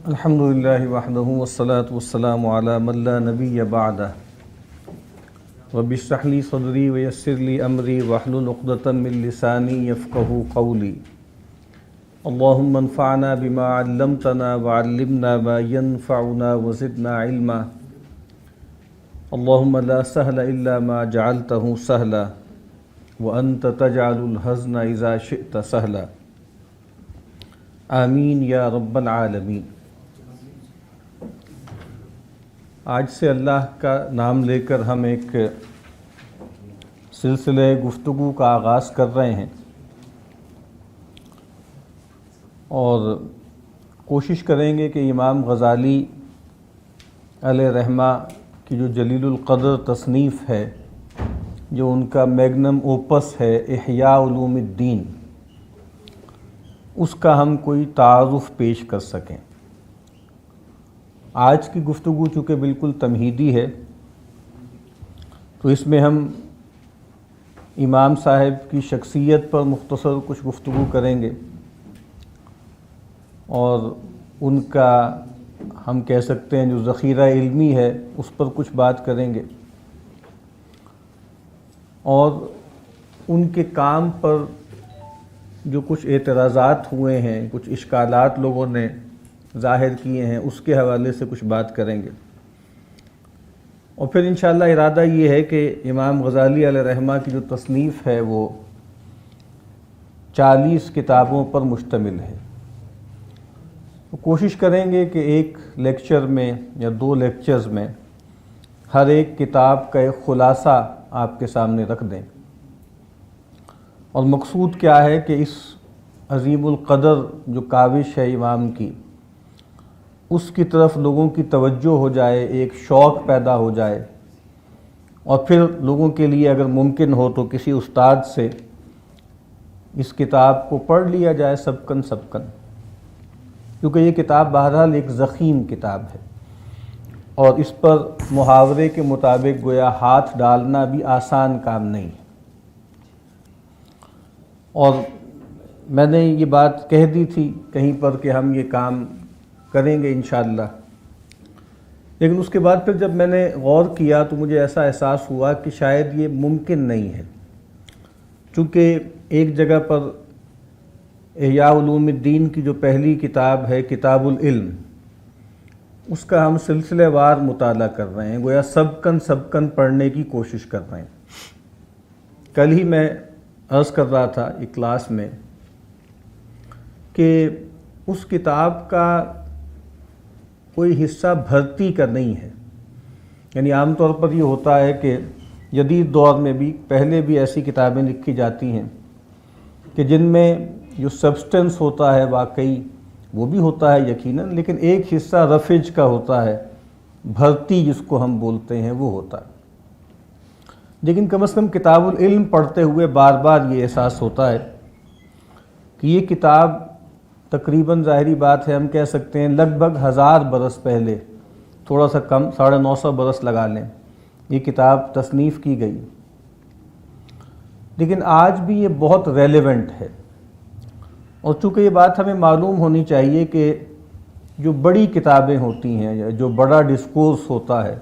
الحمد للہ وحدہ والصلاة والسلام علی من لا نبی بعدہ رب اشرح لی صدری ویسر لی امری واحلل عقدۃ من لسانی یفقہوا قولی اللہم انفعنا بما علمتنا وعلمنا ما ينفعنا وزدنا علما اللہم لا سہل الا ما جعلتہ سہلا وانت تجعل الحزن اذا شئت سہلا آمین یا رب العالمین۔ آج سے اللہ کا نام لے کر ہم ایک سلسلہ گفتگو کا آغاز کر رہے ہیں اور کوشش کریں گے کہ امام غزالی علیہ رحمہ کی جو جلیل القدر تصنیف ہے، جو ان کا میگنم اوپس ہے احیاء علوم الدین، اس کا ہم کوئی تعارف پیش کر سکیں۔ آج کی گفتگو چونکہ بالکل تمہیدی ہے، تو اس میں ہم امام صاحب کی شخصیت پر مختصر کچھ گفتگو کریں گے اور ان کا ہم کہہ سکتے ہیں جو ذخیرہ علمی ہے اس پر کچھ بات کریں گے، اور ان کے کام پر جو کچھ اعتراضات ہوئے ہیں، کچھ اشکالات لوگوں نے ظاہر کیے ہیں، اس کے حوالے سے کچھ بات کریں گے۔ اور پھر انشاءاللہ ارادہ یہ ہے کہ امام غزالی علیہ رحمہ کی جو تصنیف ہے وہ 40 کتابوں پر مشتمل ہے۔ تو کوشش کریں گے کہ ایک لیکچر میں یا 2 لیکچرز میں ہر ایک کتاب کا ایک خلاصہ آپ کے سامنے رکھ دیں، اور مقصود کیا ہے کہ اس عظیم القدر جو کاوش ہے امام کی، اس کی طرف لوگوں کی توجہ ہو جائے، ایک شوق پیدا ہو جائے، اور پھر لوگوں کے لیے اگر ممکن ہو تو کسی استاد سے اس کتاب کو پڑھ لیا جائے سبقاً کیونکہ یہ کتاب بہرحال ایک ضخیم کتاب ہے، اور اس پر محاورے کے مطابق گویا ہاتھ ڈالنا بھی آسان کام نہیں ہے۔ اور میں نے یہ بات کہہ دی تھی کہیں پر کہ ہم یہ کام کریں گے انشاءاللہ، لیکن اس کے بعد پھر جب میں نے غور کیا تو مجھے ایسا احساس ہوا کہ شاید یہ ممکن نہیں ہے، چونکہ ایک جگہ پر احیاء علوم الدین کی جو پہلی کتاب ہے کتاب العلم، اس کا ہم سلسلہ وار مطالعہ کر رہے ہیں، گویا سبقاً پڑھنے کی کوشش کر رہے ہیں۔ کل ہی میں عرض کر رہا تھا ایک کلاس میں کہ اس کتاب کا کوئی حصہ بھرتی کا نہیں ہے، یعنی عام طور پر یہ ہوتا ہے کہ جدید دور میں بھی پہلے بھی ایسی کتابیں لکھی جاتی ہیں کہ جن میں جو سبسٹنس ہوتا ہے واقعی وہ بھی ہوتا ہے یقیناً، لیکن ایک حصہ رفج کا ہوتا ہے، بھرتی جس کو ہم بولتے ہیں وہ ہوتا ہے۔ لیکن کم از کم کتاب العلم پڑھتے ہوئے بار بار یہ احساس ہوتا ہے کہ یہ کتاب تقریباً ظاہری بات ہے ہم کہہ سکتے ہیں لگ بھگ 1000 برس پہلے، تھوڑا سا کم 950 برس لگا لیں، یہ کتاب تصنیف کی گئی، لیکن آج بھی یہ بہت ریلیونٹ ہے۔ اور چونکہ یہ بات ہمیں معلوم ہونی چاہیے کہ جو بڑی کتابیں ہوتی ہیں یا جو بڑا ڈسکورس ہوتا ہے،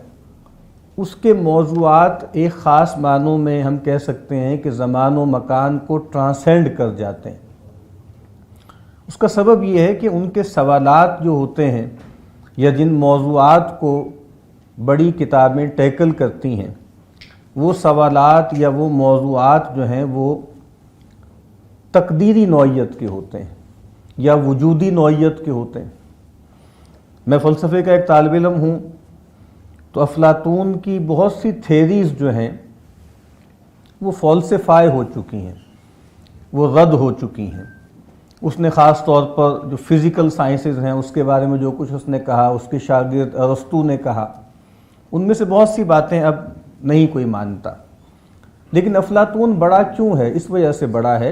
اس کے موضوعات ایک خاص معنوں میں ہم کہہ سکتے ہیں کہ زمان و مکان کو ٹرانسینڈ کر جاتے ہیں۔ اس کا سبب یہ ہے کہ ان کے سوالات جو ہوتے ہیں یا جن موضوعات کو بڑی کتابیں ٹیکل کرتی ہیں، وہ سوالات یا وہ موضوعات جو ہیں وہ تقدیری نوعیت کے ہوتے ہیں یا وجودی نوعیت کے ہوتے ہیں۔ میں فلسفے کا ایک طالب علم ہوں، تو افلاطون کی بہت سی تھیریز جو ہیں وہ فالسیفائی ہو چکی ہیں، وہ رد ہو چکی ہیں۔ اس نے خاص طور پر جو فزیکل سائنسز ہیں اس کے بارے میں جو کچھ اس نے کہا، اس کے شاگرد ارسطو نے کہا، ان میں سے بہت سی باتیں اب نہیں کوئی مانتا۔ لیکن افلاطون بڑا کیوں ہے؟ اس وجہ سے بڑا ہے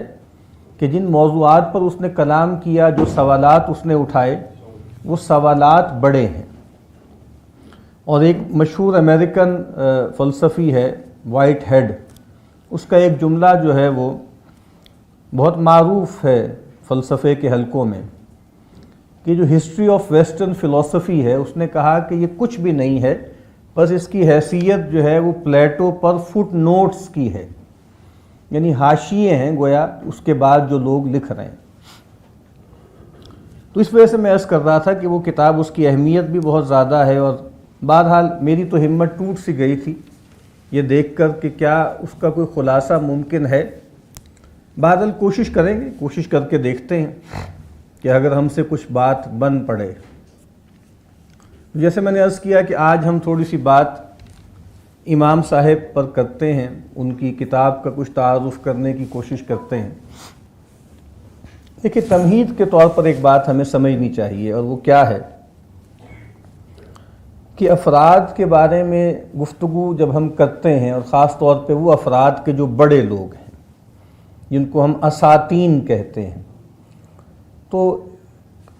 کہ جن موضوعات پر اس نے کلام کیا، جو سوالات اس نے اٹھائے، وہ سوالات بڑے ہیں۔ اور ایک مشہور امریکن فلسفی ہے وائٹ ہیڈ، اس کا ایک جملہ جو ہے وہ بہت معروف ہے فلسفے کے حلقوں میں کہ جو ہسٹری آف ویسٹرن فلسفی ہے اس نے کہا کہ یہ کچھ بھی نہیں ہے، بس اس کی حیثیت جو ہے وہ پلیٹو پر فٹ نوٹس کی ہے، یعنی حاشیے ہیں گویا اس کے بعد جو لوگ لکھ رہے ہیں۔ تو اس وجہ سے میں عرض کر رہا تھا کہ وہ کتاب اس کی اہمیت بھی بہت زیادہ ہے، اور بہرحال میری تو ہمت ٹوٹ سی گئی تھی یہ دیکھ کر کہ کیا اس کا کوئی خلاصہ ممکن ہے۔ بہرحال کوشش کریں گے، کوشش کر کے دیکھتے ہیں کہ اگر ہم سے کچھ بات بن پڑے۔ جیسے میں نے عرض کیا کہ آج ہم تھوڑی سی بات امام صاحب پر کرتے ہیں، ان کی کتاب کا کچھ تعارف کرنے کی کوشش کرتے ہیں۔ دیکھیے، تمہید کے طور پر ایک بات ہمیں سمجھنی چاہیے، اور وہ کیا ہے کہ افراد کے بارے میں گفتگو جب ہم کرتے ہیں، اور خاص طور پہ وہ افراد کے جو بڑے لوگ ہیں جن کو ہم اساتین کہتے ہیں، تو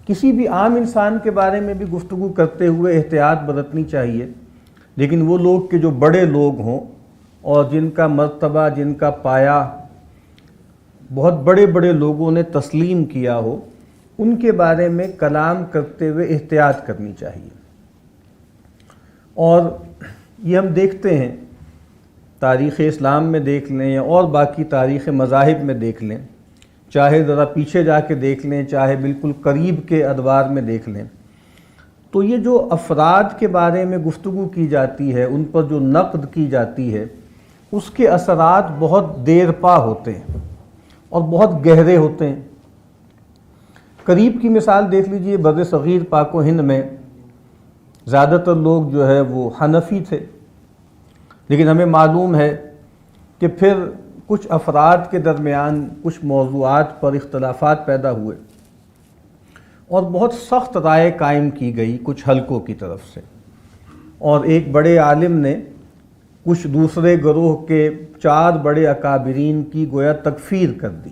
کسی بھی عام انسان کے بارے میں بھی گفتگو کرتے ہوئے احتیاط برتنی چاہیے، لیکن وہ لوگ کے جو بڑے لوگ ہوں اور جن کا مرتبہ، جن کا پایہ بہت بڑے بڑے لوگوں نے تسلیم کیا ہو، ان کے بارے میں کلام کرتے ہوئے احتیاط کرنی چاہیے۔ اور یہ ہم دیکھتے ہیں، تاریخ اسلام میں دیکھ لیں یا اور باقی تاریخ مذاہب میں دیکھ لیں، چاہے ذرا پیچھے جا کے دیکھ لیں، چاہے بالکل قریب کے ادوار میں دیکھ لیں، تو یہ جو افراد کے بارے میں گفتگو کی جاتی ہے، ان پر جو نقد کی جاتی ہے، اس کے اثرات بہت دیر پا ہوتے ہیں اور بہت گہرے ہوتے ہیں۔ قریب کی مثال دیکھ لیجئے، بر صغیر پاک و ہند میں زیادہ تر لوگ جو ہے وہ حنفی تھے، لیکن ہمیں معلوم ہے کہ پھر کچھ افراد کے درمیان کچھ موضوعات پر اختلافات پیدا ہوئے اور بہت سخت رائے قائم کی گئی کچھ حلقوں کی طرف سے، اور ایک بڑے عالم نے کچھ دوسرے گروہ کے 4 بڑے اکابرین کی گویا تکفیر کر دی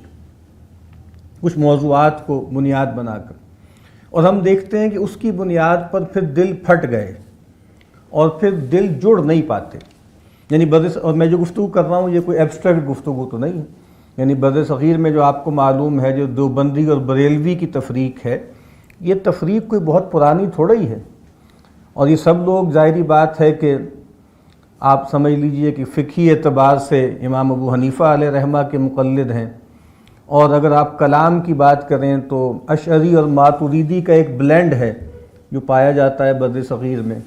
کچھ موضوعات کو بنیاد بنا کر، اور ہم دیکھتے ہیں کہ اس کی بنیاد پر پھر دل پھٹ گئے اور پھر دل جڑ نہیں پاتے۔ یعنی اور میں جو گفتگو کر رہا ہوں یہ کوئی ایبسٹریکٹ گفتگو تو نہیں ہے، یعنی بر صغیر میں جو آپ کو معلوم ہے جو دیوبندی اور بریلوی کی تفریق ہے، یہ تفریق کوئی بہت پرانی تھوڑا ہی ہے، اور یہ سب لوگ ظاہری بات ہے کہ آپ سمجھ لیجئے کہ فقہی اعتبار سے امام ابو حنیفہ علیہ رحمہ کے مقلد ہیں، اور اگر آپ کلام کی بات کریں تو اشعری اور ماتریدی کا ایک بلینڈ ہے جو پایا جاتا ہے بر صغیر میں،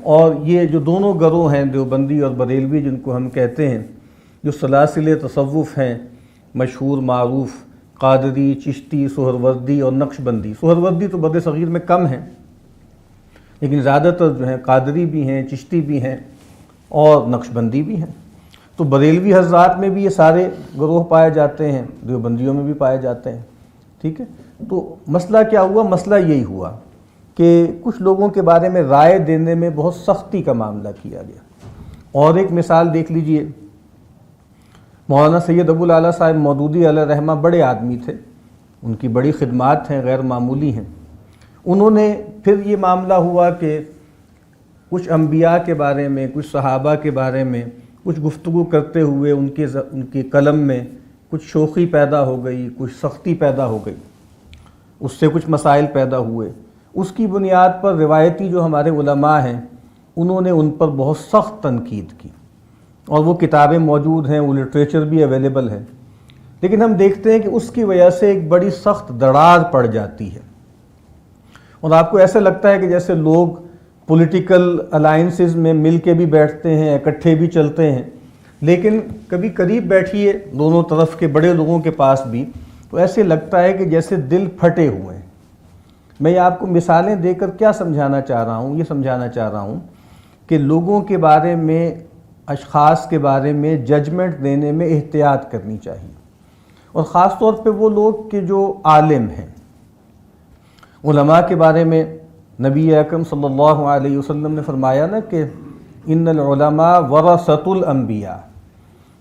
اور یہ جو دونوں گروہ ہیں دیوبندی اور بریلوی جن کو ہم کہتے ہیں، جو سلاسل تصوف ہیں مشہور معروف، قادری، چشتی، سہروردی اور نقشبندی۔ سہروردی تو بر صغیر میں کم ہیں، لیکن زیادہ تر جو ہیں قادری بھی ہیں، چشتی بھی ہیں اور نقشبندی بھی ہیں۔ تو بریلوی حضرات میں بھی یہ سارے گروہ پائے جاتے ہیں، دیوبندیوں میں بھی پائے جاتے ہیں، ٹھیک ہے۔ تو مسئلہ کیا ہوا؟ مسئلہ یہی ہوا کہ کچھ لوگوں کے بارے میں رائے دینے میں بہت سختی کا معاملہ کیا گیا۔ اور ایک مثال دیکھ لیجئے، مولانا سید ابو الاعلیٰ صاحب مودودی علیہ رحمہ بڑے آدمی تھے، ان کی بڑی خدمات ہیں، غیر معمولی ہیں۔ انہوں نے پھر یہ معاملہ ہوا کہ کچھ انبیاء کے بارے میں، کچھ صحابہ کے بارے میں کچھ گفتگو کرتے ہوئے ان کے قلم میں کچھ شوخی پیدا ہو گئی، کچھ سختی پیدا ہو گئی، اس سے کچھ مسائل پیدا ہوئے۔ اس کی بنیاد پر روایتی جو ہمارے علماء ہیں انہوں نے ان پر بہت سخت تنقید کی، اور وہ کتابیں موجود ہیں، وہ لٹریچر بھی اویلیبل ہے، لیکن ہم دیکھتے ہیں کہ اس کی وجہ سے ایک بڑی سخت دراڑ پڑ جاتی ہے، اور آپ کو ایسا لگتا ہے کہ جیسے لوگ پولیٹیکل الائنسز میں مل کے بھی بیٹھتے ہیں، اکٹھے بھی چلتے ہیں، لیکن کبھی قریب بیٹھیے دونوں طرف کے بڑے لوگوں کے پاس بھی تو ایسے لگتا ہے کہ جیسے دل پھٹے ہوئے ہیں۔ میں یہ آپ کو مثالیں دے کر کیا سمجھانا چاہ رہا ہوں؟ یہ سمجھانا چاہ رہا ہوں کہ لوگوں کے بارے میں، اشخاص کے بارے میں ججمنٹ دینے میں احتیاط کرنی چاہیے، اور خاص طور پہ وہ لوگ کہ جو عالم ہیں۔ علماء کے بارے میں نبی اکرم صلی اللہ علیہ وسلم نے فرمایا نا کہ ان العلماء ورثۃ الانبیاء،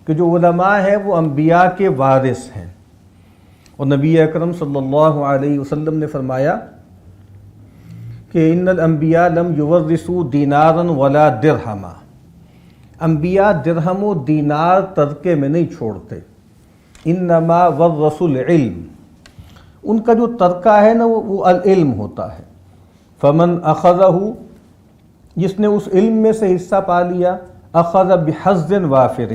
کہ جو علماء ہیں وہ انبیاء کے وارث ہیں، اور نبی اکرم صلی اللہ علیہ وسلم نے فرمایا کہ ان الانبیاء لم یورثوا دینارا ولا درہما، انبیاء درہم و دینار ترکے میں نہیں چھوڑتے، انما ورثوا العلم، ان کا جو ترکہ ہے نا وہ العلم ہوتا ہے. فمن اخذہ، جس نے اس علم میں سے حصہ پا لیا، اخذ بحظ وافر،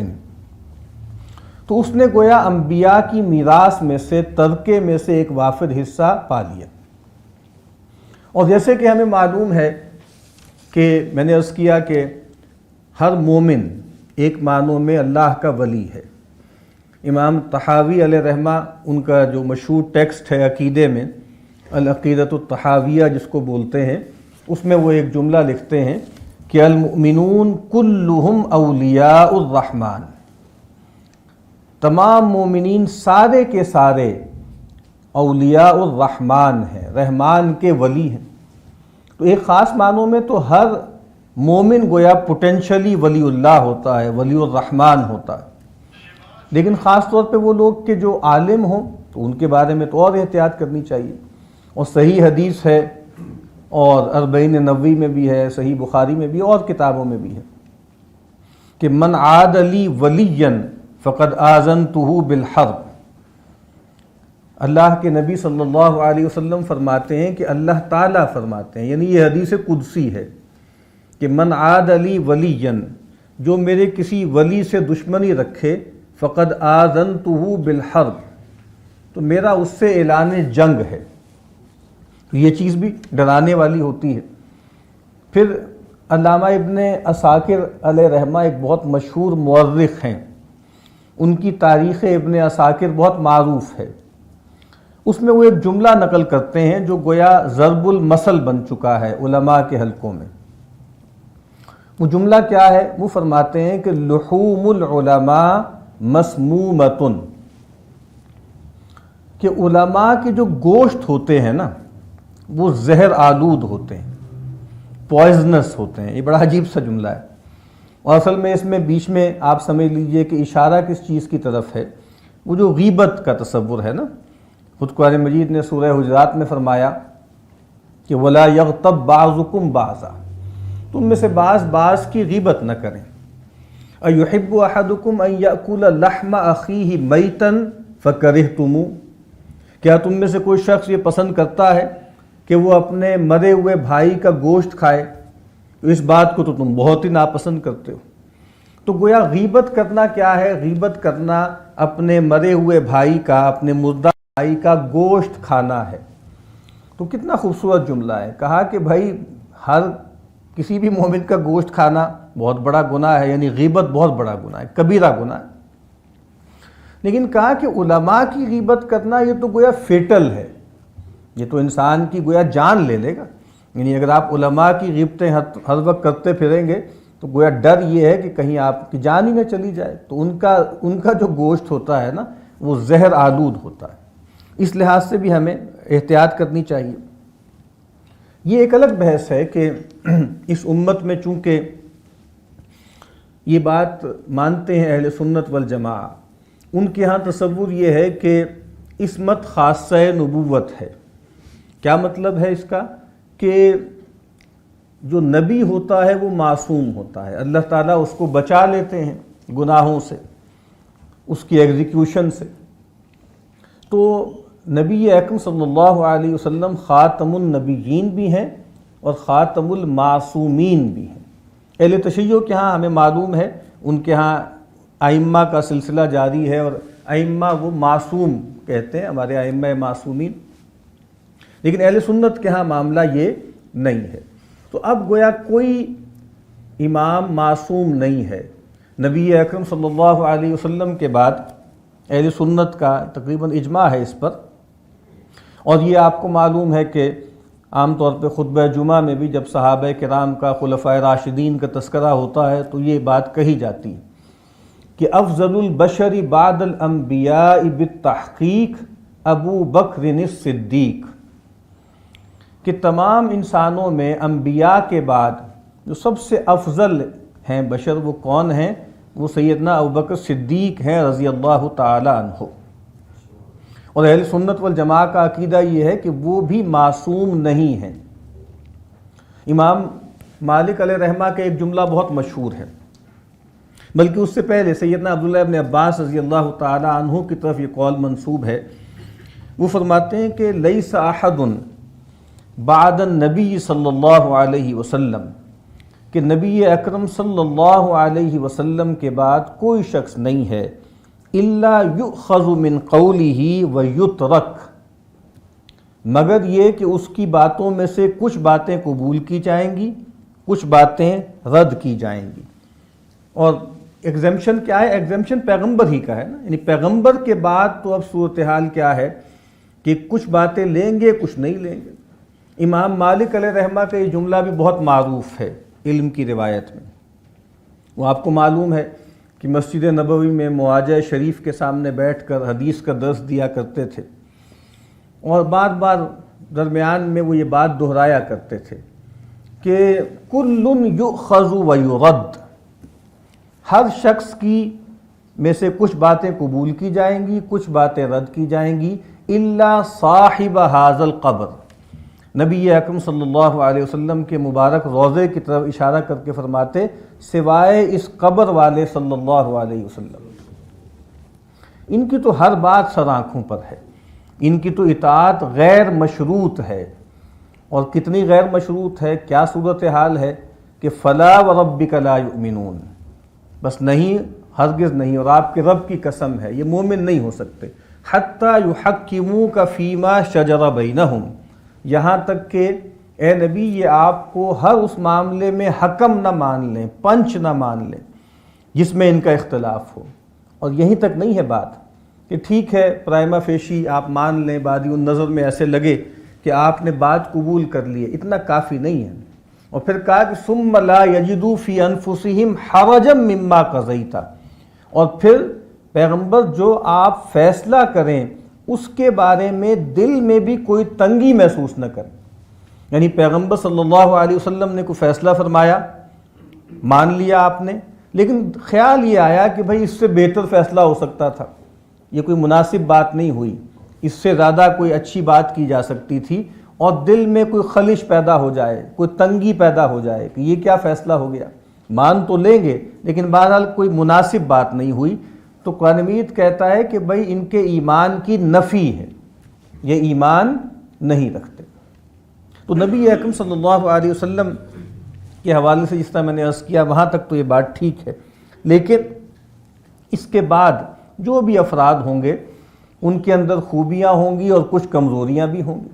تو اس نے گویا انبیاء کی میراث میں سے، ترکے میں سے ایک وافر حصہ پا لیا. اور جیسے کہ ہمیں معلوم ہے کہ میں نے عرض کیا کہ ہر مومن ایک معنوں میں اللہ کا ولی ہے. امام طحاوی علیہ رحمہ، ان کا جو مشہور ٹیکسٹ ہے عقیدے میں، العقیدۃ الطحاویہ جس کو بولتے ہیں، اس میں وہ ایک جملہ لکھتے ہیں کہ المؤمنون کلہم اولیاء الرحمن، تمام مومنین سارے کے سارے اولیاء الرحمن ہیں، رحمان کے ولی ہیں. تو ایک خاص معنوں میں تو ہر مومن گویا پوٹینشلی ولی اللہ ہوتا ہے، ولی الرحمن ہوتا ہے. لیکن خاص طور پہ وہ لوگ کہ جو عالم ہوں تو ان کے بارے میں تو اور احتیاط کرنی چاہیے. اور صحیح حدیث ہے، اور اربعین نووی میں بھی ہے، صحیح بخاری میں بھی اور کتابوں میں بھی ہے کہ من عاد لی ولیا فقد آذنتہ بالحرب. اللہ کے نبی صلی اللہ علیہ وسلم فرماتے ہیں کہ اللہ تعالیٰ فرماتے ہیں، یعنی یہ حدیث قدسی ہے کہ من عاد لی ولیا، جو میرے کسی ولی سے دشمنی رکھے، فقد آذنتہ بالحرب، تو میرا اس سے اعلان جنگ ہے. یہ چیز بھی ڈرانے والی ہوتی ہے. پھر علامہ ابن عساکر علیہ رحمہ ایک بہت مشہور مورخ ہیں، ان کی تاریخ ابن عساکر بہت معروف ہے. اس میں وہ ایک جملہ نقل کرتے ہیں جو گویا ضرب المثل بن چکا ہے علماء کے حلقوں میں. وہ جملہ کیا ہے؟ وہ فرماتے ہیں کہ لحوم العلماء مسمومتن، کہ علماء کے جو گوشت ہوتے ہیں نا وہ زہر آلود ہوتے ہیں، پوائزنس ہوتے ہیں. یہ بڑا عجیب سا جملہ ہے، اور اصل میں اس میں بیچ میں آپ سمجھ لیجئے کہ اشارہ کس چیز کی طرف ہے؟ وہ جو غیبت کا تصور ہے نا. خود قرآن مجید نے سورہ حجرات میں فرمایا کہ وَلَا يَغْتَبْ بَعْضُكُمْ بَعْضًا، تم میں سے بعض کی غیبت نہ کریں. أَيُحِبُّ أَحَدُكُمْ أَن يَأْكُلَ لَحْمَ أَخِيهِ مَيْتًا فَكَرِهْتُمُوهُ، کیا تم میں سے کوئی شخص یہ پسند کرتا ہے کہ وہ اپنے مرے ہوئے بھائی کا گوشت کھائے؟ تو اس بات کو تو تم بہت ہی ناپسند کرتے ہو. تو گویا غیبت کرنا کیا ہے؟ غیبت کرنا اپنے مرے ہوئے بھائی کا، اپنے مردہ بھائی کا گوشت کھانا ہے. تو کتنا خوبصورت جملہ ہے. کہا کہ بھائی ہر کسی بھی مومن کا گوشت کھانا بہت بڑا گناہ ہے، یعنی غیبت بہت بڑا گناہ ہے، کبیرہ گناہ ہے. لیکن کہا کہ علماء کی غیبت کرنا یہ تو گویا فیٹل ہے، یہ تو انسان کی گویا جان لے لے گا. یعنی اگر آپ علماء کی غیبتیں ہر وقت کرتے پھریں گے تو گویا ڈر یہ ہے کہ کہیں آپ کی جان ہی نہ چلی جائے. تو ان کا جو گوشت ہوتا ہے نا وہ زہر آلود ہوتا ہے. اس لحاظ سے بھی ہمیں احتیاط کرنی چاہیے. یہ ایک الگ بحث ہے کہ اس امت میں چونکہ یہ بات مانتے ہیں اہل سنت والجماعہ، ان کے ہاں تصور یہ ہے کہ عصمت خاصہ نبوت ہے. کیا مطلب ہے اس کا؟ کہ جو نبی ہوتا ہے وہ معصوم ہوتا ہے، اللہ تعالیٰ اس کو بچا لیتے ہیں گناہوں سے، اس کی ایگزیکیوشن سے. تو نبی اکرم صلی اللہ علیہ وسلم خاتم النبیین بھی ہیں اور خاتم المعصومین بھی ہیں. اہل تشیع کے ہاں ہمیں معلوم ہے ان کے ہاں ائمہ کا سلسلہ جاری ہے، اور ائمہ وہ معصوم کہتے ہیں، ہمارے ائمہ معصومین. لیکن اہل سنت کے ہاں معاملہ یہ نہیں ہے. تو اب گویا کوئی امام معصوم نہیں ہے. نبی اکرم صلی اللہ علیہ وسلم کے بعد اہل سنت کا تقریباً اجماع ہے اس پر. اور یہ آپ کو معلوم ہے کہ عام طور پہ خطبہ جمعہ میں بھی جب صحابہ کرام کا، خلفائے راشدین کا تذکرہ ہوتا ہے تو یہ بات کہی جاتی ہے کہ افضل البشر بعد الانبیاء بالتحقیق ابو بکر الصدیق، کہ تمام انسانوں میں انبیاء کے بعد جو سب سے افضل ہیں بشر وہ کون ہیں؟ وہ سیدنا ابوبکر صدیق ہیں رضی اللہ تعالی عنہ. اور اہل سنت والجماعہ کا عقیدہ یہ ہے کہ وہ بھی معصوم نہیں ہیں. امام مالک علیہ رحمہ کا ایک جملہ بہت مشہور ہے، بلکہ اس سے پہلے سیدنا عبداللہ ابن عباس رضی اللہ تعالی عنہ کی طرف یہ قول منسوب ہے وہ فرماتے ہیں کہ لیس احد بعد النبی صلی اللہ علیہ وسلم، کہ نبی اکرم صلی اللہ علیہ وسلم کے بعد کوئی شخص نہیں ہے الا یؤخذ من قولہ ویترک، مگر یہ کہ اس کی باتوں میں سے کچھ باتیں قبول کی جائیں گی، کچھ باتیں رد کی جائیں گی۔ اور ایگزمپشن کیا ہے؟ ایگزمپشن پیغمبر ہی کا ہے نا، یعنی پیغمبر کے بعد تو اب صورتحال کیا ہے کہ کچھ باتیں لیں گے، کچھ نہیں لیں گے۔ امام مالک علیہ رحمہ کا یہ جملہ بھی بہت معروف ہے علم کی روایت میں۔ وہ آپ کو معلوم ہے کہ مسجد نبوی میں معاجہ شریف کے سامنے بیٹھ کر حدیث کا درس دیا کرتے تھے، اور بار بار درمیان میں وہ یہ بات دہرایا کرتے تھے کہ کل یؤخذ و یرد، ہر شخص کی میں سے کچھ باتیں قبول کی جائیں گی، کچھ باتیں رد کی جائیں گی، الا صاحب ھذا القبر، نبی اکرم صلی اللہ علیہ وسلم کے مبارک روضے کی طرف اشارہ کر کے فرماتے سوائے اس قبر والے صلی اللہ علیہ وسلم، ان کی تو ہر بات سر آنکھوں پر ہے، ان کی تو اطاعت غیر مشروط ہے۔ اور کتنی غیر مشروط ہے، کیا صورتحال ہے کہ فلا وربک لا یؤمنون، بس نہیں، ہرگز نہیں، اور آپ کے رب کی قسم ہے یہ مومن نہیں ہو سکتے، حتی یحکموک فیما شجر بینہم، یہاں تک کہ اے نبی یہ آپ کو ہر اس معاملے میں حکم نہ مان لیں، پنچ نہ مان لیں جس میں ان کا اختلاف ہو۔ اور یہیں تک نہیں ہے بات کہ ٹھیک ہے پرائما فیشی آپ مان لیں، بادی النظر میں ایسے لگے کہ آپ نے بات قبول کر لی ہے، اتنا کافی نہیں ہے۔ اور پھر کہا کہ ثم لا یجدوا فی انفسہم حرجا مما قضیت، اور پھر پیغمبر جو آپ فیصلہ کریں اس کے بارے میں دل میں بھی کوئی تنگی محسوس نہ کریں، یعنی پیغمبر صلی اللہ علیہ وسلم نے کوئی فیصلہ فرمایا، مان لیا آپ نے، لیکن خیال یہ آیا کہ بھئی اس سے بہتر فیصلہ ہو سکتا تھا، یہ کوئی مناسب بات نہیں ہوئی، اس سے زیادہ کوئی اچھی بات کی جا سکتی تھی، اور دل میں کوئی خلش پیدا ہو جائے، کوئی تنگی پیدا ہو جائے کہ یہ کیا فیصلہ ہو گیا، مان تو لیں گے لیکن بہرحال کوئی مناسب بات نہیں ہوئی، تو قرآن مجید کہتا ہے کہ بھئی ان کے ایمان کی نفی ہے، یہ ایمان نہیں رکھتے۔ تو نبی اکرم صلی اللہ علیہ وسلم کے حوالے سے جس طرح میں نے عرض کیا وہاں تک تو یہ بات ٹھیک ہے، لیکن اس کے بعد جو بھی افراد ہوں گے ان کے اندر خوبیاں ہوں گی اور کچھ کمزوریاں بھی ہوں گی۔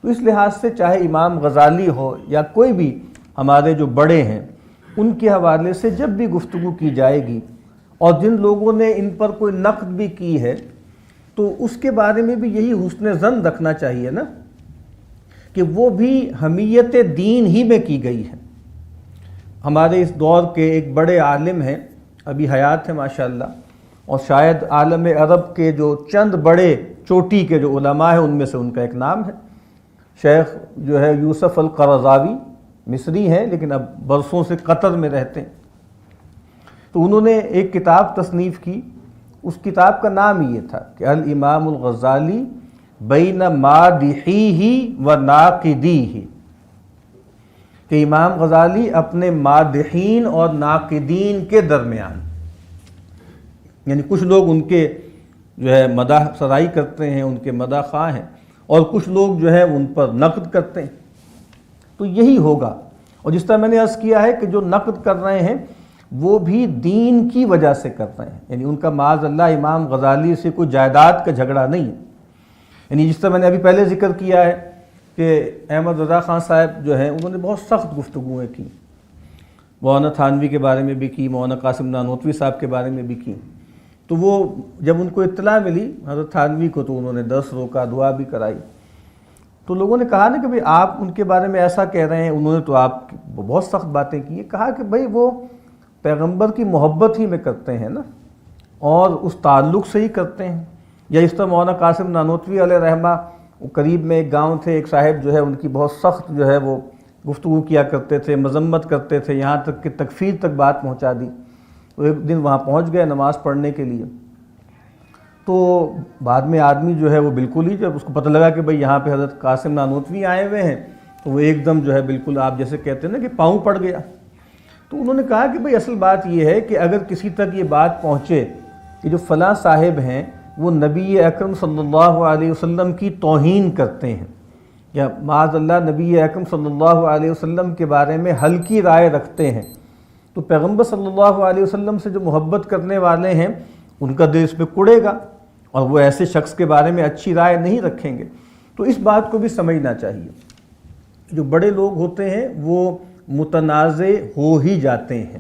تو اس لحاظ سے چاہے امام غزالی ہو یا کوئی بھی ہمارے جو بڑے ہیں، ان کے حوالے سے جب بھی گفتگو کی جائے گی اور جن لوگوں نے ان پر کوئی نقد بھی کی ہے تو اس کے بارے میں بھی یہی حسن ظن رکھنا چاہیے نا کہ وہ بھی حمیت دین ہی میں کی گئی ہے۔ ہمارے اس دور کے ایک بڑے عالم ہیں، ابھی حیات ہیں ماشاءاللہ، اور شاید عالم عرب کے جو چند بڑے چوٹی کے جو علماء ہیں ان میں سے ان کا ایک نام ہے، شیخ جو ہے یوسف القرضاوی، مصری ہیں لیکن اب برسوں سے قطر میں رہتے ہیں۔ تو انہوں نے ایک کتاب تصنیف کی، اس کتاب کا نام ہی یہ تھا کہ الامام الغزالی بین مادحیہ و ناقدیہ، کہ امام غزالی اپنے مادحین اور ناقدین کے درمیان، یعنی کچھ لوگ ان کے جو ہے مدح سرائی کرتے ہیں، ان کے مدح خواہ ہیں، اور کچھ لوگ جو ہے ان پر نقد کرتے ہیں۔ تو یہی ہوگا، اور جس طرح میں نے عرض کیا ہے کہ جو نقد کر رہے ہیں وہ بھی دین کی وجہ سے کر رہے ہیں، یعنی ان کا معاذ اللہ امام غزالی سے کوئی جائیداد کا جھگڑا نہیں ہے۔ یعنی جس طرح میں نے ابھی پہلے ذکر کیا ہے کہ احمد رضا خان صاحب جو ہیں انہوں نے بہت سخت گفتگویں کی، مولانا تھانوی کے بارے میں بھی کی، مولانا قاسم نانوتوی صاحب کے بارے میں بھی کی۔ تو وہ جب ان کو اطلاع ملی حضرت تھانوی کو تو انہوں نے درس روکا، دعا بھی کرائی۔ تو لوگوں نے کہا نا کہ بھئی آپ ان کے بارے میں ایسا کہہ رہے ہیں، انہوں نے تو آپ بہت سخت باتیں کی ہیں۔ کہا کہ بھئی وہ پیغمبر کی محبت ہی میں کرتے ہیں نا، اور اس تعلق سے ہی کرتے ہیں۔ یا اس طرح مولانا قاسم نانوتوی علیہ رحمہ، قریب میں ایک گاؤں تھے، ایک صاحب جو ہے ان کی بہت سخت جو ہے وہ گفتگو کیا کرتے تھے، مذمت کرتے تھے، یہاں تک کہ تکفیر تک بات پہنچا دی۔ تو ایک دن وہاں پہنچ گئے نماز پڑھنے کے لیے، تو بعد میں آدمی جو ہے وہ بالکل ہی، جب اس کو پتہ لگا کہ بھئی یہاں پہ حضرت قاسم نانوتوی آئے ہوئے ہیں، تو وہ ایک دم جو ہے بالکل آپ جیسے کہتے ہیں نا کہ پاؤں پڑ گیا۔ تو انہوں نے کہا کہ بھئی اصل بات یہ ہے کہ اگر کسی تک یہ بات پہنچے کہ جو فلاں صاحب ہیں وہ نبی اکرم صلی اللہ علیہ وسلم کی توہین کرتے ہیں یا معاذ اللہ نبی اکرم صلی اللہ علیہ وسلم کے بارے میں ہلکی رائے رکھتے ہیں، تو پیغمبر صلی اللہ علیہ وسلم سے جو محبت کرنے والے ہیں ان کا دل اس پہ کڑے گا اور وہ ایسے شخص کے بارے میں اچھی رائے نہیں رکھیں گے۔ تو اس بات کو بھی سمجھنا چاہیے، جو بڑے لوگ ہوتے ہیں وہ متنازع ہو ہی جاتے ہیں۔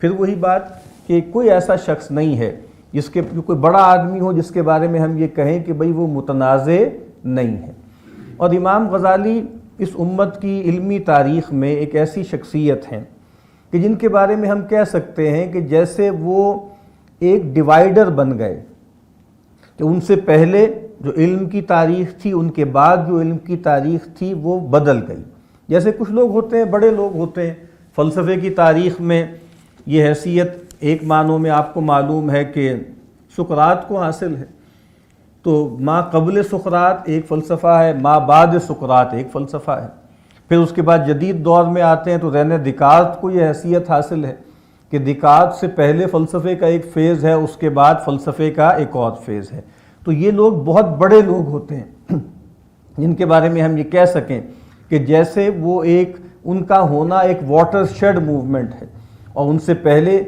پھر وہی بات کہ کوئی ایسا شخص نہیں ہے جس کے جو کوئی بڑا آدمی ہو جس کے بارے میں ہم یہ کہیں کہ بھئی وہ متنازع نہیں ہے۔ اور امام غزالی اس امت کی علمی تاریخ میں ایک ایسی شخصیت ہیں کہ جن کے بارے میں ہم کہہ سکتے ہیں کہ جیسے وہ ایک ڈیوائیڈر بن گئے، کہ ان سے پہلے جو علم کی تاریخ تھی ان کے بعد جو علم کی تاریخ تھی وہ بدل گئی۔ جیسے کچھ لوگ ہوتے ہیں، بڑے لوگ ہوتے ہیں، فلسفے کی تاریخ میں یہ حیثیت ایک معنوں میں آپ کو معلوم ہے کہ سقراط کو حاصل ہے، تو ما قبل سقراط ایک فلسفہ ہے، ما بعد سقراط ایک فلسفہ ہے۔ پھر اس کے بعد جدید دور میں آتے ہیں تو رینے دیکارت کو یہ حیثیت حاصل ہے کہ دیکارت سے پہلے فلسفے کا ایک فیز ہے، اس کے بعد فلسفے کا ایک اور فیز ہے۔ تو یہ لوگ بہت بڑے لوگ ہوتے ہیں جن کے بارے میں ہم یہ کہہ سکیں کہ جیسے وہ ایک ان کا ہونا ایک واٹر شیڈ موومنٹ ہے، اور ان سے پہلے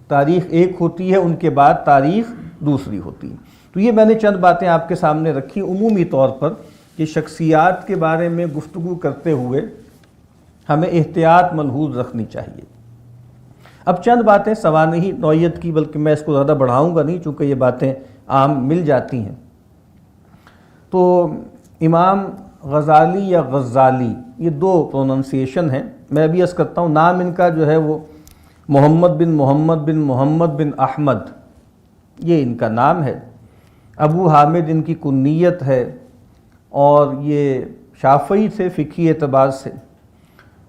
تاریخ ایک ہوتی ہے، ان کے بعد تاریخ دوسری ہوتی ہے۔ تو یہ میں نے چند باتیں آپ کے سامنے رکھی عمومی طور پر کہ شخصیات کے بارے میں گفتگو کرتے ہوئے ہمیں احتیاط ملحوظ رکھنی چاہیے۔ اب چند باتیں سوانحی نوعیت کی، بلکہ میں اس کو زیادہ بڑھاؤں گا نہیں چونکہ یہ باتیں عام مل جاتی ہیں۔ تو امام غزالی یا غزالی یہ دو پروننسیشن ہیں، میں ابھی عرض کرتا ہوں نام ان کا جو ہے وہ محمد محمد بن احمد یہ ان کا نام ہے، ابو حامد ان کی کنیت ہے، اور یہ شافعی تھے فقہی اعتبار سے،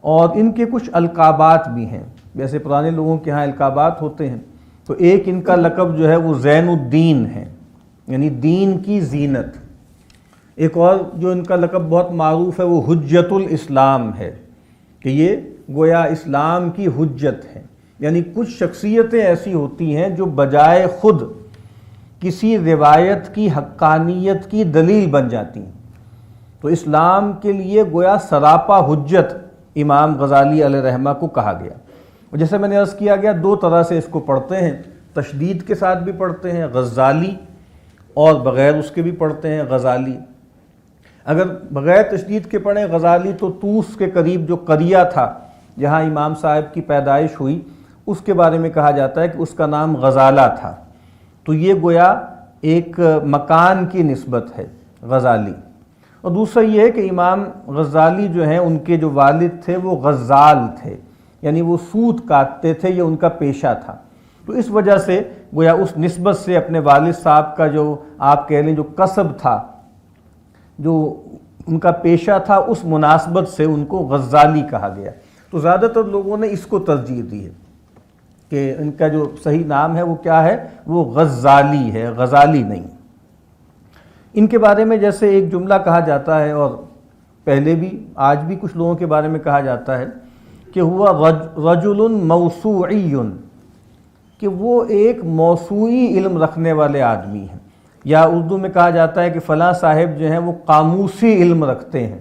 اور ان کے کچھ القابات بھی ہیں، جیسے پرانے لوگوں کے ہاں القابات ہوتے ہیں، تو ایک ان کا لقب جو ہے وہ زین الدین ہے، یعنی دین کی زینت۔ ایک اور جو ان کا لقب بہت معروف ہے وہ حجت الاسلام ہے، کہ یہ گویا اسلام کی حجت ہے، یعنی کچھ شخصیتیں ایسی ہوتی ہیں جو بجائے خود کسی روایت کی حقانیت کی دلیل بن جاتی ہیں، تو اسلام کے لیے گویا سراپا حجت امام غزالی علیہ رحمہ کو کہا گیا۔ اور جیسے میں نے عرض کیا گیا دو طرح سے اس کو پڑھتے ہیں، تشدید کے ساتھ بھی پڑھتے ہیں غزالی، اور بغیر اس کے بھی پڑھتے ہیں غزالی۔ اگر بغیر تشدید کے پڑھیں غزالی تو طوس کے قریب جو قریہ تھا جہاں امام صاحب کی پیدائش ہوئی اس کے بارے میں کہا جاتا ہے کہ اس کا نام غزالہ تھا، تو یہ گویا ایک مکان کی نسبت ہے غزالی۔ اور دوسرا یہ ہے کہ امام غزالی جو ہیں ان کے جو والد تھے وہ غزال تھے، یعنی وہ سوت کاٹتے تھے، یہ ان کا پیشہ تھا، تو اس وجہ سے گویا اس نسبت سے اپنے والد صاحب کا جو آپ کہہ لیں جو کسب تھا، جو ان کا پیشہ تھا، اس مناسبت سے ان کو غزالی کہا گیا۔ تو زیادہ تر لوگوں نے اس کو ترجیح دی ہے کہ ان کا جو صحیح نام ہے وہ کیا ہے، وہ غزالی ہے، غزالی نہیں۔ ان کے بارے میں جیسے ایک جملہ کہا جاتا ہے، اور پہلے بھی آج بھی کچھ لوگوں کے بارے میں کہا جاتا ہے کہ ہوا رجل موسوعی، کہ وہ ایک موسوعی علم رکھنے والے آدمی ہیں، یا اردو میں کہا جاتا ہے کہ فلاں صاحب جو ہیں وہ قاموسی علم رکھتے ہیں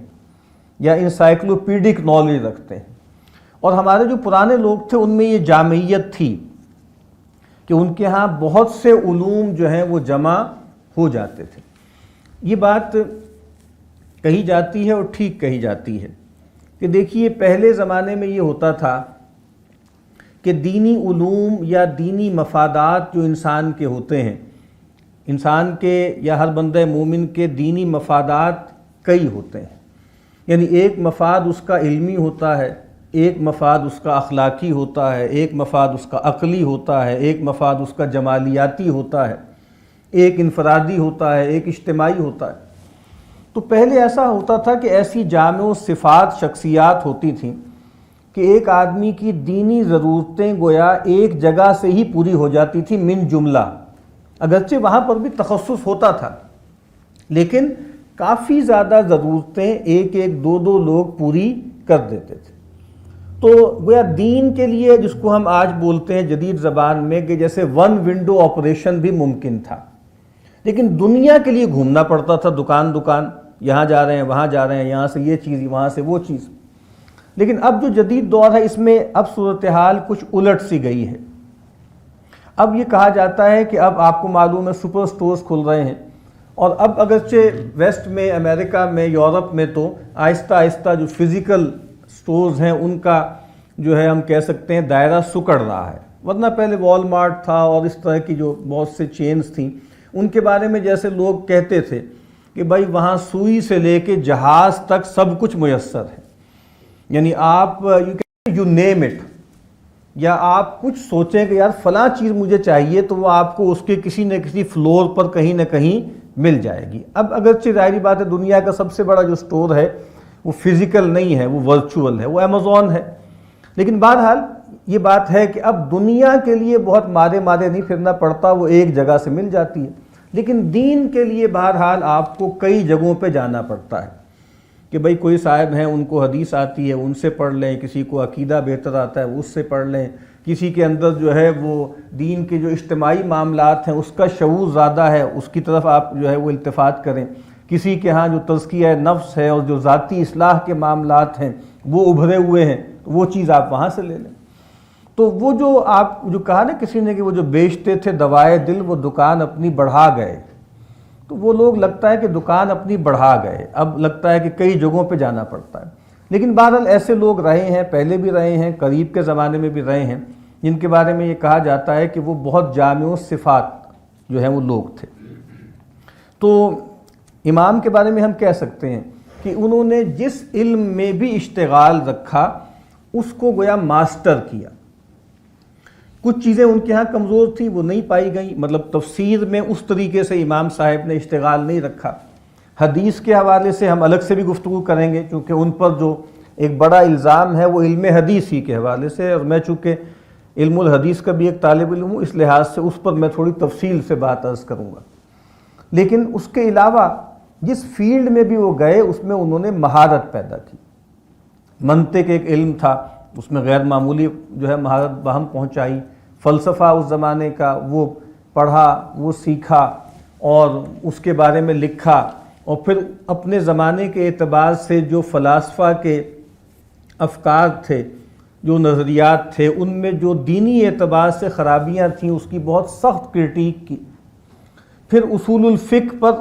یا انسائکلوپیڈک نالج رکھتے ہیں۔ اور ہمارے جو پرانے لوگ تھے ان میں یہ جامعیت تھی کہ ان کے ہاں بہت سے علوم جو ہیں وہ جمع ہو جاتے تھے۔ یہ بات کہی جاتی ہے اور ٹھیک کہی جاتی ہے کہ دیکھیے پہلے زمانے میں یہ ہوتا تھا کہ دینی علوم یا دینی مفادات جو انسان کے ہوتے ہیں، انسان کے یا ہر بندہ مومن کے دینی مفادات کئی ہوتے ہیں، یعنی ایک مفاد اس کا علمی ہوتا ہے، ایک مفاد اس کا اخلاقی ہوتا ہے، ایک مفاد اس کا عقلی ہوتا ہے، ایک مفاد اس کا جمالیاتی ہوتا ہے، ایک انفرادی ہوتا ہے، ایک اجتماعی ہوتا ہے۔ تو پہلے ایسا ہوتا تھا کہ ایسی جامع صفات شخصیات ہوتی تھیں کہ ایک آدمی کی دینی ضرورتیں گویا ایک جگہ سے ہی پوری ہو جاتی تھی من جملہ، اگرچہ وہاں پر بھی تخصص ہوتا تھا لیکن کافی زیادہ ضرورتیں ایک ایک دو دو لوگ پوری کر دیتے تھے۔ تو گویا دین کے لیے جس کو ہم آج بولتے ہیں جدید زبان میں کہ جیسے ون ونڈو آپریشن بھی ممکن تھا، لیکن دنیا کے لیے گھومنا پڑتا تھا، دکان دکان، یہاں جا رہے ہیں وہاں جا رہے ہیں، یہاں سے یہ چیز وہاں سے وہ چیز۔ لیکن اب جو جدید دور ہے اس میں اب صورتحال کچھ الٹ سی گئی ہے۔ اب یہ کہا جاتا ہے کہ اب آپ کو معلوم ہے سپر سٹورز کھل رہے ہیں، اور اب اگرچہ ویسٹ میں، امریکہ میں، یورپ میں تو آہستہ آہستہ جو فزیکل سٹورز ہیں ان کا جو ہے ہم کہہ سکتے ہیں دائرہ سکڑ رہا ہے، ورنہ پہلے وال مارٹ تھا اور اس طرح کی جو بہت سے چینز تھیں ان کے بارے میں جیسے لوگ کہتے تھے کہ بھائی وہاں سوئی سے لے کے جہاز تک سب کچھ میسر ہے، یعنی آپ یو نیم اٹ، یا آپ کچھ سوچیں کہ یار فلاں چیز مجھے چاہیے تو وہ آپ کو اس کے کسی نہ کسی فلور پر کہیں نہ کہیں مل جائے گی۔ اب اگرچہ ظاہری بات ہے دنیا کا سب سے بڑا جو سٹور ہے وہ فزیکل نہیں ہے، وہ ورچوئل ہے، وہ امیزون ہے، لیکن بہرحال یہ بات ہے کہ اب دنیا کے لیے بہت مارے نہیں پھرنا پڑتا، وہ ایک جگہ سے مل جاتی ہے۔ لیکن دین کے لیے بہرحال آپ کو کئی جگہوں پہ جانا پڑتا ہے کہ بھئی کوئی صاحب ہیں ان کو حدیث آتی ہے ان سے پڑھ لیں، کسی کو عقیدہ بہتر آتا ہے اس سے پڑھ لیں، کسی کے اندر جو ہے وہ دین کے جو اجتماعی معاملات ہیں اس کا شعور زیادہ ہے، اس کی طرف آپ جو ہے وہ التفات کریں، کسی کے ہاں جو تزکیہ نفس ہے اور جو ذاتی اصلاح کے معاملات ہیں وہ ابھرے ہوئے ہیں، وہ چیز آپ وہاں سے لے لیں۔ تو وہ جو آپ جو کہا نا کسی نے کہ وہ جو بیچتے تھے دوائے دل وہ دکان اپنی بڑھا گئے، تو وہ لوگ لگتا ہے کہ دکان اپنی بڑھا گئے، اب لگتا ہے کہ کئی جگہوں پہ جانا پڑتا ہے۔ لیکن بہرحال ایسے لوگ رہے ہیں، پہلے بھی رہے ہیں، قریب کے زمانے میں بھی رہے ہیں، جن کے بارے میں یہ کہا جاتا ہے کہ وہ بہت جامع صفات جو ہیں وہ لوگ تھے۔ تو امام کے بارے میں ہم کہہ سکتے ہیں کہ انہوں نے جس علم میں بھی اشتغال رکھا اس کو گویا ماسٹر کیا۔ کچھ چیزیں ان کے ہاں کمزور تھیں، وہ نہیں پائی گئیں، مطلب تفسیر میں اس طریقے سے امام صاحب نے اشتغال نہیں رکھا۔ حدیث کے حوالے سے ہم الگ سے بھی گفتگو کریں گے، چونکہ ان پر جو ایک بڑا الزام ہے وہ علم حدیث ہی کے حوالے سے، اور میں چونکہ علم الحدیث کا بھی ایک طالب علم ہوں، اس لحاظ سے اس پر میں تھوڑی تفصیل سے بات عرض کروں گا۔ لیکن اس کے علاوہ جس فیلڈ میں بھی وہ گئے اس میں انہوں نے مہارت پیدا کی۔ منطق ایک علم تھا، اس میں غیر معمولی جو ہے مہارت بہم پہنچائی۔ فلسفہ اس زمانے کا وہ پڑھا، وہ سیکھا اور اس کے بارے میں لکھا، اور پھر اپنے زمانے کے اعتبار سے جو فلاسفہ کے افکار تھے، جو نظریات تھے، ان میں جو دینی اعتبار سے خرابیاں تھیں اس کی بہت سخت کرٹیک کی۔ پھر اصول الفقہ پر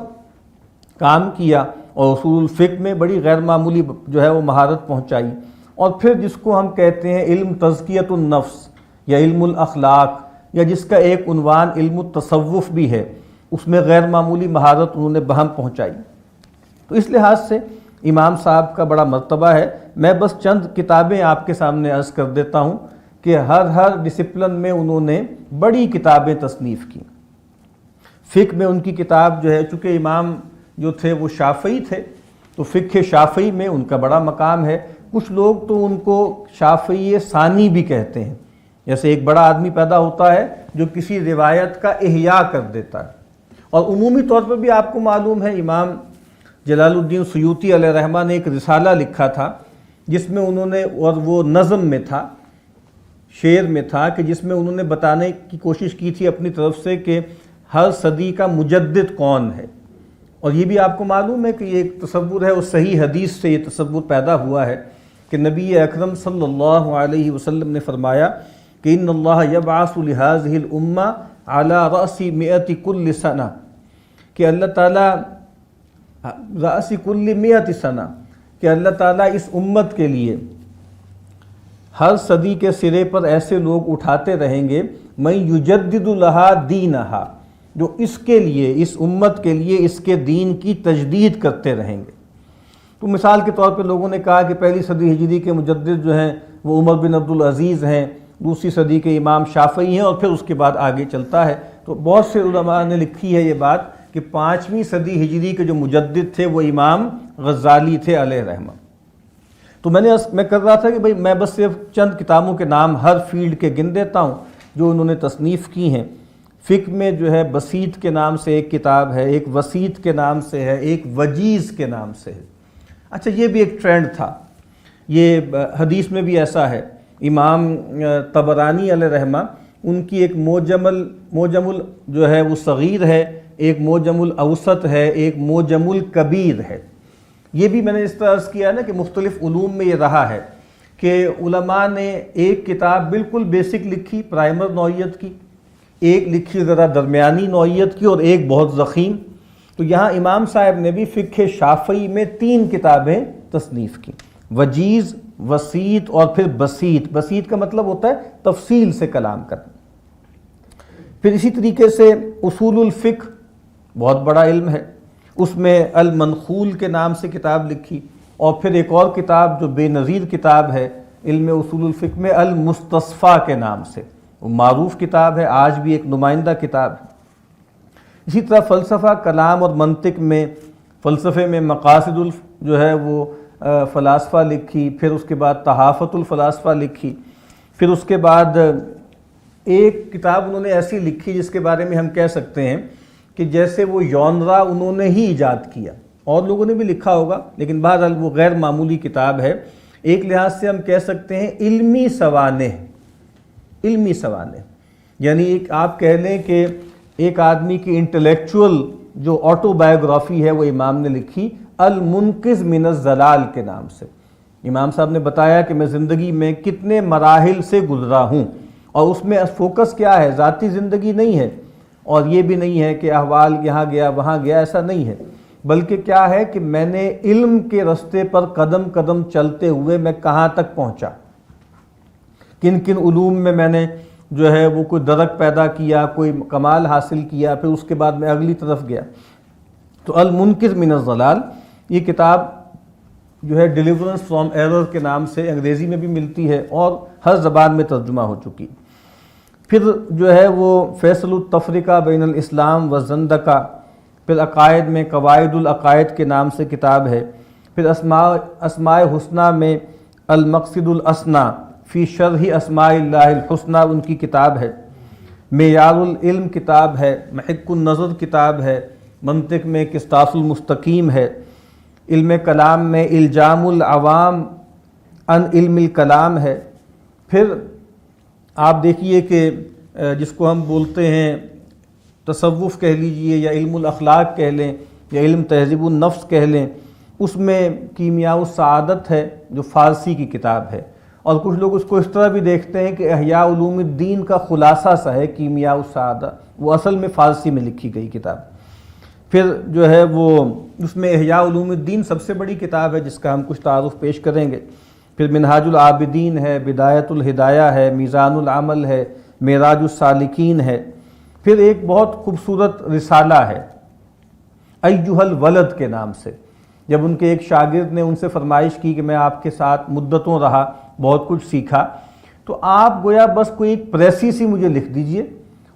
کام کیا اور اصول الفقہ میں بڑی غیر معمولی جو ہے وہ مہارت پہنچائی، اور پھر جس کو ہم کہتے ہیں علم تزکیۃ النفس یا علم الاخلاق، یا جس کا ایک عنوان علم التصوف بھی ہے، اس میں غیر معمولی مہارت انہوں نے بہم پہنچائی۔ تو اس لحاظ سے امام صاحب کا بڑا مرتبہ ہے۔ میں بس چند کتابیں آپ کے سامنے عرض کر دیتا ہوں کہ ہر ڈسپلن میں انہوں نے بڑی کتابیں تصنیف کی۔ فقہ میں ان کی کتاب جو ہے، چونکہ امام جو تھے وہ شافعی تھے تو فقہ شافعی میں ان کا بڑا مقام ہے۔ کچھ لوگ تو ان کو شافعی ثانی بھی کہتے ہیں، جیسے ایک بڑا آدمی پیدا ہوتا ہے جو کسی روایت کا احیاء کر دیتا ہے۔ اور عمومی طور پر بھی آپ کو معلوم ہے امام جلال الدین سیوطی علیہ رحمہ نے ایک رسالہ لکھا تھا جس میں انہوں نے، اور وہ نظم میں تھا، شعر میں تھا، کہ جس میں انہوں نے بتانے کی کوشش کی تھی اپنی طرف سے کہ ہر صدی کا مجدد کون ہے۔ اور یہ بھی آپ کو معلوم ہے کہ یہ ایک تصور ہے، اور صحیح حدیث سے یہ تصور پیدا ہوا ہے کہ نبی اکرم صلی اللہ علیہ وسلم نے فرمایا کہ ان اللہ یبعث لہذہ الامہ علی رأس مئۃ کل سنہ، کہ اللہ تعالیٰ رأس کل مئۃ سنہ، کہ اللہ تعالیٰ اس امت کے لیے ہر صدی کے سرے پر ایسے لوگ اٹھاتے رہیں گے من یجدد لہا دینہا، جو اس کے لیے، اس امت کے لیے اس کے دین کی تجدید کرتے رہیں گے۔ تو مثال کے طور پہ لوگوں نے کہا کہ پہلی صدی ہجری کے مجدد جو ہیں وہ عمر بن عبدالعزیز ہیں، دوسری صدی کے امام شافعی ہیں، اور پھر اس کے بعد آگے چلتا ہے۔ تو بہت سے علماء نے لکھی ہے یہ بات کہ 5ویں صدی ہجری کے جو مجدد تھے وہ امام غزالی تھے علیہ رحمہ۔ تو میں کر رہا تھا کہ بھئی میں بس صرف چند کتابوں کے نام ہر فیلڈ کے گن دیتا ہوں جو انہوں نے تصنیف کی ہیں۔ فقہ میں جو ہے بسیط کے نام سے ایک کتاب ہے، ایک وسیط کے نام سے ہے، ایک وجیز کے نام سے ہے۔ اچھا، یہ بھی ایک ٹرینڈ تھا، یہ حدیث میں بھی ایسا ہے۔ امام طبرانی علیہ رحمہ ان کی ایک موجم جو ہے وہ صغیر ہے، ایک موجم الاوسط ہے، ایک موجم الکبیر ہے۔ یہ بھی میں نے اس طرح عرض کیا نا کہ مختلف علوم میں یہ رہا ہے کہ علماء نے ایک کتاب بالکل بیسک لکھی پرائمر نوعیت کی، ایک لکھی ذرا درمیانی نوعیت کی، اور ایک بہت ضخیم۔ تو یہاں امام صاحب نے بھی فقہ شافعی میں 3 کتابیں تصنیف کی، وجیز، وسیط اور پھر بسیط۔ بسیط کا مطلب ہوتا ہے تفصیل سے کلام کرنا۔ پھر اسی طریقے سے اصول الفقہ بہت بڑا علم ہے، اس میں المنخول کے نام سے کتاب لکھی، اور پھر ایک اور کتاب جو بے نظیر کتاب ہے علم اصول الفقہ میں، المستصفیٰ کے نام سے، وہ معروف کتاب ہے، آج بھی ایک نمائندہ کتاب ہے۔ اسی طرح فلسفہ کلام اور منطق میں، فلسفے میں مقاصد جو ہے وہ فلاسفہ لکھی، پھر اس کے بعد تحافت الفلاسفہ لکھی، پھر اس کے بعد ایک کتاب انہوں نے ایسی لکھی جس کے بارے میں ہم کہہ سکتے ہیں کہ جیسے وہ ژانرا انہوں نے ہی ایجاد کیا، اور لوگوں نے بھی لکھا ہوگا لیکن بہرحال وہ غیر معمولی کتاب ہے۔ ایک لحاظ سے ہم کہہ سکتے ہیں علمی سوانح، علمی سوانح، یعنی ایک آپ کہہ لیں کہ ایک آدمی کی انٹلیکچول جو آٹو بایوگرافی ہے وہ امام نے لکھی، المنقذ من الضلال کے نام سے۔ امام صاحب نے بتایا کہ میں زندگی میں کتنے مراحل سے گزرا ہوں، اور اس میں فوکس کیا ہے، ذاتی زندگی نہیں ہے، اور یہ بھی نہیں ہے کہ احوال یہاں گیا وہاں گیا، ایسا نہیں ہے، بلکہ کیا ہے کہ میں نے علم کے رستے پر قدم قدم چلتے ہوئے میں کہاں تک پہنچا، کن کن علوم میں نے جو ہے وہ کوئی درک پیدا کیا، کوئی کمال حاصل کیا، پھر اس کے بعد میں اگلی طرف گیا۔ تو المنقذ من الضلال یہ کتاب جو ہے ڈیلیورنس فرام ایرر کے نام سے انگریزی میں بھی ملتی ہے اور ہر زبان میں ترجمہ ہو چکی۔ پھر جو ہے وہ فیصل التفرقہ بین الاسلام و زندقہ، پھر عقائد میں قواعد العقائد کے نام سے کتاب ہے، پھر اسماء حسنہ میں المقصد الاسنیٰ فی شرح اسماء اللہ الحسنیٰ ان کی کتاب ہے، معیار العلم کتاب ہے، محق النظر کتاب ہے، منطق میں قسطاس المستقیم ہے، علم کلام میں الجام العوام عن علم الکلام ہے۔ پھر آپ دیکھیے کہ جس کو ہم بولتے ہیں تصوف کہہ لیجئے یا علم الاخلاق کہہ لیں یا علم تہذیب النفس کہہ لیں، اس میں کیمیاء السعادت ہے جو فارسی کی کتاب ہے، اور کچھ لوگ اس کو اس طرح بھی دیکھتے ہیں کہ احیاء علوم الدین کا خلاصہ سا ہے کیمیاء السعادت، وہ اصل میں فارسی میں لکھی گئی کتاب۔ پھر جو ہے وہ اس میں احیاء علوم الدین سب سے بڑی کتاب ہے جس کا ہم کچھ تعارف پیش کریں گے۔ پھر منہاج العابدین ہے، بدایت الہدایہ ہے، میزان العمل ہے، معراج السالکین ہے۔ پھر ایک بہت خوبصورت رسالہ ہے ایھا الولد کے نام سے، جب ان کے ایک شاگرد نے ان سے فرمائش کی کہ میں آپ کے ساتھ مدتوں رہا، بہت کچھ سیکھا، تو آپ گویا بس کوئی ایک پریسی سی مجھے لکھ دیجئے،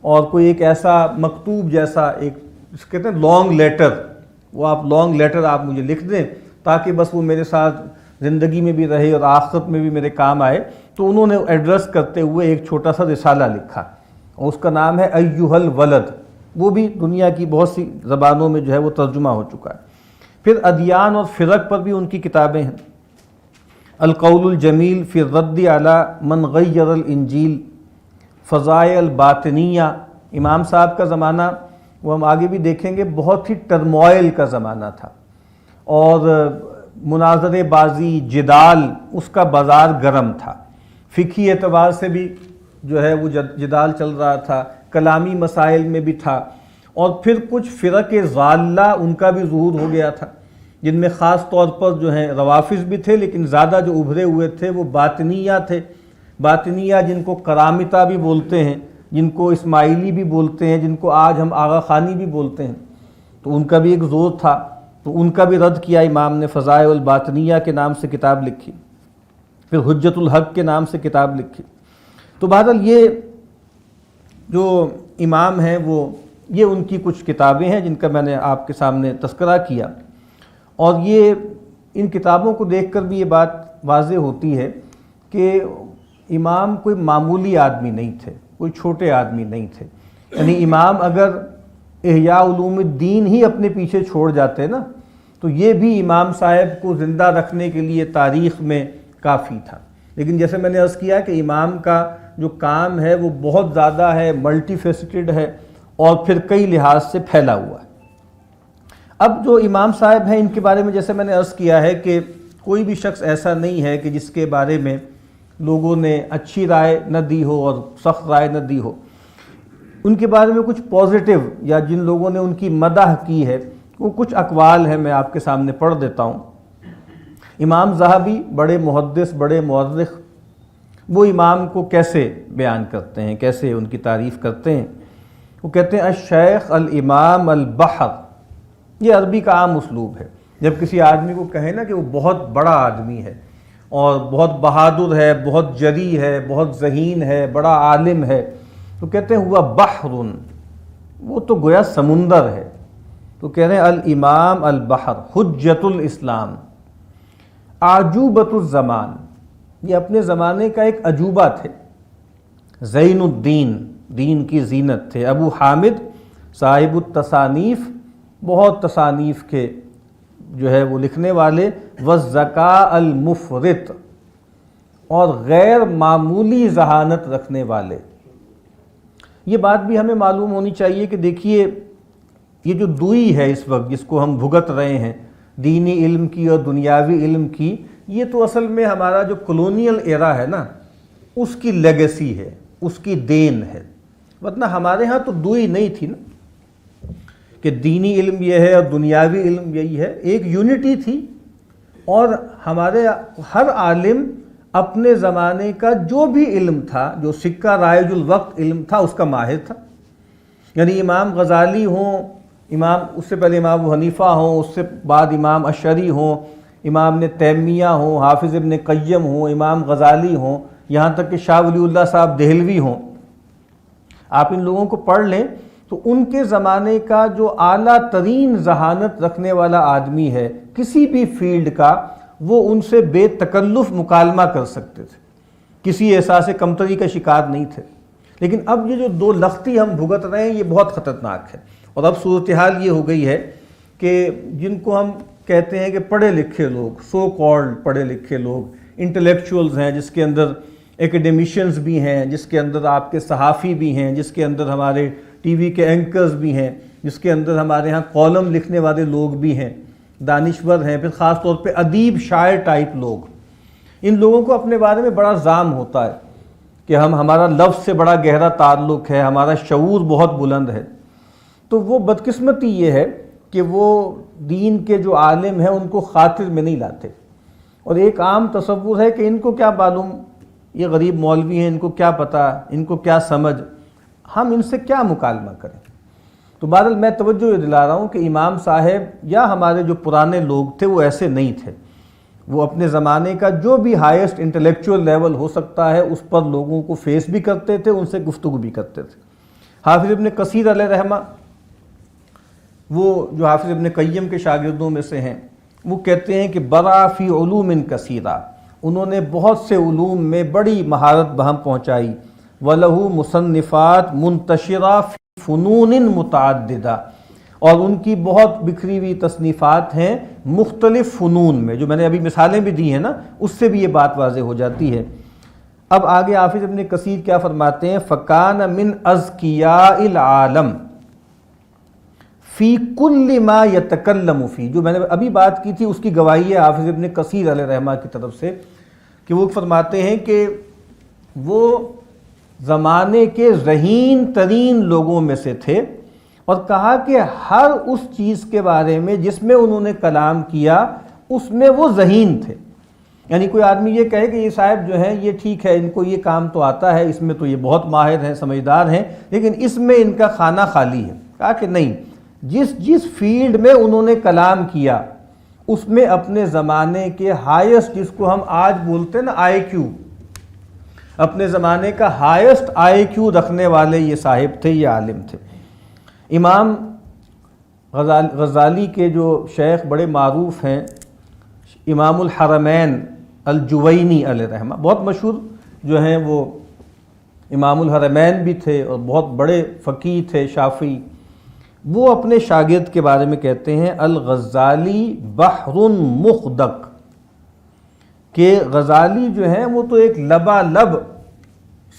اور کوئی ایک ایسا مکتوب جیسا ایک کہتے ہیں لانگ لیٹر، وہ آپ لانگ لیٹر آپ مجھے لکھ دیں تاکہ بس وہ میرے ساتھ زندگی میں بھی رہے اور آخرت میں بھی میرے کام آئے۔ تو انہوں نے ایڈریس کرتے ہوئے ایک چھوٹا سا رسالہ لکھا، اور اس کا نام ہے ایھا الولد، وہ بھی دنیا کی بہت سی زبانوں میں جو ہے وہ ترجمہ ہو چکا ہے۔ پھر ادیان اور فرق پر بھی ان کی کتابیں ہیں، القول الجمیل فی الرد علی من غیر الانجیل، فضائل الباطنیہ۔ امام صاحب کا زمانہ وہ ہم آگے بھی دیکھیں گے بہت ہی ٹرموائل کا زمانہ تھا، اور مناظرے بازی، جدال، اس کا بازار گرم تھا، فقہی اعتبار سے بھی جو ہے وہ جدال چل رہا تھا، کلامی مسائل میں بھی تھا، اور پھر کچھ فرق ضالہ ان کا بھی ظہور ہو گیا تھا، جن میں خاص طور پر جو ہیں روافظ بھی تھے، لیکن زیادہ جو ابھرے ہوئے تھے وہ باطنیہ تھے۔ باطنیہ جن کو کرامتہ بھی بولتے ہیں، جن کو اسماعیلی بھی بولتے ہیں، جن کو آج ہم آغا خانی بھی بولتے ہیں، تو ان کا بھی ایک زور تھا، تو ان کا بھی رد کیا امام نے، فضائل الباطنیہ کے نام سے کتاب لکھی، پھر حجت الحق کے نام سے کتاب لکھی۔ تو بہرحال یہ جو امام ہیں وہ یہ ان کی کچھ کتابیں ہیں جن کا میں نے آپ کے سامنے تذکرہ کیا، اور یہ ان کتابوں کو دیکھ کر بھی یہ بات واضح ہوتی ہے کہ امام کوئی معمولی آدمی نہیں تھے، کوئی چھوٹے آدمی نہیں تھے۔ یعنی امام اگر احیاء علوم الدین ہی اپنے پیچھے چھوڑ جاتے نا تو یہ بھی امام صاحب کو زندہ رکھنے کے لیے تاریخ میں کافی تھا، لیکن جیسے میں نے عرض کیا کہ امام کا جو کام ہے وہ بہت زیادہ ہے، ملٹی فیسٹڈ ہے، اور پھر کئی لحاظ سے پھیلا ہوا ہے۔ اب جو امام صاحب ہیں ان کے بارے میں جیسے میں نے عرض کیا ہے کہ کوئی بھی شخص ایسا نہیں ہے کہ جس کے بارے میں لوگوں نے اچھی رائے نہ دی ہو اور سخت رائے نہ دی ہو۔ ان کے بارے میں کچھ پازیٹیو یا جن لوگوں نے ان کی مدح کی ہے وہ کچھ اقوال ہیں، میں آپ کے سامنے پڑھ دیتا ہوں۔ امام ذہبی بڑے محدث، بڑے مورخ، وہ امام کو کیسے بیان کرتے ہیں، کیسے ان کی تعریف کرتے ہیں؟ وہ کہتے ہیں الشیخ الامام البحر۔ یہ عربی کا عام اسلوب ہے، جب کسی آدمی کو کہیں نا کہ وہ بہت بڑا آدمی ہے اور بہت بہادر ہے، بہت جری ہے، بہت ذہین ہے، بڑا عالم ہے، تو کہتے ہیں ہوا بحر، وہ تو گویا سمندر ہے۔ تو کہہ رہے ہیں الامام البحر حجت الاسلام اعجوبۃ الزمان، یہ اپنے زمانے کا ایک عجوبہ تھے۔ زین الدین، دین کی زینت تھے۔ ابو حامد صاحب التصانیف، بہت تصانیف کے جو ہے وہ لکھنے والے، والذکاء المفرط، اور غیر معمولی ذہانت رکھنے والے۔ یہ بات بھی ہمیں معلوم ہونی چاہیے کہ دیکھیے یہ جو دوئی ہے اس وقت جس کو ہم بھگت رہے ہیں، دینی علم کی اور دنیاوی علم کی، یہ تو اصل میں ہمارا جو کلونیل ایرا ہے نا اس کی لیگیسی ہے، اس کی دین ہے، ورنہ ہمارے ہاں تو دوئی نہیں تھی نا کہ دینی علم یہ ہے اور دنیاوی علم یہی ہے، ایک یونٹی تھی، اور ہمارے ہر عالم اپنے زمانے کا جو بھی علم تھا، جو سکہ رائج الوقت علم تھا، اس کا ماہر تھا۔ یعنی امام غزالی ہوں، اس سے پہلے امام ابو حنیفہ ہوں، اس سے بعد امام اشعری ہوں، امام ابن تیمیہ ہوں، حافظ ابن قیم ہوں، امام غزالی ہوں، یہاں تک کہ شاہ ولی اللہ صاحب دہلوی ہوں، آپ ان لوگوں کو پڑھ لیں تو ان کے زمانے کا جو اعلیٰ ترین ذہانت رکھنے والا آدمی ہے کسی بھی فیلڈ کا، وہ ان سے بے تکلف مکالمہ کر سکتے تھے، کسی احساس کمتری کا شکار نہیں تھے۔ لیکن اب یہ جو دو لختی ہم بھگت رہے ہیں یہ بہت خطرناک ہے، اور اب صورتحال یہ ہو گئی ہے کہ جن کو ہم کہتے ہیں کہ پڑھے لکھے لوگ، سو کالڈ پڑھے لکھے لوگ، انٹلیکچوئلز ہیں، جس کے اندر ایکیڈیمیشنز بھی ہیں، جس کے اندر آپ کے صحافی بھی ہیں، جس کے اندر ہمارے ٹی وی کے اینکرز بھی ہیں، جس کے اندر ہمارے ہاں کالم لکھنے والے لوگ بھی ہیں، دانشور ہیں، پھر خاص طور پہ ادیب شاعر ٹائپ لوگ، ان لوگوں کو اپنے بارے میں بڑا زعم ہوتا ہے کہ ہمارا لفظ سے بڑا گہرا تعلق ہے، ہمارا شعور بہت بلند ہے۔ تو وہ بدقسمتی یہ ہے کہ وہ دین کے جو عالم ہیں ان کو خاطر میں نہیں لاتے، اور ایک عام تصور ہے کہ ان کو کیا معلوم، یہ غریب مولوی ہیں، ان کو کیا پتہ، ان کو کیا سمجھ، ہم ان سے کیا مکالمہ کریں۔ تو بہرحال میں توجہ یہ دلا رہا ہوں کہ امام صاحب یا ہمارے جو پرانے لوگ تھے وہ ایسے نہیں تھے، وہ اپنے زمانے کا جو بھی ہائیسٹ انٹلیکچوئل لیول ہو سکتا ہے اس پر لوگوں کو فیس بھی کرتے تھے، ان سے گفتگو بھی کرتے تھے۔ حافظ ابن کثیر علیہ رحمہ، وہ جو حافظ ابن قیم کے شاگردوں میں سے ہیں، وہ کہتے ہیں کہ برا فی علوم کثیرہ، انہوں نے بہت سے علوم میں بڑی مہارت بہم پہنچائی، وَلَهُ مصنفات منتشرہ فی فنون متعددہ، اور ان کی بہت بکھری ہوئی تصنیفات ہیں مختلف فنون میں، جو میں نے ابھی مثالیں بھی دی ہیں نا، اس سے بھی یہ بات واضح ہو جاتی ہے۔ اب آگے حافظ ابن کثیر کیا فرماتے ہیں، فَكَانَ مِنْ أَذْكِيَاءِ الْعَالَمِ فی کل ما یتکلم فی، جو میں نے ابھی بات کی تھی اس کی گواہی ہے حافظ ابن کثیر علیہ رحمہ کی طرف سے، کہ وہ فرماتے ہیں کہ وہ زمانے کے ذہین ترین لوگوں میں سے تھے، اور کہا کہ ہر اس چیز کے بارے میں جس میں انہوں نے کلام کیا اس میں وہ ذہین تھے۔ یعنی کوئی آدمی یہ کہے کہ یہ صاحب جو ہیں یہ ٹھیک ہے، ان کو یہ کام تو آتا ہے، اس میں تو یہ بہت ماہر ہیں، سمجھدار ہیں، لیکن اس میں ان کا خانہ خالی ہے۔ کہا کہ نہیں، جس فیلڈ میں انہوں نے کلام کیا اس میں اپنے زمانے کے ہائیسٹ، جس کو ہم آج بولتے ہیں نا آئی کیو، اپنے زمانے کا ہائیسٹ آئی کیو رکھنے والے یہ صاحب تھے، یہ عالم تھے۔ امام غزالی کے جو شیخ بڑے معروف ہیں، امام الحرمین الجوینی علیہ رحمہ، بہت مشہور جو ہیں، وہ امام الحرمین بھی تھے اور بہت بڑے فقیہ تھے، شافعی۔ وہ اپنے شاگرد کے بارے میں کہتے ہیں الغزالی بحر مخدق، کہ غزالی جو ہیں وہ تو ایک لبالب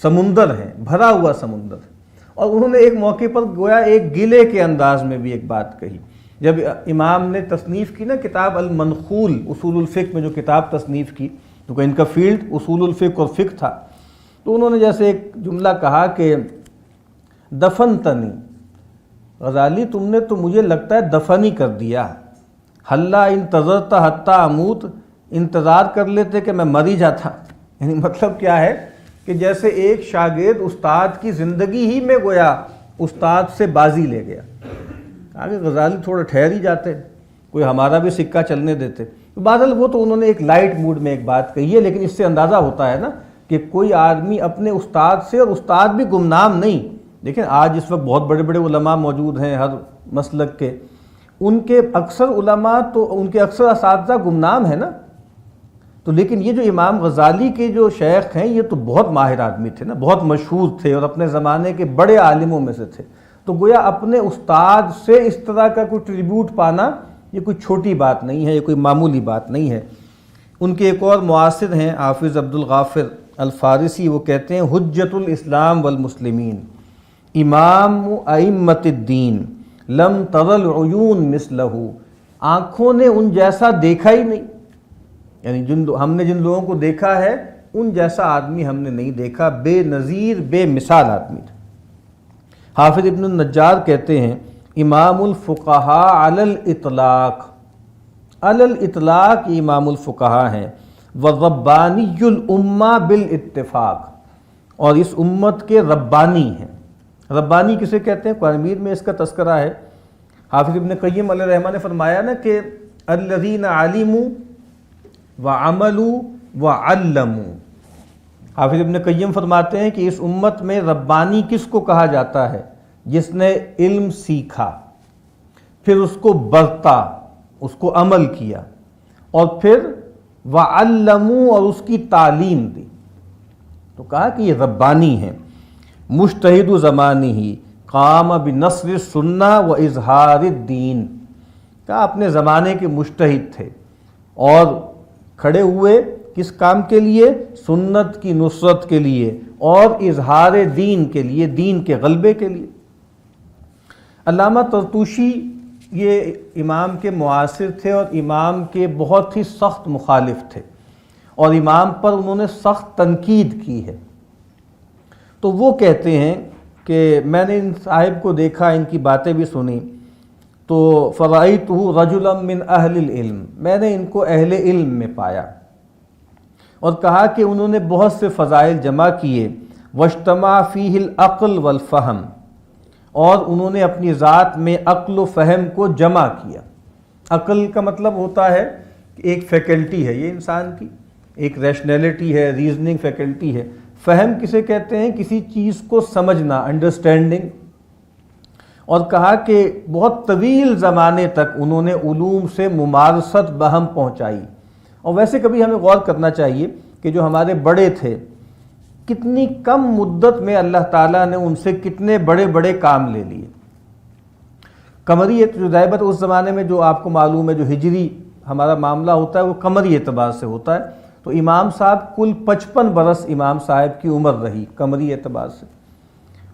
سمندر ہے، بھرا ہوا سمندر ہے، اور انہوں نے ایک موقع پر گویا ایک گلے کے انداز میں بھی ایک بات کہی. جب امام نے تصنیف کی نا کتاب المنخول اصول الفقہ میں جو کتاب تصنیف کی، تو کہ ان کا فیلڈ اصول الفقہ اور فقہ تھا، تو انہوں نے جیسے ایک جملہ کہا کہ دفنتنی، غزالی تم نے تو مجھے لگتا ہے دفن ہی کر دیا، حلا انتظرت حتی اموت، انتظار کر لیتے کہ میں مر ہی جاتا. یعنی مطلب کیا ہے کہ جیسے ایک شاگرد استاد کی زندگی ہی میں گویا استاد سے بازی لے گیا. آگے غزالی تھوڑا ٹھہر ہی جاتے، کوئی ہمارا بھی سکہ چلنے دیتے. بادل وہ تو انہوں نے ایک لائٹ موڈ میں ایک بات کہی ہے، لیکن اس سے اندازہ ہوتا ہے نا کہ کوئی آدمی اپنے استاد سے، اور استاد بھی گمنام نہیں. دیکھیں آج اس وقت بہت بڑے بڑے علماء موجود ہیں ہر مسلک کے، ان کے اکثر علماء تو ان کے اکثر اساتذہ گمنام ہیں نا. تو لیکن یہ جو امام غزالی کے جو شیخ ہیں یہ تو بہت ماہر آدمی تھے نا، بہت مشہور تھے اور اپنے زمانے کے بڑے عالموں میں سے تھے. تو گویا اپنے استاد سے اس طرح کا کوئی ٹریبیوٹ پانا یہ کوئی چھوٹی بات نہیں ہے، یہ کوئی معمولی بات نہیں ہے. ان کے ایک اور معاصر ہیں حافظ عبد الغافر الفارسی، وہ کہتے ہیں حجت الاسلام والمسلمین، امام ائمۃ الدین، لم تر العیون مثلہ، آنکھوں نے ان جیسا دیکھا ہی نہیں. یعنی ہم نے جن لوگوں کو دیکھا ہے ان جیسا آدمی ہم نے نہیں دیکھا، بے نظیر بے مثال آدمی تھا. حافظ ابن النجار کہتے ہیں امام الفقہاء علی الاطلاق، علی الاطلاق امام الفقہاء ہیں، وربانی الامہ بالاتفاق، اور اس امت کے ربانی ہیں. ربانی کسے کہتے ہیں؟ قرآن مجید میں اس کا تذکرہ ہے. حافظ ابن قیم علیہ الرحمہ نے فرمایا نا کہ الذین علموا وعملوا وعلموا. حافظ ابن قیم فرماتے ہیں کہ اس امت میں ربانی کس کو کہا جاتا ہے؟ جس نے علم سیکھا، پھر اس کو برتا، اس کو عمل کیا، اور پھر وعلموا، اور اس کی تعلیم دی. تو کہا کہ یہ ربانی ہیں. مجتہد زمانہ قام بنصر السنہ و اظہار الدین، کہا اپنے زمانے کے مجتہد تھے اور کھڑے ہوئے کس کام کے لیے؟ سنت کی نصرت کے لیے اور اظہار دین کے لیے، دین کے غلبے کے لیے. علامہ طرطوشی یہ امام کے معاصر تھے اور امام کے بہت ہی سخت مخالف تھے، اور امام پر انہوں نے سخت تنقید کی ہے. تو وہ کہتے ہیں کہ میں نے ان صاحب کو دیکھا، ان کی باتیں بھی سنی، تو فرأیتہ رجلا من اہل العلم، میں نے ان کو اہل علم میں پایا، اور کہا کہ انہوں نے بہت سے فضائل جمع کیے. واجتمع فیہ العقل والفہم، اور انہوں نے اپنی ذات میں عقل و فہم کو جمع کیا. عقل کا مطلب ہوتا ہے کہ ایک فیکلٹی ہے یہ انسان کی، ایک ریشنلٹی ہے، ریزننگ فیکلٹی ہے. فہم کسے کہتے ہیں؟ کسی چیز کو سمجھنا، انڈرسٹینڈنگ. اور کہا کہ بہت طویل زمانے تک انہوں نے علوم سے ممارست بہم پہنچائی. اور ویسے کبھی ہمیں غور کرنا چاہیے کہ جو ہمارے بڑے تھے، کتنی کم مدت میں اللہ تعالیٰ نے ان سے کتنے بڑے بڑے کام لے لیے. قمری ظاہر اس زمانے میں جو آپ کو معلوم ہے جو ہجری ہمارا معاملہ ہوتا ہے وہ قمری اعتبار سے ہوتا ہے. تو امام صاحب کل 55 برس امام صاحب کی عمر رہی قمری اعتبار سے،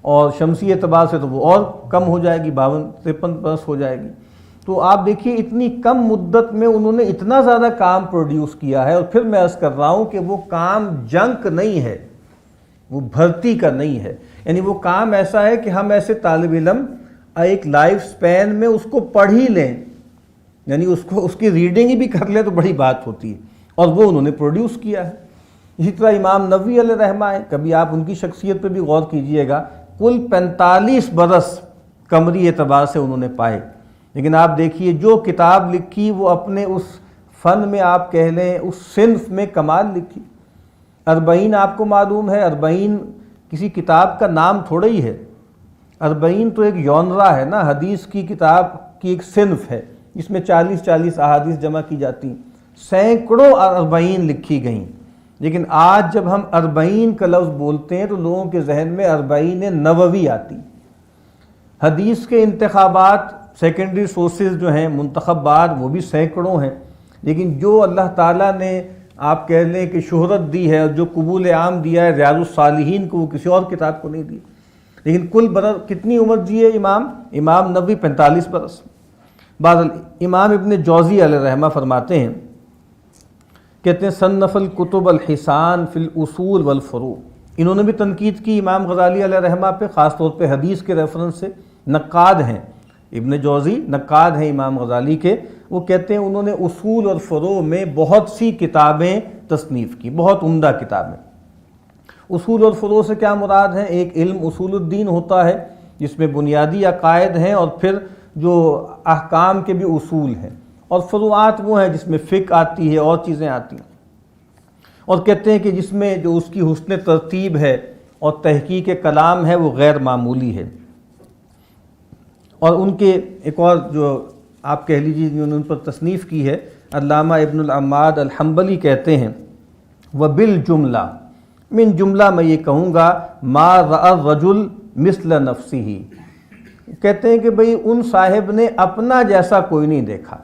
اور شمسی اعتبار سے تو وہ اور کم ہو جائے گی، 52-53 برس ہو جائے گی. تو آپ دیکھیے اتنی کم مدت میں انہوں نے اتنا زیادہ کام پروڈیوس کیا ہے. اور پھر میں عرض کر رہا ہوں کہ وہ کام جنک نہیں ہے، وہ بھرتی کا نہیں ہے. یعنی وہ کام ایسا ہے کہ ہم ایسے طالب علم ایک لائف سپین میں اس کو پڑھ ہی لیں، یعنی اس کی ریڈنگ ہی بھی کر لیں تو بڑی بات ہوتی ہے، اور وہ انہوں نے پروڈیوس کیا ہے. اسی طرح امام نووی علیہ رحمہ ہے، کبھی آپ ان کی شخصیت پہ بھی غور کیجئے گا، کل 45 برس قمری اعتبار سے انہوں نے پائے. لیکن آپ دیکھیے جو کتاب لکھی وہ اپنے اس فن میں آپ کہہ لیں اس صنف میں کمال لکھی. 40 آپ کو معلوم ہے، 40 کسی کتاب کا نام تھوڑا ہی ہے. 40 تو ایک یونرا ہے نا، حدیث کی کتاب کی ایک صنف ہے جس میں 40 احادیث جمع کی جاتی ہیں. سینکڑوں 40 لکھی گئیں. لیکن آج جب ہم 40 کا لفظ بولتے ہیں تو لوگوں کے ذہن میں 40 نووی آتی. حدیث کے انتخابات، سیکنڈری سورسز جو ہیں منتخبات، وہ بھی سینکڑوں ہیں. لیکن جو اللہ تعالیٰ نے آپ کہہ لیں کہ شہرت دی ہے اور جو قبول عام دیا ہے ریاض الصالحین کو، وہ کسی اور کتاب کو نہیں دی. لیکن کل برس کتنی عمر جیے امام 90-45 برس۔ بعد امام ابن جوزی علیہ رحمہ فرماتے ہیں، کہتے ہیں صنف الکتب الحسان فی الاصول والفروع، انہوں نے بھی تنقید کی امام غزالی علیہ رحمہ پہ، خاص طور پہ حدیث کے ریفرنس سے۔ نقاد ہیں ابن جوزی، نقاد ہیں امام غزالی کے، وہ کہتے ہیں انہوں نے اصول اور فروع میں بہت سی کتابیں تصنیف کی، بہت عمدہ کتابیں۔ اصول اور فروع سے کیا مراد ہے؟ ایک علم اصول الدین ہوتا ہے جس میں بنیادی عقائد ہیں اور پھر جو احکام کے بھی اصول ہیں، اور فروعات وہ ہیں جس میں فقہ آتی ہے اور چیزیں آتی ہیں۔ اور کہتے ہیں کہ جس میں جو اس کی حسن ترتیب ہے اور تحقیق کلام ہے وہ غیر معمولی ہے۔ اور ان کے ایک اور جو آپ کہہ لیجیے جنہوں نے ان پر تصنیف کی ہے، علامہ ابن العماد الحنبلی کہتے ہیں وبالجملہ، من جملہ میں یہ کہوں گا، ما رأى الرجل مثل نفسہ، کہتے ہیں کہ بھئی ان صاحب نے اپنا جیسا کوئی نہیں دیکھا،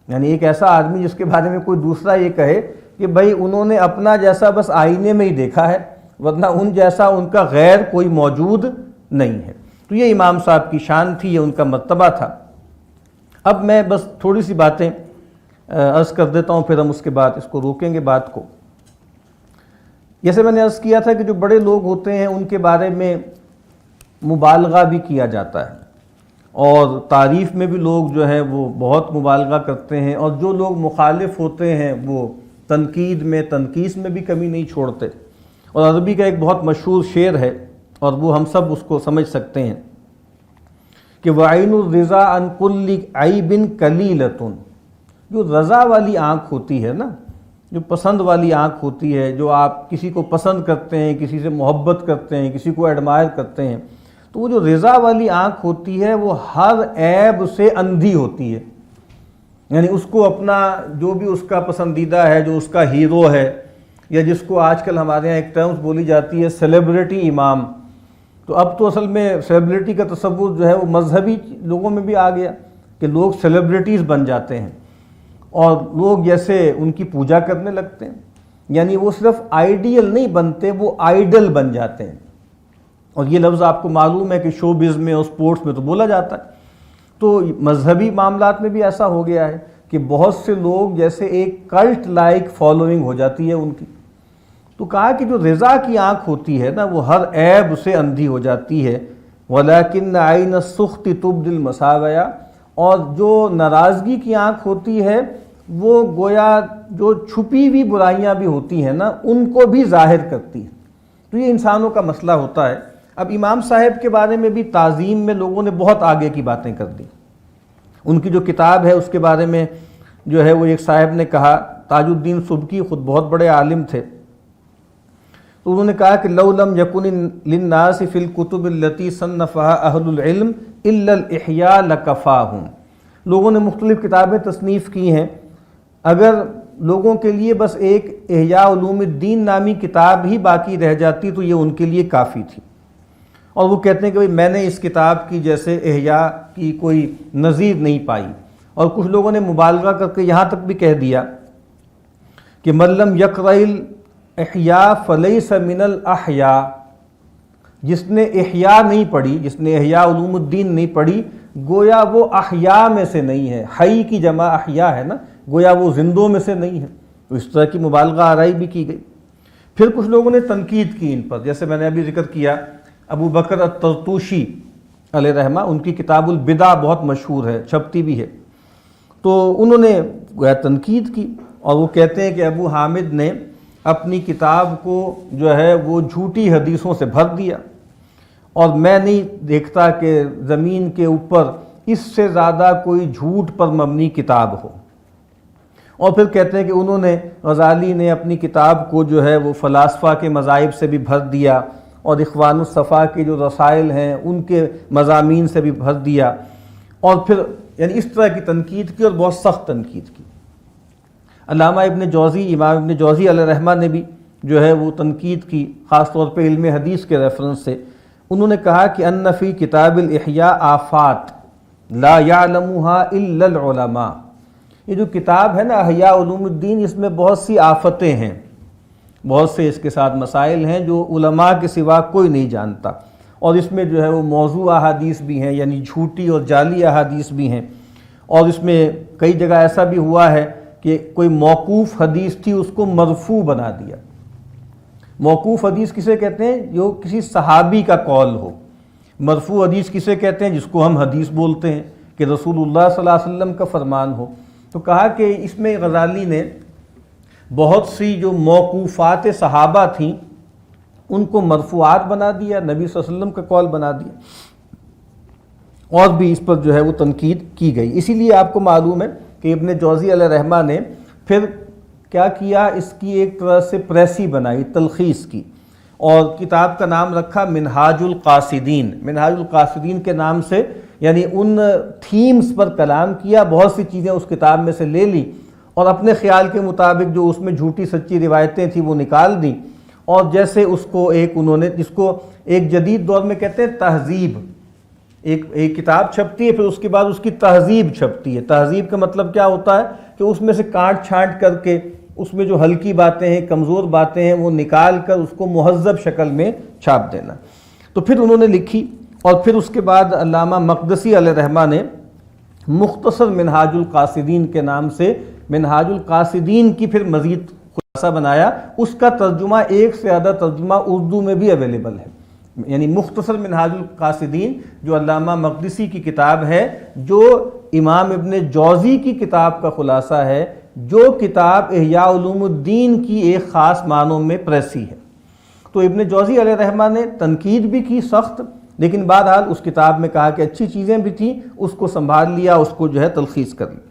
یعنی ایک ایسا آدمی جس کے بارے میں کوئی دوسرا یہ کہے کہ بھئی انہوں نے اپنا جیسا بس آئینے میں ہی دیکھا ہے، ورنہ ان جیسا ان کا غیر کوئی موجود نہیں ہے۔ تو یہ امام صاحب کی شان تھی، یہ ان کا مرتبہ تھا۔ اب میں بس تھوڑی سی باتیں عرض کر دیتا ہوں، پھر ہم اس کے بعد اس کو روکیں گے بات کو۔ جیسے میں نے عرض کیا تھا کہ جو بڑے لوگ ہوتے ہیں ان کے بارے میں مبالغہ بھی کیا جاتا ہے، اور تعریف میں بھی لوگ جو ہے وہ بہت مبالغہ کرتے ہیں، اور جو لوگ مخالف ہوتے ہیں وہ تنقید میں تنقیص میں بھی کمی نہیں چھوڑتے۔ اور عربی کا ایک بہت مشہور شعر ہے اور وہ ہم سب اس کو سمجھ سکتے ہیں کہ وَعَيْنُ الرِّضَا عَنْ كُلِّ عَيْبٍ قَلِيلَةٌ، جو رضا والی آنکھ ہوتی ہے نا، جو پسند والی آنکھ ہوتی ہے، جو آپ کسی کو پسند کرتے ہیں، کسی سے محبت کرتے ہیں، کسی کو ایڈمائر کرتے ہیں، تو وہ جو رضا والی آنکھ ہوتی ہے وہ ہر عیب سے اندھی ہوتی ہے۔ یعنی اس کو اپنا جو بھی اس کا پسندیدہ ہے، جو اس کا ہیرو ہے، یا جس کو آج کل ہمارے یہاں ایک ٹرمز بولی جاتی ہے سیلیبریٹی امام، تو اب تو اصل میں سیلیبریٹی کا تصور جو ہے وہ مذہبی لوگوں میں بھی آ گیا کہ لوگ سیلیبریٹیز بن جاتے ہیں اور لوگ جیسے ان کی پوجا کرنے لگتے ہیں، یعنی وہ صرف آئیڈیل نہیں بنتے، وہ آئیڈل بن جاتے ہیں۔ اور یہ لفظ آپ کو معلوم ہے کہ شو بز میں اور سپورٹس میں تو بولا جاتا ہے۔ تو مذہبی معاملات میں بھی ایسا ہو گیا ہے کہ بہت سے لوگ جیسے ایک کلٹ لائک فالوئنگ ہو جاتی ہے ان کی۔ تو کہا کہ جو رضا کی آنکھ ہوتی ہے نا وہ ہر عیب سے اندھی ہو جاتی ہے، وَلَكِنَّ عَيْنَ السُّخْطِ تُبْدِي الْمَسَاوِيَ، اور جو ناراضگی کی آنکھ ہوتی ہے وہ گویا جو چھپی ہوئی برائیاں بھی ہوتی ہیں نا ان کو بھی ظاہر کرتی ہے۔ تو یہ انسانوں کا مسئلہ ہوتا ہے۔ اب امام صاحب کے بارے میں بھی تعظیم میں لوگوں نے بہت آگے کی باتیں کر دی۔ ان کی جو کتاب ہے اس کے بارے میں جو ہے وہ ایک صاحب نے کہا، تاج الدین سبکی خود بہت بڑے عالم تھے، تو انہوں نے کہا کہ لو لم یکن للناس فی الکتب التی صنفها اہل العلم الا الاحیاء لکفاہم، لوگوں نے مختلف کتابیں تصنیف کی ہیں، اگر لوگوں کے لیے بس ایک احیاء علوم الدین نامی کتاب ہی باقی رہ جاتی تو یہ ان کے لیے کافی تھی۔ اور وہ کہتے ہیں کہ میں نے اس کتاب کی جیسے احیاء کی کوئی نظیر نہیں پائی۔ اور کچھ لوگوں نے مبالغہ کر کے یہاں تک بھی کہہ دیا کہ من لم یقرأ الاحیاء فلیس من الاحیاء، جس نے احیاء نہیں پڑھی، جس نے احیاء علوم الدین نہیں پڑھی، گویا وہ احیاء میں سے نہیں ہے۔ حی کی جمع احیاء ہے نا، گویا وہ زندوں میں سے نہیں ہے۔ تو اس طرح کی مبالغہ آرائی بھی کی گئی۔ پھر کچھ لوگوں نے تنقید کی ان پر، جیسے میں نے ابھی ذکر کیا ابو بکر الطرطوشی علیہ رحمہ، ان کی کتاب البدع بہت مشہور ہے، چھپتی بھی ہے، تو انہوں نے گویا تنقید کی، اور وہ کہتے ہیں کہ ابو حامد نے اپنی کتاب کو جو ہے وہ جھوٹی حدیثوں سے بھر دیا، اور میں نہیں دیکھتا کہ زمین کے اوپر اس سے زیادہ کوئی جھوٹ پر مبنی کتاب ہو۔ اور پھر کہتے ہیں کہ انہوں نے غزالی نے اپنی کتاب کو جو ہے وہ فلاسفہ کے مذاہب سے بھی بھر دیا، اور اخوان الصفا کے جو رسائل ہیں ان کے مضامین سے بھی بھر دیا، اور پھر یعنی اس طرح کی تنقید کی، اور بہت سخت تنقید کی۔ علامہ ابن جوزی، امام ابن جوزی علیہ رحمہ نے بھی جو ہے وہ تنقید کی، خاص طور پہ علم حدیث کے ریفرنس سے۔ انہوں نے کہا کہ ان فی کتاب الاحیاء آفات لا یعلمها الا العلماء، یہ جو کتاب ہے نا احیاء علوم الدین، اس میں بہت سی آفتیں ہیں، بہت سے اس کے ساتھ مسائل ہیں جو علماء کے سوا کوئی نہیں جانتا۔ اور اس میں جو ہے وہ موضوع احادیث بھی ہیں، یعنی جھوٹی اور جعلی احادیث بھی ہیں، اور اس میں کئی جگہ ایسا بھی ہوا ہے کہ کوئی موقوف حدیث تھی اس کو مرفوع بنا دیا۔ موقوف حدیث کسے کہتے ہیں؟ جو کسی صحابی کا قول ہو۔ مرفوع حدیث کسے کہتے ہیں؟ جس کو ہم حدیث بولتے ہیں، کہ رسول اللہ صلی اللہ علیہ وسلم کا فرمان ہو۔ تو کہا کہ اس میں غزالی نے بہت سی جو موقوفات صحابہ تھیں ان کو مرفوعات بنا دیا، نبی صلی اللہ علیہ وسلم کا قول بنا دیا، اور بھی اس پر جو ہے وہ تنقید کی گئی۔ اسی لیے آپ کو معلوم ہے کہ ابن جوزی علیہ رحمہ نے پھر کیا کیا، اس کی ایک طرح سے پریسی بنائی، تلخیص کی، اور کتاب کا نام رکھا منہاج القاصدین۔ منہاج القاصدین کے نام سے یعنی ان تھیمز پر کلام کیا، بہت سی چیزیں اس کتاب میں سے لے لی اور اپنے خیال کے مطابق جو اس میں جھوٹی سچی روایتیں تھیں وہ نکال دیں، اور جیسے اس کو ایک انہوں نے، جس کو ایک جدید دور میں کہتے ہیں تہذیب، ایک کتاب چھپتی ہے، پھر اس کے بعد اس کی تہذیب چھپتی ہے۔ تہذیب کا مطلب کیا ہوتا ہے کہ اس میں سے کاٹ چھانٹ کر کے اس میں جو ہلکی باتیں ہیں، کمزور باتیں ہیں، وہ نکال کر اس کو مہذب شکل میں چھاپ دینا۔ تو پھر انہوں نے لکھی، اور پھر اس کے بعد علامہ مقدسی علیہ رحمہ نے مختصر منہاج القاصدین کے نام سے منہاج القاصدین کی پھر مزید خلاصہ بنایا۔ اس کا ترجمہ، ایک سے زیادہ ترجمہ اردو میں بھی اویلیبل ہے، یعنی مختصر منہاج القاصدین جو علامہ مقدسی کی کتاب ہے، جو امام ابن جوزی کی کتاب کا خلاصہ ہے، جو کتاب احیاء علوم الدین کی ایک خاص معنوں میں پریسی ہے۔ تو ابن جوزی علیہ رحمہ نے تنقید بھی کی سخت، لیکن بہرحال اس کتاب میں کہا کہ اچھی چیزیں بھی تھیں، اس کو سنبھال لیا، اس کو جو ہے تلخیص کر لی۔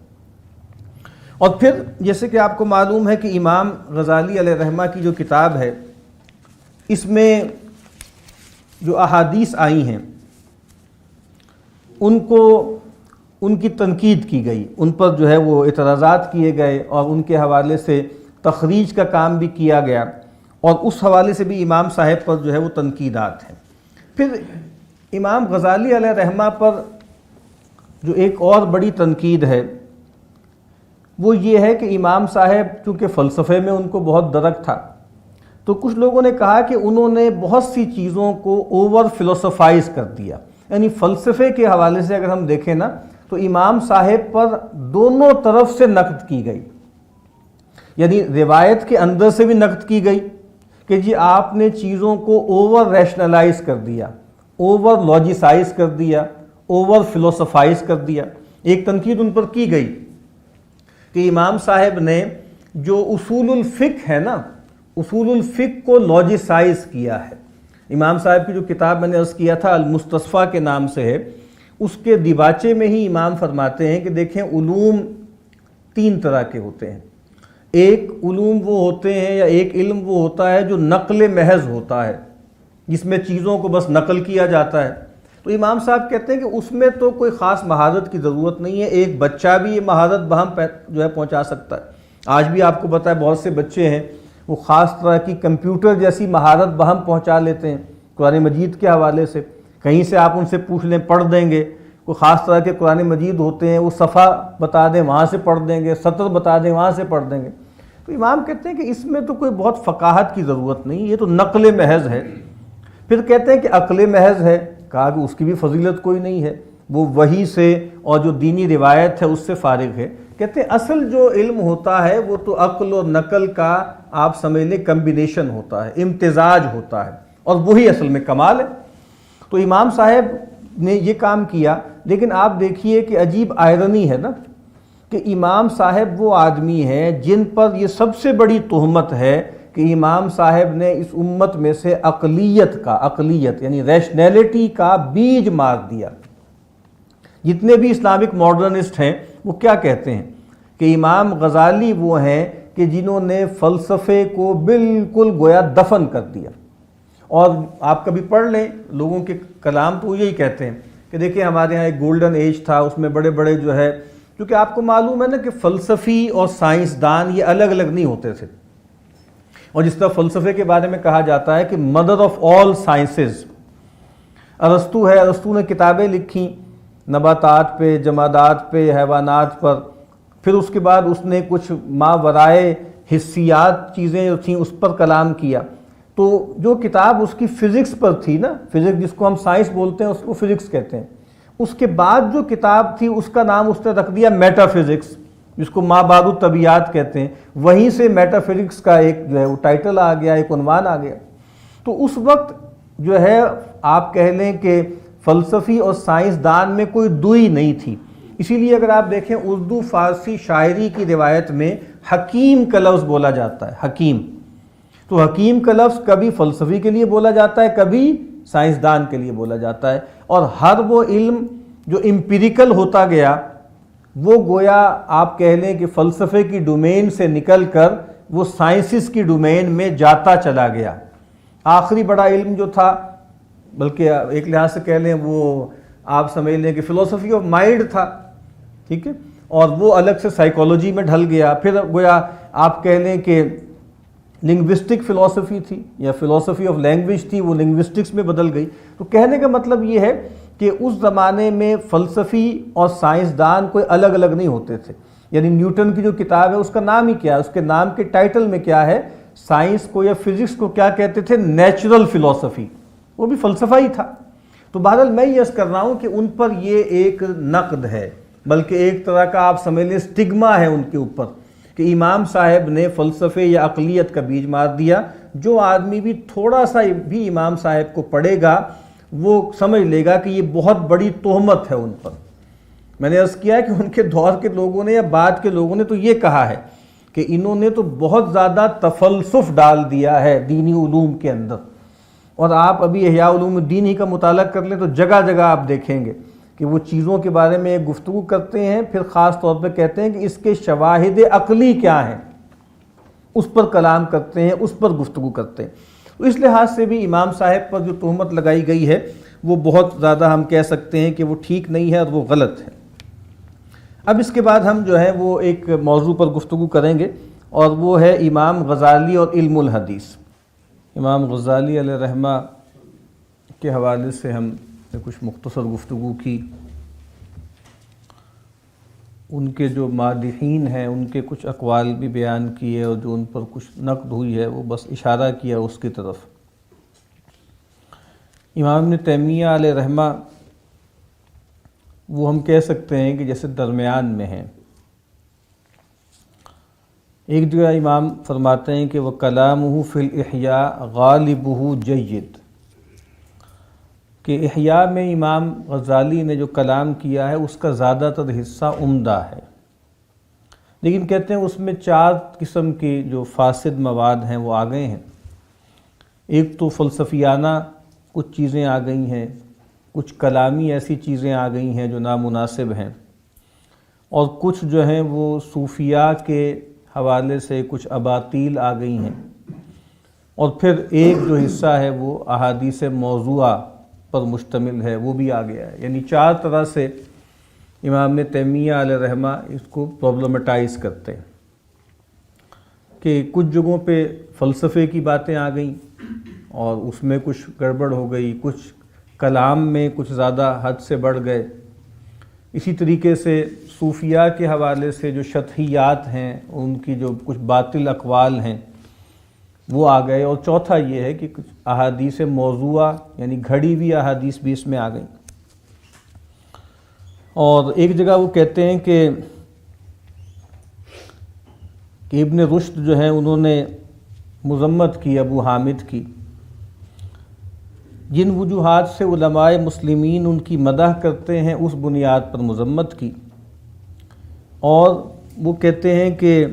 اور پھر جیسے کہ آپ کو معلوم ہے کہ امام غزالی علیہ رحمہ کی جو کتاب ہے، اس میں جو احادیث آئی ہیں ان کی تنقید کی گئی، ان پر جو ہے وہ اعتراضات کیے گئے، اور ان کے حوالے سے تخریج کا کام بھی کیا گیا، اور اس حوالے سے بھی امام صاحب پر جو ہے وہ تنقیدات ہیں۔ پھر امام غزالی علیہ رحمہ پر جو ایک اور بڑی تنقید ہے وہ یہ ہے کہ امام صاحب چونکہ فلسفے میں ان کو بہت درک تھا، تو کچھ لوگوں نے کہا کہ انہوں نے بہت سی چیزوں کو اوور فلسفائز کر دیا، یعنی فلسفے کے حوالے سے اگر ہم دیکھیں نا تو امام صاحب پر دونوں طرف سے نقد کی گئی، یعنی روایت کے اندر سے بھی نقد کی گئی کہ جی آپ نے چیزوں کو اوور ریشنلائز کر دیا، اوور لاجیسائز کر دیا، اوور فلسفائز کر دیا۔ ایک تنقید ان پر کی گئی کہ امام صاحب نے جو اصول الفقہ ہے نا، اصول الفقہ کو لاجیسائز کیا ہے۔ امام صاحب کی جو کتاب میں نے عرض کیا تھا المستصفیٰ کے نام سے ہے، اس کے دیباچے میں ہی امام فرماتے ہیں کہ دیکھیں علوم تین طرح کے ہوتے ہیں۔ ایک علوم وہ ہوتے ہیں یا ایک علم وہ ہوتا ہے جو نقل محض ہوتا ہے، جس میں چیزوں کو بس نقل کیا جاتا ہے۔ تو امام صاحب کہتے ہیں کہ اس میں تو کوئی خاص مہارت کی ضرورت نہیں ہے، ایک بچہ بھی یہ مہارت بہم جو ہے پہنچا سکتا ہے۔ آج بھی آپ کو پتہ ہے بہت سے بچے ہیں وہ خاص طرح کی کمپیوٹر جیسی مہارت بہم پہنچا لیتے ہیں قرآن مجید کے حوالے سے۔ کہیں سے آپ ان سے پوچھ لیں پڑھ دیں گے، کوئی خاص طرح کے قرآن مجید ہوتے ہیں، وہ صفحہ بتا دیں وہاں سے پڑھ دیں گے، سطر بتا دیں وہاں سے پڑھ دیں گے۔ تو امام کہتے ہیں کہ اس میں تو کوئی بہت فقاہت کی ضرورت نہیں، یہ تو نقل محض ہے۔ پھر کہتے ہیں کہ عقل محض ہے، کہا کہ اس کی بھی فضیلت کوئی نہیں ہے، وہ وحی سے اور جو دینی روایت ہے اس سے فارغ ہے۔ کہتے ہیں اصل جو علم ہوتا ہے وہ تو عقل اور نقل کا آپ سمجھ لیں کمبینیشن ہوتا ہے، امتزاج ہوتا ہے، اور وہی اصل میں کمال ہے۔ تو امام صاحب نے یہ کام کیا، لیکن آپ دیکھیے کہ عجیب آئرنی ہے نا کہ امام صاحب وہ آدمی ہیں جن پر یہ سب سے بڑی تہمت ہے کہ امام صاحب نے اس امت میں سے عقلیت یعنی ریشنیلٹی کا بیج مار دیا۔ جتنے بھی اسلامک ماڈرنسٹ ہیں وہ کیا کہتے ہیں کہ امام غزالی وہ ہیں کہ جنہوں نے فلسفے کو بالکل گویا دفن کر دیا۔ اور آپ کبھی پڑھ لیں لوگوں کے کلام تو یہی کہتے ہیں کہ دیکھیں ہمارے ہاں ایک گولڈن ایج تھا، اس میں بڑے بڑے جو ہے، کیونکہ آپ کو معلوم ہے نا کہ فلسفی اور سائنسدان یہ الگ الگ نہیں ہوتے تھے، اور جس طرح فلسفے کے بارے میں کہا جاتا ہے کہ مدر آف آل سائنسز ارسطو ہے۔ ارسطو نے کتابیں لکھیں نباتات پہ، جمادات پہ، حیوانات پر، پھر اس کے بعد اس نے کچھ ماورائے حسیات چیزیں جو تھیں اس پر کلام کیا۔ تو جو کتاب اس کی فزکس پر تھی نا، فزکس جس کو ہم سائنس بولتے ہیں اس کو فزکس کہتے ہیں، اس کے بعد جو کتاب تھی اس کا نام اس نے رکھ دیا میٹا فزکس، جس کو ما بعد الطبیعیات کہتے ہیں، وہیں سے میٹا فزکس کا ایک جو ہے وہ ٹائٹل آ گیا، ایک عنوان آ گیا۔ تو اس وقت جو ہے آپ کہہ لیں کہ فلسفی اور سائنسدان میں کوئی دوئی نہیں تھی، اسی لیے اگر آپ دیکھیں اردو فارسی شاعری کی روایت میں حکیم کا لفظ بولا جاتا ہے، حکیم، تو حکیم کا لفظ کبھی فلسفی کے لیے بولا جاتا ہے، کبھی سائنسدان کے لیے بولا جاتا ہے، اور ہر وہ علم جو امپیریکل ہوتا گیا وہ گویا آپ کہہ لیں کہ فلسفے کی ڈومین سے نکل کر وہ سائنسز کی ڈومین میں جاتا چلا گیا۔ آخری بڑا علم جو تھا، بلکہ ایک لحاظ سے کہہ لیں وہ آپ سمجھ لیں کہ فلسفی آف مائنڈ تھا، ٹھیک ہے، اور وہ الگ سے سائیکالوجی میں ڈھل گیا، پھر گویا آپ کہہ لیں کہ لنگوسٹک فلسفی تھی یا فلسفی آف لینگویج تھی، وہ لنگوسٹکس میں بدل گئی۔ تو کہنے کا مطلب یہ ہے کہ اس زمانے میں فلسفی اور سائنسدان کوئی الگ الگ نہیں ہوتے تھے، یعنی نیوٹن کی جو کتاب ہے اس کا نام ہی کیا ہے، اس کے نام کے ٹائٹل میں کیا ہے، سائنس کو یا فزکس کو کیا کہتے تھے، نیچرل فلسفی، وہ بھی فلسفہ ہی تھا۔ تو بہرحال میں یہ عرض کر رہا ہوں کہ ان پر یہ ایک نقد ہے، بلکہ ایک طرح کا آپ سمجھ لیں اسٹگما ہے ان کے اوپر، کہ امام صاحب نے فلسفے یا عقلیت کا بیج مار دیا۔ جو آدمی بھی تھوڑا سا بھی امام صاحب کو پڑھے گا وہ سمجھ لے گا کہ یہ بہت بڑی تہمت ہے ان پر۔ میں نے عرض کیا کہ ان کے دور کے لوگوں نے یا بعد کے لوگوں نے تو یہ کہا ہے کہ انہوں نے تو بہت زیادہ تفلسف ڈال دیا ہے دینی علوم کے اندر، اور آپ ابھی احیاء علوم الدین ہی کا مطالعہ کر لیں تو جگہ جگہ آپ دیکھیں گے کہ وہ چیزوں کے بارے میں گفتگو کرتے ہیں، پھر خاص طور پہ کہتے ہیں کہ اس کے شواہد عقلی کیا ہیں، اس پر کلام کرتے ہیں، اس پر گفتگو کرتے ہیں۔ تو اس لحاظ سے بھی امام صاحب پر جو تہمت لگائی گئی ہے وہ بہت زیادہ ہم کہہ سکتے ہیں کہ وہ ٹھیک نہیں ہے اور وہ غلط ہے۔ اب اس کے بعد ہم جو ہے وہ ایک موضوع پر گفتگو کریں گے، اور وہ ہے امام غزالی اور علم الحدیث۔ امام غزالی علیہ رحمہ کے حوالے سے ہم نے کچھ مختصر گفتگو کی، ان کے جو مادحین ہیں ان کے کچھ اقوال بھی بیان کیے، اور جو ان پر کچھ نقد ہوئی ہے وہ بس اشارہ کیا اس کی طرف۔ امام ابن تیمیہ علیہ رحمہ وہ ہم کہہ سکتے ہیں کہ جیسے درمیان میں ہیں۔ ایک جگہ امام فرماتے ہیں کہ وَكَلَامُهُ فِي الْإِحْيَاءِ غَالِبُهُ جَيِّد، کہ احیاء میں امام غزالی نے جو کلام کیا ہے اس کا زیادہ تر حصہ عمدہ ہے، لیکن کہتے ہیں اس میں 4 قسم کی جو فاسد مواد ہیں وہ آ گئے ہیں۔ ایک تو فلسفیانہ کچھ چیزیں آ گئی ہیں، کچھ کلامی ایسی چیزیں آ گئی ہیں جو نامناسب ہیں، اور کچھ جو ہیں وہ صوفیاء کے حوالے سے کچھ اباطیل آ گئی ہیں، اور پھر ایک جو حصہ ہے وہ احادیث موضوعہ پر مشتمل ہے، وہ بھی آ گیا ہے۔ یعنی 4 طرح سے امام ابن تیمیہ علیہ رحمہ اس کو پرابلمٹائز کرتے ہیں کہ کچھ جگہوں پہ فلسفے کی باتیں آ گئیں اور اس میں کچھ گڑبڑ ہو گئی، کچھ کلام میں کچھ زیادہ حد سے بڑھ گئے، اسی طریقے سے صوفیاء کے حوالے سے جو شطحیات ہیں ان کی جو کچھ باطل اقوال ہیں وہ آ گئے، اور چوتھا یہ ہے کہ کچھ احادیث موضوعہ یعنی گھڑی ہوئی احادیث بھی اس میں آ گئیں۔ اور ایک جگہ وہ کہتے ہیں کہ ابن رشد جو ہیں انہوں نے مذمت کی ابو حامد کی، جن وجوہات سے علماء مسلمین ان کی مدح کرتے ہیں اس بنیاد پر مذمت کی، اور وہ کہتے ہیں کہ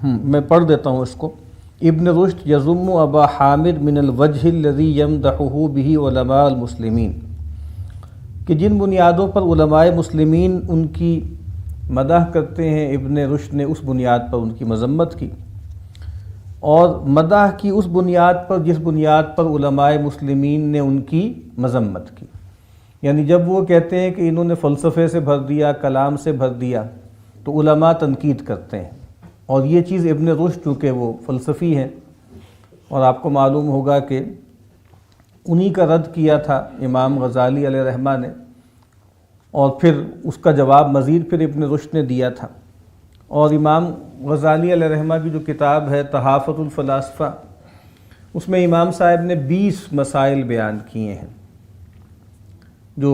میں پڑھ دیتا ہوں اس کو۔ ابن رشد یذم ابا حامد من الوجہ الذی یمدحہ بہ علماء المسلمین، کہ جن بنیادوں پر علماء مسلمین ان کی مدح کرتے ہیں ابن رشد نے اس بنیاد پر ان کی مذمت کی، اور مدح کی اس بنیاد پر جس بنیاد پر علماء مسلمین نے ان کی مذمت کی۔ یعنی جب وہ کہتے ہیں کہ انہوں نے فلسفے سے بھر دیا، کلام سے بھر دیا، تو علماء تنقید کرتے ہیں، اور یہ چیز ابن رشد چونکہ وہ فلسفی ہیں، اور آپ کو معلوم ہوگا کہ انہی کا رد کیا تھا امام غزالی علیہ رحمہ نے، اور پھر اس کا جواب مزید پھر ابن رشد نے دیا تھا، اور امام غزالی علیہ رحمہ کی جو کتاب ہے تحافۃ الفلاسفہ، اس میں امام صاحب نے 20 مسائل بیان کیے ہیں جو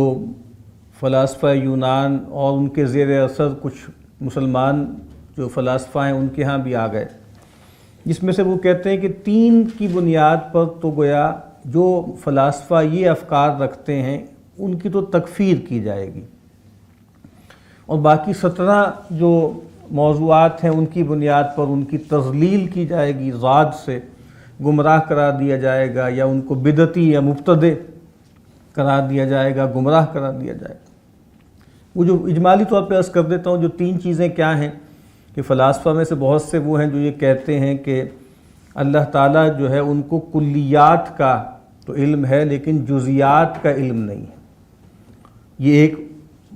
فلاسفہ یونان اور ان کے زیر اثر کچھ مسلمان جو فلاسفہ ہیں ان کے ہاں بھی آ گئے، جس میں سے وہ کہتے ہیں کہ 3 کی بنیاد پر تو گویا جو فلاسفہ یہ افکار رکھتے ہیں ان کی تو تکفیر کی جائے گی، اور باقی 17 جو موضوعات ہیں ان کی بنیاد پر ان کی تضلیل کی جائے گی، ضاد سے گمراہ قرار دیا جائے گا، یا ان کو بدعتی یا مبتدع قرار دیا جائے گا، گمراہ قرار دیا جائے گا۔ وہ جو اجمالی طور پہ عرض کر دیتا ہوں، جو 3 چیزیں کیا ہیں کہ فلاسفہ میں سے بہت سے وہ ہیں جو یہ کہتے ہیں کہ اللہ تعالیٰ جو ہے ان کو کلیات کا تو علم ہے لیکن جزیات کا علم نہیں ہے، یہ ایک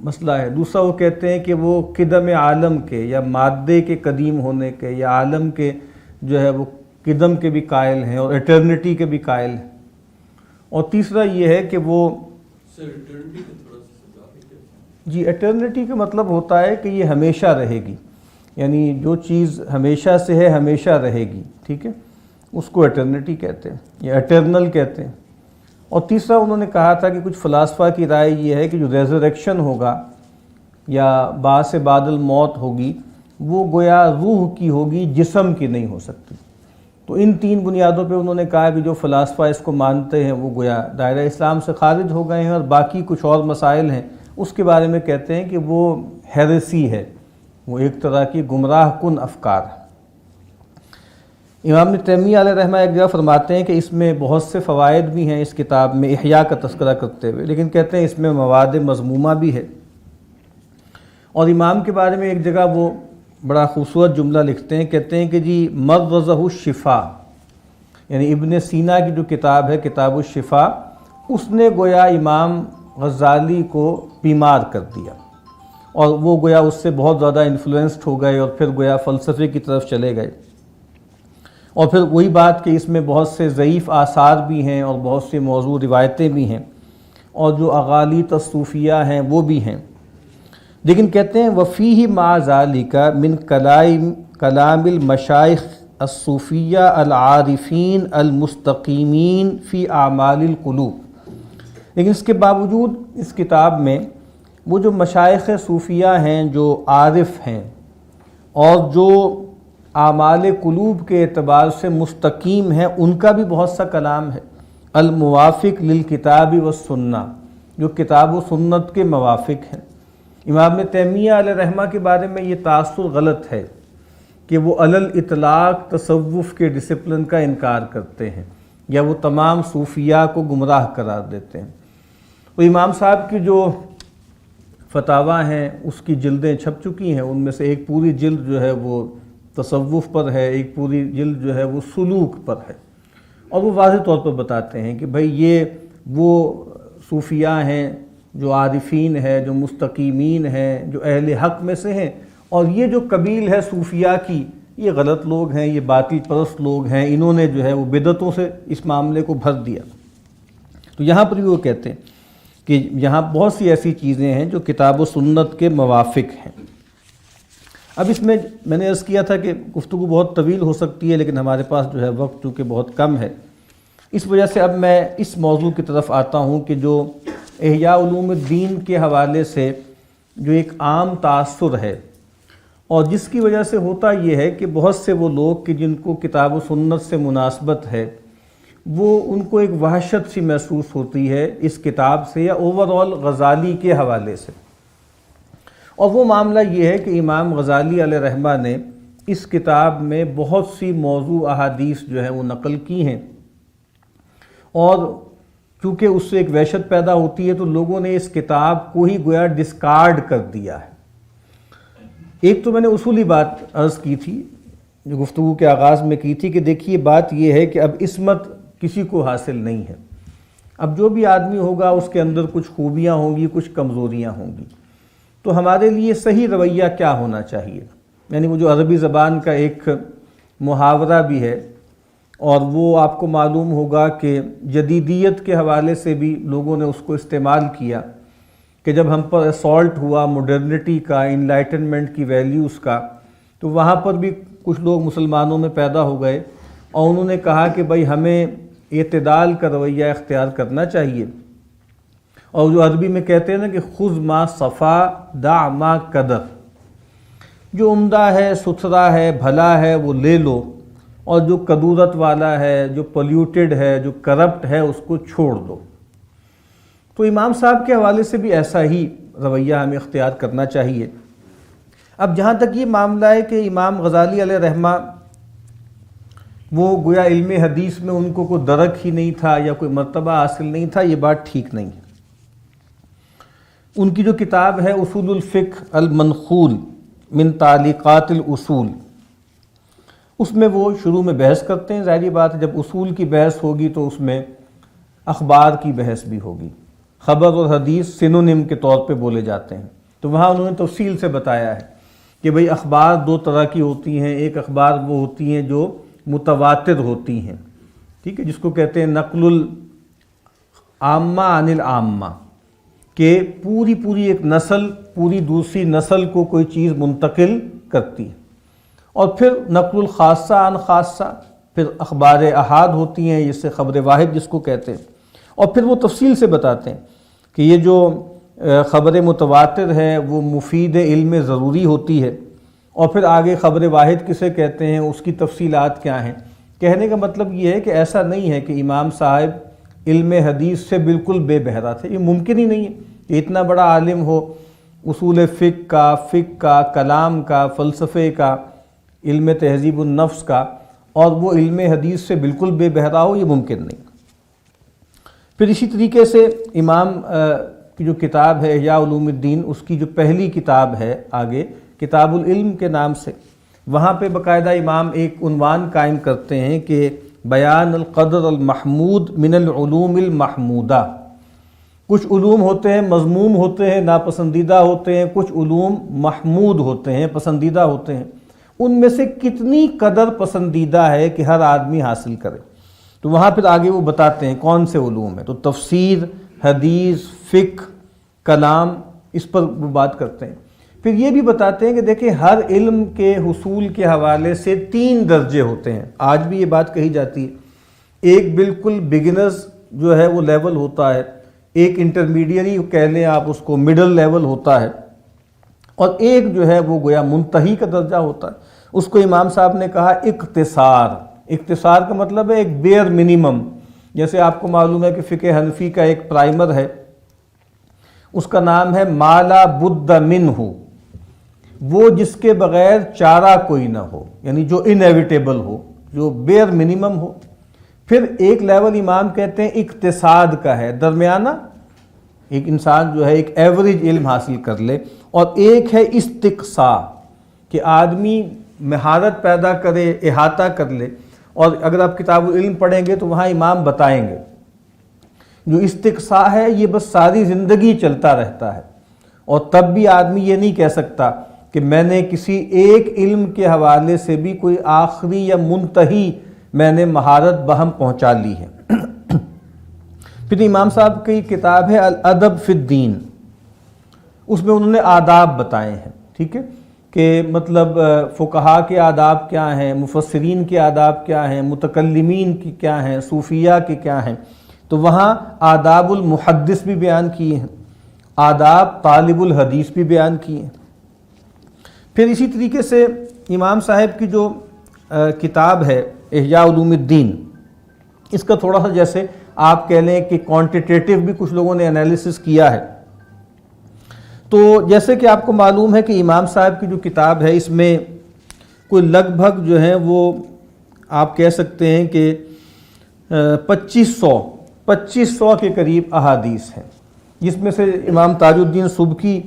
مسئلہ ہے۔ دوسرا وہ کہتے ہیں کہ وہ قدم عالم کے یا مادے کے قدیم ہونے کے یا عالم کے جو ہے وہ قدم کے بھی قائل ہیں اور ایٹرنٹی کے بھی قائل ہیں۔ اور تیسرا یہ ہے کہ وہ جی ایٹرنٹی کا مطلب ہوتا ہے کہ یہ ہمیشہ رہے گی، یعنی جو چیز ہمیشہ سے ہے ہمیشہ رہے گی، ٹھیک ہے، اس کو ایٹرنٹی کہتے ہیں یا ایٹرنل کہتے ہیں۔ اور تیسرا انہوں نے کہا تھا کہ کچھ فلاسفہ کی رائے یہ ہے کہ جو ریزریکشن ہوگا یا بعث بعد الموت ہوگی وہ گویا روح کی ہوگی، جسم کی نہیں ہو سکتی۔ تو ان 3 بنیادوں پہ انہوں نے کہا کہ جو فلاسفہ اس کو مانتے ہیں وہ گویا دائرہ اسلام سے خارج ہو گئے ہیں، اور باقی کچھ اور مسائل ہیں اس کے بارے میں کہتے ہیں کہ وہ ہیریسی ہے، وہ ایک طرح کی گمراہ کن افکار ہے۔ امام ابن تیمیہ علیہ رحمہ ایک جگہ فرماتے ہیں کہ اس میں بہت سے فوائد بھی ہیں اس کتاب میں احیاء کا تذکرہ کرتے ہوئے، لیکن کہتے ہیں اس میں مواد مذمومہ بھی ہے۔ اور امام کے بارے میں ایک جگہ وہ بڑا خوبصورت جملہ لکھتے ہیں، کہتے ہیں کہ جی مرضہ الشفا، یعنی ابن سینا کی جو کتاب ہے کتاب الشفا، اس نے گویا امام غزالی کو بیمار کر دیا، اور وہ گویا اس سے بہت زیادہ انفلوئنسڈ ہو گئے اور پھر گویا فلسفے کی طرف چلے گئے۔ اور پھر وہی بات کہ اس میں بہت سے ضعیف آثار بھی ہیں اور بہت سے موضوع روایتیں بھی ہیں، اور جو اغاليط الصوفیہ ہیں وہ بھی ہیں، لیکن کہتے ہیں وفیہ مع ذالک من کلام المشائخ الصوفیہ العارفین المستقیمین فی اعمال القلوب، لیکن اس کے باوجود اس کتاب میں وہ جو مشائخ صوفیہ ہیں جو عارف ہیں اور جو اعمال قلوب کے اعتبار سے مستقیم ہیں، ان کا بھی بہت سا کلام ہے، الموافق للکتاب والسنہ، جو کتاب و سنت کے موافق ہیں۔ امام ابن تیمیہ علیہ رحمہ کے بارے میں یہ تاثر غلط ہے کہ وہ علی الاطلاق تصوف کے ڈسپلن کا انکار کرتے ہیں یا وہ تمام صوفیاء کو گمراہ قرار دیتے ہیں۔ وہ امام صاحب کی جو فتاویٰ ہیں اس کی جلدیں چھپ چکی ہیں، ان میں سے ایک پوری جلد جو ہے وہ تصوف پر ہے، ایک پوری جلد جو ہے وہ سلوک پر ہے، اور وہ واضح طور پر بتاتے ہیں کہ بھئی یہ وہ صوفیاء ہیں جو عارفین ہیں، جو مستقیمین ہیں، جو اہل حق میں سے ہیں، اور یہ جو قبیل ہے صوفیاء کی یہ غلط لوگ ہیں، یہ باطل پرست لوگ ہیں، انہوں نے جو ہے وہ بدعتوں سے اس معاملے کو بھر دیا۔ تو یہاں پر بھی وہ کہتے ہیں کہ یہاں بہت سی ایسی چیزیں ہیں جو کتاب و سنت کے موافق ہیں۔ اب اس میں نے عرض کیا تھا کہ گفتگو بہت طویل ہو سکتی ہے، لیکن ہمارے پاس جو ہے وقت چونکہ بہت کم ہے، اس وجہ سے اب میں اس موضوع کی طرف آتا ہوں کہ جو احیاء علوم الدین کے حوالے سے جو ایک عام تاثر ہے، اور جس کی وجہ سے ہوتا یہ ہے کہ بہت سے وہ لوگ کہ جن کو کتاب و سنت سے مناسبت ہے، وہ ان کو ایک وحشت سی محسوس ہوتی ہے اس کتاب سے یا اوورآل غزالی کے حوالے سے۔ اور وہ معاملہ یہ ہے کہ امام غزالی علیہ رحمہ نے اس کتاب میں بہت سی موضوع احادیث جو ہیں وہ نقل کی ہیں، اور چونکہ اس سے ایک وحشت پیدا ہوتی ہے تو لوگوں نے اس کتاب کو ہی گویا ڈسکارڈ کر دیا ہے۔ ایک تو میں نے اصولی بات عرض کی تھی جو گفتگو کے آغاز میں کی تھی کہ دیکھیے بات یہ ہے کہ اب عصمت کسی کو حاصل نہیں ہے، اب جو بھی آدمی ہوگا اس کے اندر کچھ خوبیاں ہوں گی، کچھ کمزوریاں ہوں گی، تو ہمارے لیے صحیح رویہ کیا ہونا چاہیے؟ یعنی وہ جو عربی زبان کا ایک محاورہ بھی ہے، اور وہ آپ کو معلوم ہوگا کہ جدیدیت کے حوالے سے بھی لوگوں نے اس کو استعمال کیا کہ جب ہم پر اسالٹ ہوا ماڈرنٹی کا، انلائٹنمنٹ کی ویلیوز کا، تو وہاں پر بھی کچھ لوگ مسلمانوں میں پیدا ہو گئے اور انہوں نے کہا کہ بھائی ہمیں اعتدال کا رویہ اختیار کرنا چاہیے، اور جو عربی میں کہتے ہیں نا کہ خذ ما صفا دع ما قدر، جو عمدہ ہے، ستھرا ہے، بھلا ہے وہ لے لو، اور جو کدورت والا ہے، جو پولیوٹڈ ہے، جو کرپٹ ہے اس کو چھوڑ دو۔ تو امام صاحب کے حوالے سے بھی ایسا ہی رویہ ہمیں اختیار کرنا چاہیے۔ اب جہاں تک یہ معاملہ ہے کہ امام غزالی علیہ رحمہ وہ گویا علم حدیث میں ان کو کوئی درک ہی نہیں تھا یا کوئی مرتبہ حاصل نہیں تھا، یہ بات ٹھیک نہیں ہے۔ ان کی جو کتاب ہے اصول الفقہ المنقول من تعلیقات الاصول، اس میں وہ شروع میں بحث کرتے ہیں، ظاہری بات ہے جب اصول کی بحث ہوگی تو اس میں اخبار کی بحث بھی ہوگی، خبر اور حدیث سینونیم کے طور پہ بولے جاتے ہیں، تو وہاں انہوں نے تفصیل سے بتایا ہے کہ بھئی اخبار دو طرح کی ہوتی ہیں، ایک اخبار وہ ہوتی ہیں جو متواتر ہوتی ہیں، ٹھیک ہے، جس کو کہتے ہیں نقل العامہ عن العامہ، کہ پوری ایک نسل پوری دوسری نسل کو کوئی چیز منتقل کرتی ہے، اور پھر نقل الخاصہ عن خاصہ، پھر اخبار احاد ہوتی ہیں، جس سے خبر واحد جس کو کہتے ہیں، اور پھر وہ تفصیل سے بتاتے ہیں کہ یہ جو خبر متواتر ہے وہ مفید علم ضروری ہوتی ہے، اور پھر آگے خبر واحد کسے کہتے ہیں، اس کی تفصیلات کیا ہیں۔ کہنے کا مطلب یہ ہے کہ ایسا نہیں ہے کہ امام صاحب علم حدیث سے بالکل بے بہرا تھے، یہ ممکن ہی نہیں ہے کہ اتنا بڑا عالم ہو، اصول فقہ کا، کلام کا، فلسفے کا، علم تہذیب النفس کا، اور وہ علم حدیث سے بالکل بے بہرا ہو، یہ ممکن نہیں۔ پھر اسی طریقے سے امام کی جو کتاب ہے احیاء علوم الدین، اس کی جو پہلی کتاب ہے آگے کتاب العلم کے نام سے، وہاں پہ باقاعدہ امام ایک عنوان قائم کرتے ہیں کہ بیان القدر المحمود من العلوم المحمودہ، کچھ علوم ہوتے ہیں مذموم ہوتے ہیں، ناپسندیدہ ہوتے ہیں، کچھ علوم محمود ہوتے ہیں، پسندیدہ ہوتے ہیں، ان میں سے کتنی قدر پسندیدہ ہے کہ ہر آدمی حاصل کرے۔ تو وہاں پھر آگے وہ بتاتے ہیں کون سے علوم ہیں، تو تفسیر، حدیث، فقہ، کلام، اس پر وہ بات کرتے ہیں۔ پھر یہ بھی بتاتے ہیں کہ دیکھیں ہر علم کے حصول کے حوالے سے 3 درجے ہوتے ہیں، آج بھی یہ بات کہی جاتی ہے۔ ایک بالکل بگنرز جو ہے وہ لیول ہوتا ہے، ایک انٹرمیڈیری کہہ لیں آپ اس کو، مڈل لیول ہوتا ہے، اور ایک جو ہے وہ گویا منتہی کا درجہ ہوتا ہے۔ اس کو امام صاحب نے کہا اقتصار۔ اقتصار کا مطلب ہے ایک بیئر منیمم، جیسے آپ کو معلوم ہے کہ فقہ حنفی کا ایک پرائمر ہے، اس کا نام ہے ما لا بد منہ، وہ جس کے بغیر چارہ کوئی نہ ہو، یعنی جو انیویٹیبل ہو، جو بیئر منیمم ہو۔ پھر ایک لیول امام کہتے ہیں اقتصاد کا ہے، درمیانہ، ایک انسان جو ہے ایک ایوریج علم حاصل کر لے، اور ایک ہے استقصاء، کہ آدمی مہارت پیدا کرے، احاطہ کر لے۔ اور اگر آپ کتاب العلم پڑھیں گے تو وہاں امام بتائیں گے جو استقصاء ہے یہ بس ساری زندگی چلتا رہتا ہے، اور تب بھی آدمی یہ نہیں کہہ سکتا کہ میں نے کسی ایک علم کے حوالے سے بھی کوئی آخری یا منتہی میں نے مہارت بہم پہنچا لی ہے۔ پھر امام صاحب کی کتاب ہے الادب فی الدین، اس میں انہوں نے آداب بتائے ہیں، ٹھیک ہے، کہ مطلب فقہاء کے آداب کیا ہیں، مفسرین کے آداب کیا ہیں، متکلمین کی کیا ہیں، صوفیہ کے کیا ہیں۔ تو وہاں آداب المحدث بھی بیان کیے ہیں، آداب طالب الحدیث بھی بیان کیے ہیں۔ پھر اسی طریقے سے امام صاحب کی جو کتاب ہے احیاء علوم الدین، اس کا تھوڑا سا جیسے آپ کہہ لیں کہ کوانٹیٹیو بھی کچھ لوگوں نے انالیسس کیا ہے۔ تو جیسے کہ آپ کو معلوم ہے کہ امام صاحب کی جو کتاب ہے اس میں کوئی لگ بھگ جو ہے وہ آپ کہہ سکتے ہیں کہ 2500 کے قریب احادیث ہیں، جس میں سے امام تاج الدین سبکی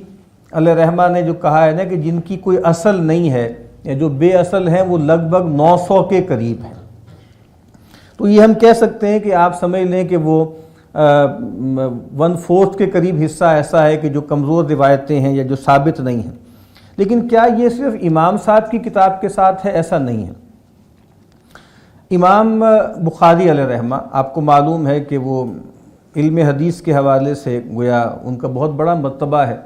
علیہ رحمہ نے جو کہا ہے نا کہ جن کی کوئی اصل نہیں ہے یا جو بے اصل ہیں وہ لگ بھگ 900 کے قریب ہیں۔ تو یہ ہم کہہ سکتے ہیں کہ آپ سمجھ لیں کہ وہ 1/4 کے قریب حصہ ایسا ہے کہ جو کمزور روایتیں ہیں یا جو ثابت نہیں ہیں۔ لیکن کیا یہ صرف امام صاحب کی کتاب کے ساتھ ہے؟ ایسا نہیں ہے۔ امام بخاری علیہ رحمہ آپ کو معلوم ہے کہ وہ علم حدیث کے حوالے سے گویا ان کا بہت بڑا مرتبہ ہے،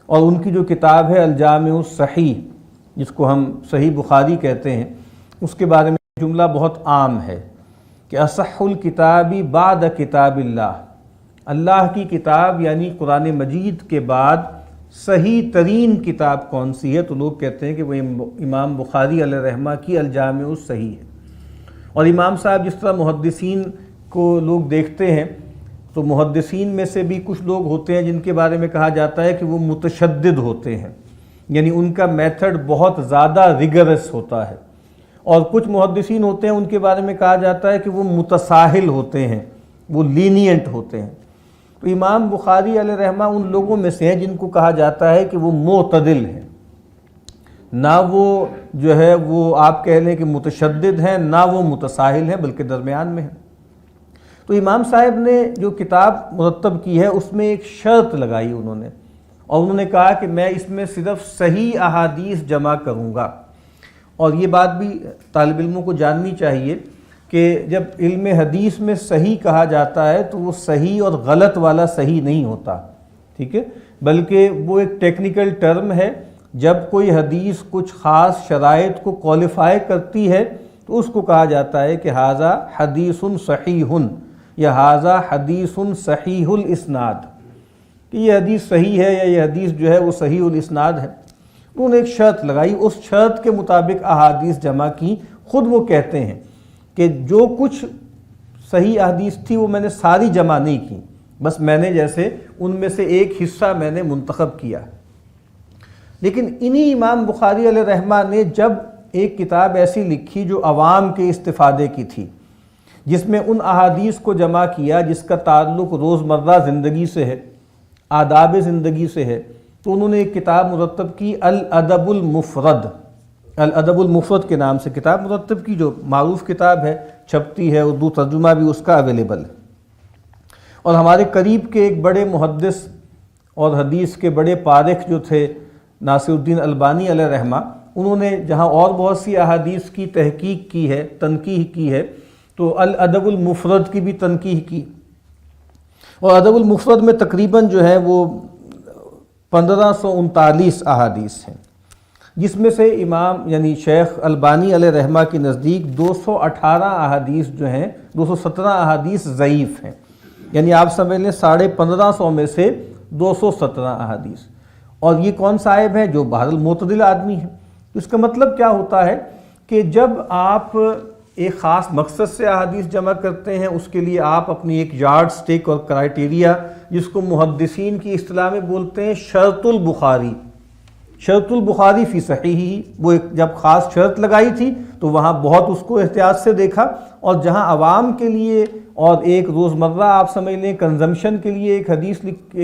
اور ان کی جو کتاب ہے الجامع الصحیح جس کو ہم صحیح بخاری کہتے ہیں، اس کے بارے میں جملہ بہت عام ہے کہ اصح الکتاب بعد کتاب اللہ، اللہ کی کتاب یعنی قرآن مجید کے بعد صحیح ترین کتاب کون سی ہے؟ تو لوگ کہتے ہیں کہ وہ امام بخاری علیہ رحمہ کی الجامع الصحیح ہے۔ اور امام صاحب جس طرح محدثین کو لوگ دیکھتے ہیں تو محدثین میں سے بھی کچھ لوگ ہوتے ہیں جن کے بارے میں کہا جاتا ہے کہ وہ متشدد ہوتے ہیں، یعنی ان کا میتھڈ بہت زیادہ ریگرس ہوتا ہے، اور کچھ محدثین ہوتے ہیں ان کے بارے میں کہا جاتا ہے کہ وہ متساہل ہوتے ہیں، وہ لینینٹ ہوتے ہیں۔ تو امام بخاری علیہ رحمہ ان لوگوں میں سے ہیں جن کو کہا جاتا ہے کہ وہ معتدل ہیں، نہ وہ جو ہے وہ آپ کہہ لیں کہ متشدد ہیں، نہ وہ متساہل ہیں، بلکہ درمیان میں ہیں۔ تو امام صاحب نے جو کتاب مرتب کی ہے اس میں ایک شرط لگائی انہوں نے، اور انہوں نے کہا کہ میں اس میں صرف صحیح احادیث جمع کروں گا۔ اور یہ بات بھی طالب علموں کو جاننی چاہیے کہ جب علم حدیث میں صحیح کہا جاتا ہے تو وہ صحیح اور غلط والا صحیح نہیں ہوتا، ٹھیک ہے، بلکہ وہ ایک ٹیکنیکل ٹرم ہے۔ جب کوئی حدیث کچھ خاص شرائط کو کوالیفائی کرتی ہے تو اس کو کہا جاتا ہے کہ ھذا حدیث صحیح یا ھذا حدیث صحیح الاسناد، کہ یہ حدیث صحیح ہے یا یہ حدیث جو ہے وہ صحیح الاسناد ہے۔ انہوں نے ایک شرط لگائی، اس شرط کے مطابق احادیث جمع کی۔ خود وہ کہتے ہیں کہ جو کچھ صحیح احادیث تھی وہ میں نے ساری جمع نہیں کی، بس میں نے جیسے ان میں سے ایک حصہ میں نے منتخب کیا۔ لیکن انہی امام بخاری علیہ رحمہ نے جب ایک کتاب ایسی لکھی جو عوام کے استفادے کی تھی، جس میں ان احادیث کو جمع کیا جس کا تعلق روزمرہ زندگی سے ہے، آداب زندگی سے ہے، تو انہوں نے ایک کتاب مرتب کی الادب المفرد، الادب المفرد کے نام سے کتاب مرتب کی، جو معروف کتاب ہے، چھپتی ہے، اردو ترجمہ بھی اس کا اویلیبل ہے۔ اور ہمارے قریب کے ایک بڑے محدث اور حدیث کے بڑے پارخ جو تھے ناصر الدین البانی علیہ رحمہ، انہوں نے جہاں اور بہت سی احادیث کی تحقیق کی ہے، تنقیح کی ہے، تو الادب المفرد کی بھی تنقیح کی، اور ادب المفرد میں تقریباً جو ہے وہ 1539 احادیث ہیں، جس میں سے امام یعنی شیخ البانی علیہ رحمہ کے نزدیک 218 احادیث جو ہیں، 217 احادیث ضعیف ہیں، یعنی آپ سمجھ لیں 1550 میں سے 217 احادیث۔ اور یہ کون صاحب ہیں؟ جو بہرحال معتدل آدمی ہیں۔ اس کا مطلب کیا ہوتا ہے کہ جب آپ ایک خاص مقصد سے احادیث جمع کرتے ہیں، اس کے لیے آپ اپنی ایک یارڈ سٹک اور کرائیٹیریا، جس کو محدثین کی اصطلاح میں بولتے ہیں شرط البخاری، شرط البخاری فی صحیح، وہ ایک جب خاص شرط لگائی تھی تو وہاں بہت اس کو احتیاط سے دیکھا، اور جہاں عوام کے لیے اور ایک روزمرہ آپ سمجھ لیں کنزمپشن کے لیے ایک حدیث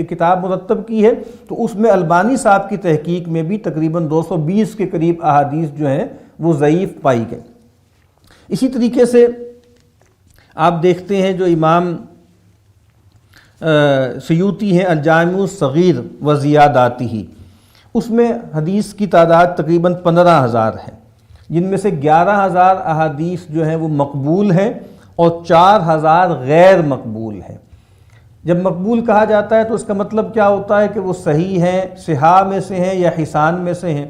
کتاب مرتب کی ہے، تو اس میں البانی صاحب کی تحقیق میں بھی تقریباً 220 کے قریب احادیث جو ہیں وہ ضعیف پائی گئی۔ اسی طریقے سے آپ دیکھتے ہیں جو امام سیوطی ہیں الجامع الصغیر و زیاداتہ، اس میں حدیث کی تعداد تقریباً 15,000 ہے، جن میں سے 11,000 احادیث جو ہیں وہ مقبول ہیں اور 4,000 غیر مقبول ہیں۔ جب مقبول کہا جاتا ہے تو اس کا مطلب کیا ہوتا ہے کہ وہ صحیح ہیں، صحاح میں سے ہیں یا حسان میں سے ہیں،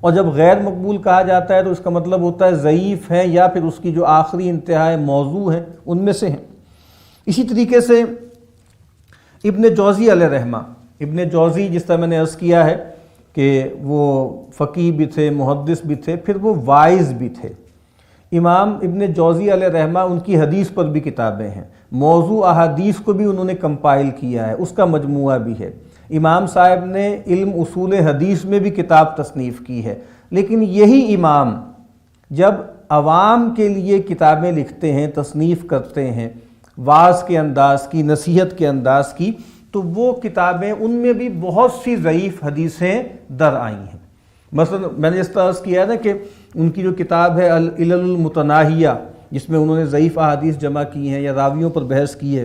اور جب غیر مقبول کہا جاتا ہے تو اس کا مطلب ہوتا ہے ضعیف ہیں یا پھر اس کی جو آخری انتہائی موضوع ہیں ان میں سے ہیں۔ اسی طریقے سے ابن جوزی علیہ رحمہ، ابن جوزی جس طرح میں نے عرض کیا ہے کہ وہ فقیہ بھی تھے، محدث بھی تھے، پھر وہ واعظ بھی تھے۔ امام ابن جوزی علیہ رحمہ ان کی حدیث پر بھی کتابیں ہیں، موضوع احادیث کو بھی انہوں نے کمپائل کیا ہے، اس کا مجموعہ بھی ہے۔ امام صاحب نے علم اصول حدیث میں بھی کتاب تصنیف کی ہے۔ لیکن یہی امام جب عوام کے لیے کتابیں لکھتے ہیں، تصنیف کرتے ہیں، وعظ کے انداز کی، نصیحت کے انداز کی، تو وہ کتابیں ان میں بھی بہت سی ضعیف حدیثیں در آئی ہیں۔ مثلا میں نے اس طرح عرض کیا ہے نا کہ ان کی جو کتاب ہے العلل المتناہیہ، جس میں انہوں نے ضعیف احادیث جمع کی ہیں یا راویوں پر بحث کی ہے،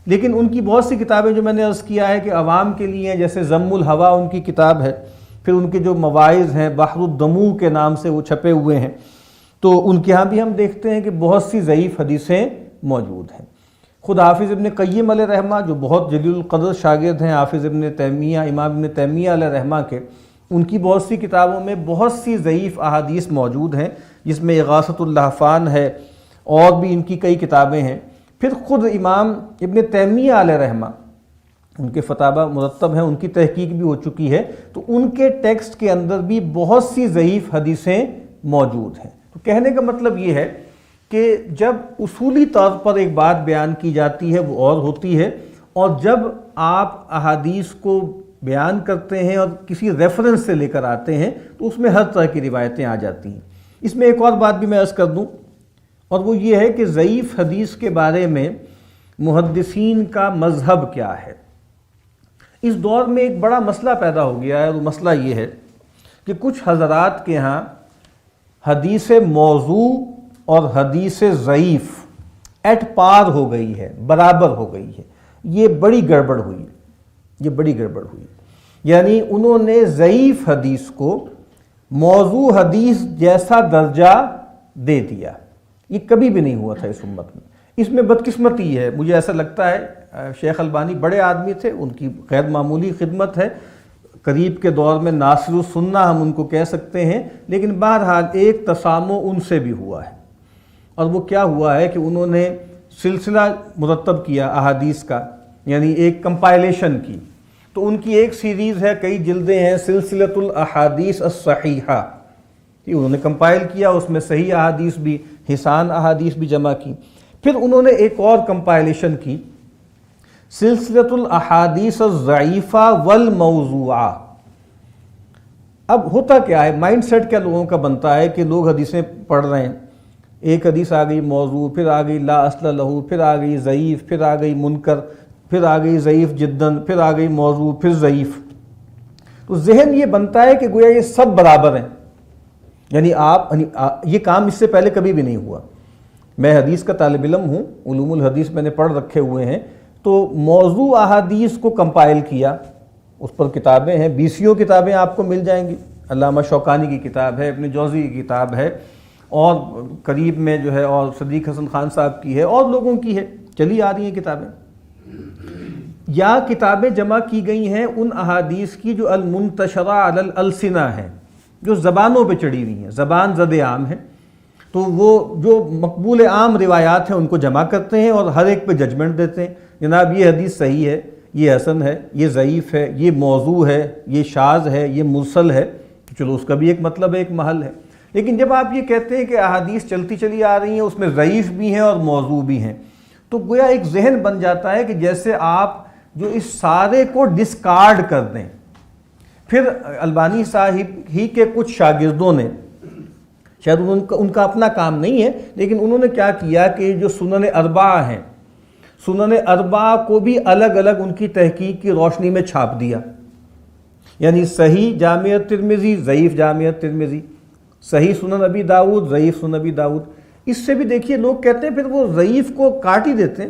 لیکن ان کی بہت سی کتابیں جو میں نے عرض کیا ہے کہ عوام کے لیے ہیں، جیسے ضم الہوا ان کی کتاب ہے، پھر ان کے جو مواعظ ہیں بحر الدموع کے نام سے وہ چھپے ہوئے ہیں، تو ان کے ہاں بھی ہم دیکھتے ہیں کہ بہت سی ضعیف حدیثیں موجود ہیں۔ خود حافظ ابن قیم علیہ رحمہ جو بہت جلیل القدر شاگرد ہیں حافظ ابن تیمیہ، امام ابن تیمیہ علیہ رحمہ کے، ان کی بہت سی کتابوں میں بہت سی ضعیف احادیث موجود ہیں، جس میں اغاثۃ اللہفان ہے اور بھی ان کی کئی کتابیں ہیں۔ پھر خود امام ابن تیمیہ علیہ رحمہ، ان کے فتاوی مرتب ہیں، ان کی تحقیق بھی ہو چکی ہے، تو ان کے ٹیکسٹ کے اندر بھی بہت سی ضعیف حدیثیں موجود ہیں۔ تو کہنے کا مطلب یہ ہے کہ جب اصولی طور پر ایک بات بیان کی جاتی ہے وہ اور ہوتی ہے، اور جب آپ احادیث کو بیان کرتے ہیں اور کسی ریفرنس سے لے کر آتے ہیں تو اس میں ہر طرح کی روایتیں آ جاتی ہیں۔ اس میں ایک اور بات بھی میں عرض کر دوں، اور وہ یہ ہے کہ ضعیف حدیث کے بارے میں محدثین کا مذہب کیا ہے۔ اس دور میں ایک بڑا مسئلہ پیدا ہو گیا ہے، اور وہ مسئلہ یہ ہے کہ کچھ حضرات کے ہاں حدیث موضوع اور حدیث ضعیف ایٹ پار ہو گئی ہے، برابر ہو گئی ہے۔ یہ بڑی گڑبڑ ہوئی، یعنی انہوں نے ضعیف حدیث کو موضوع حدیث جیسا درجہ دے دیا۔ یہ کبھی بھی نہیں ہوا تھا اس امت میں۔ اس میں بدقسمتی ہے، مجھے ایسا لگتا ہے شیخ البانی بڑے آدمی تھے، ان کی غیر معمولی خدمت ہے، قریب کے دور میں ناصر السنہ ہم ان کو کہہ سکتے ہیں، لیکن بہرحال ایک تسامح ان سے بھی ہوا ہے، اور وہ کیا ہوا ہے کہ انہوں نے سلسلہ مرتب کیا احادیث کا، یعنی ایک کمپائلیشن کی۔ تو ان کی ایک سیریز ہے، کئی جلدیں ہیں، سلسلۃ الاحادیث الصحیحہ، کہ انہوں نے کمپائل کیا، اس میں صحیح احادیث بھی، حسان احادیث بھی جمع کی۔ پھر انہوں نے ایک اور کمپائلیشن کی، سلسلۃ الاحادیث الضعیفہ والموضوعہ۔ اب ہوتا کیا ہے، مائنڈ سیٹ کیا لوگوں کا بنتا ہے کہ لوگ حدیثیں پڑھ رہے ہیں، ایک حدیث آ گئی موضوع، پھر آ گئی لا اصل لہ، پھر آ گئی ضعیف، پھر آ گئی منکر، پھر آ گئی ضعیف جداً، پھر آ گئی موضوع، پھر ضعیف۔ تو ذہن یہ بنتا ہے کہ گویا یہ سب برابر ہیں، یعنی یہ کام اس سے پہلے کبھی بھی نہیں ہوا۔ میں حدیث کا طالب علم ہوں، علوم الحدیث میں نے پڑھ رکھے ہوئے ہیں، تو موضوع احادیث کو کمپائل کیا، اس پر کتابیں ہیں، 20 کتابیں آپ کو مل جائیں گی، علامہ شوکانی کی کتاب ہے، ابن جوزی کی کتاب ہے، اور قریب میں جو ہے اور صدیق حسن خان صاحب کی ہے، اور لوگوں کی ہے، چلی آ رہی ہیں کتابیں۔ یا کتابیں جمع کی گئی ہیں ان احادیث کی جو المنتشرہ علی الالسنہ ہیں، جو زبانوں پہ چڑھی ہوئی ہیں، زبان زد عام ہیں، تو وہ جو مقبول عام روایات ہیں ان کو جمع کرتے ہیں اور ہر ایک پہ ججمنٹ دیتے ہیں، جناب یہ حدیث صحیح ہے، یہ حسن ہے، یہ ضعیف ہے، یہ موضوع ہے، یہ شاذ ہے، یہ مرسل ہے۔ چلو اس کا بھی ایک مطلب ہے، ایک محل ہے۔ لیکن جب آپ یہ کہتے ہیں کہ احادیث چلتی چلی آ رہی ہیں، اس میں ضعیف بھی ہیں اور موضوع بھی ہیں، تو گویا ایک ذہن بن جاتا ہے کہ جیسے آپ جو اس سارے کو ڈسکارڈ کر دیں۔ پھر البانی صاحب ہی کے کچھ شاگردوں نے، شاید ان کا اپنا کام نہیں ہے، لیکن انہوں نے کیا کیا کہ جو سنن اربعہ ہیں، سنن اربعہ کو بھی الگ الگ ان کی تحقیق کی روشنی میں چھاپ دیا، یعنی صحیح جامع ترمذی، ضعیف جامع ترمذی، صحیح سنن ابی داؤد، ضعیف سنن ابی داؤد۔ اس سے بھی دیکھیے لوگ کہتے ہیں پھر وہ ضعیف کو کاٹ ہی دیتے ہیں،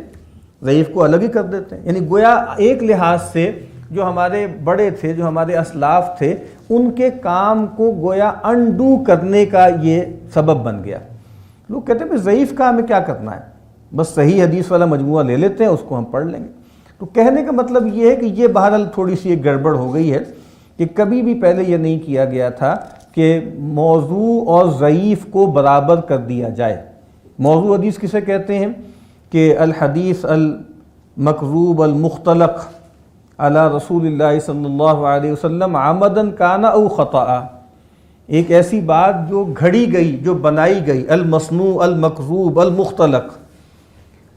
ضعیف کو الگ ہی کر دیتے ہیں، یعنی گویا ایک لحاظ سے جو ہمارے بڑے تھے، جو ہمارے اسلاف تھے، ان کے کام کو گویا انڈو کرنے کا یہ سبب بن گیا۔ لوگ کہتے ہیں کہ ضعیف کا ہمیں کیا کرنا ہے، بس صحیح حدیث والا مجموعہ لے لیتے ہیں، اس کو ہم پڑھ لیں گے۔ تو کہنے کا مطلب یہ ہے کہ یہ بہرحال تھوڑی سی ایک گڑبڑ ہو گئی ہے کہ کبھی بھی پہلے یہ نہیں کیا گیا تھا کہ موضوع اور ضعیف کو برابر کر دیا جائے۔ موضوع حدیث کسے کہتے ہیں کہ الحدیث المکذوب المختلق علی رسول اللہ صلی اللہ علیہ وسلم عمدن کان او خطأ، ایک ایسی بات جو گھڑی گئی، جو بنائی گئی، المصنوع المکذوب المختلق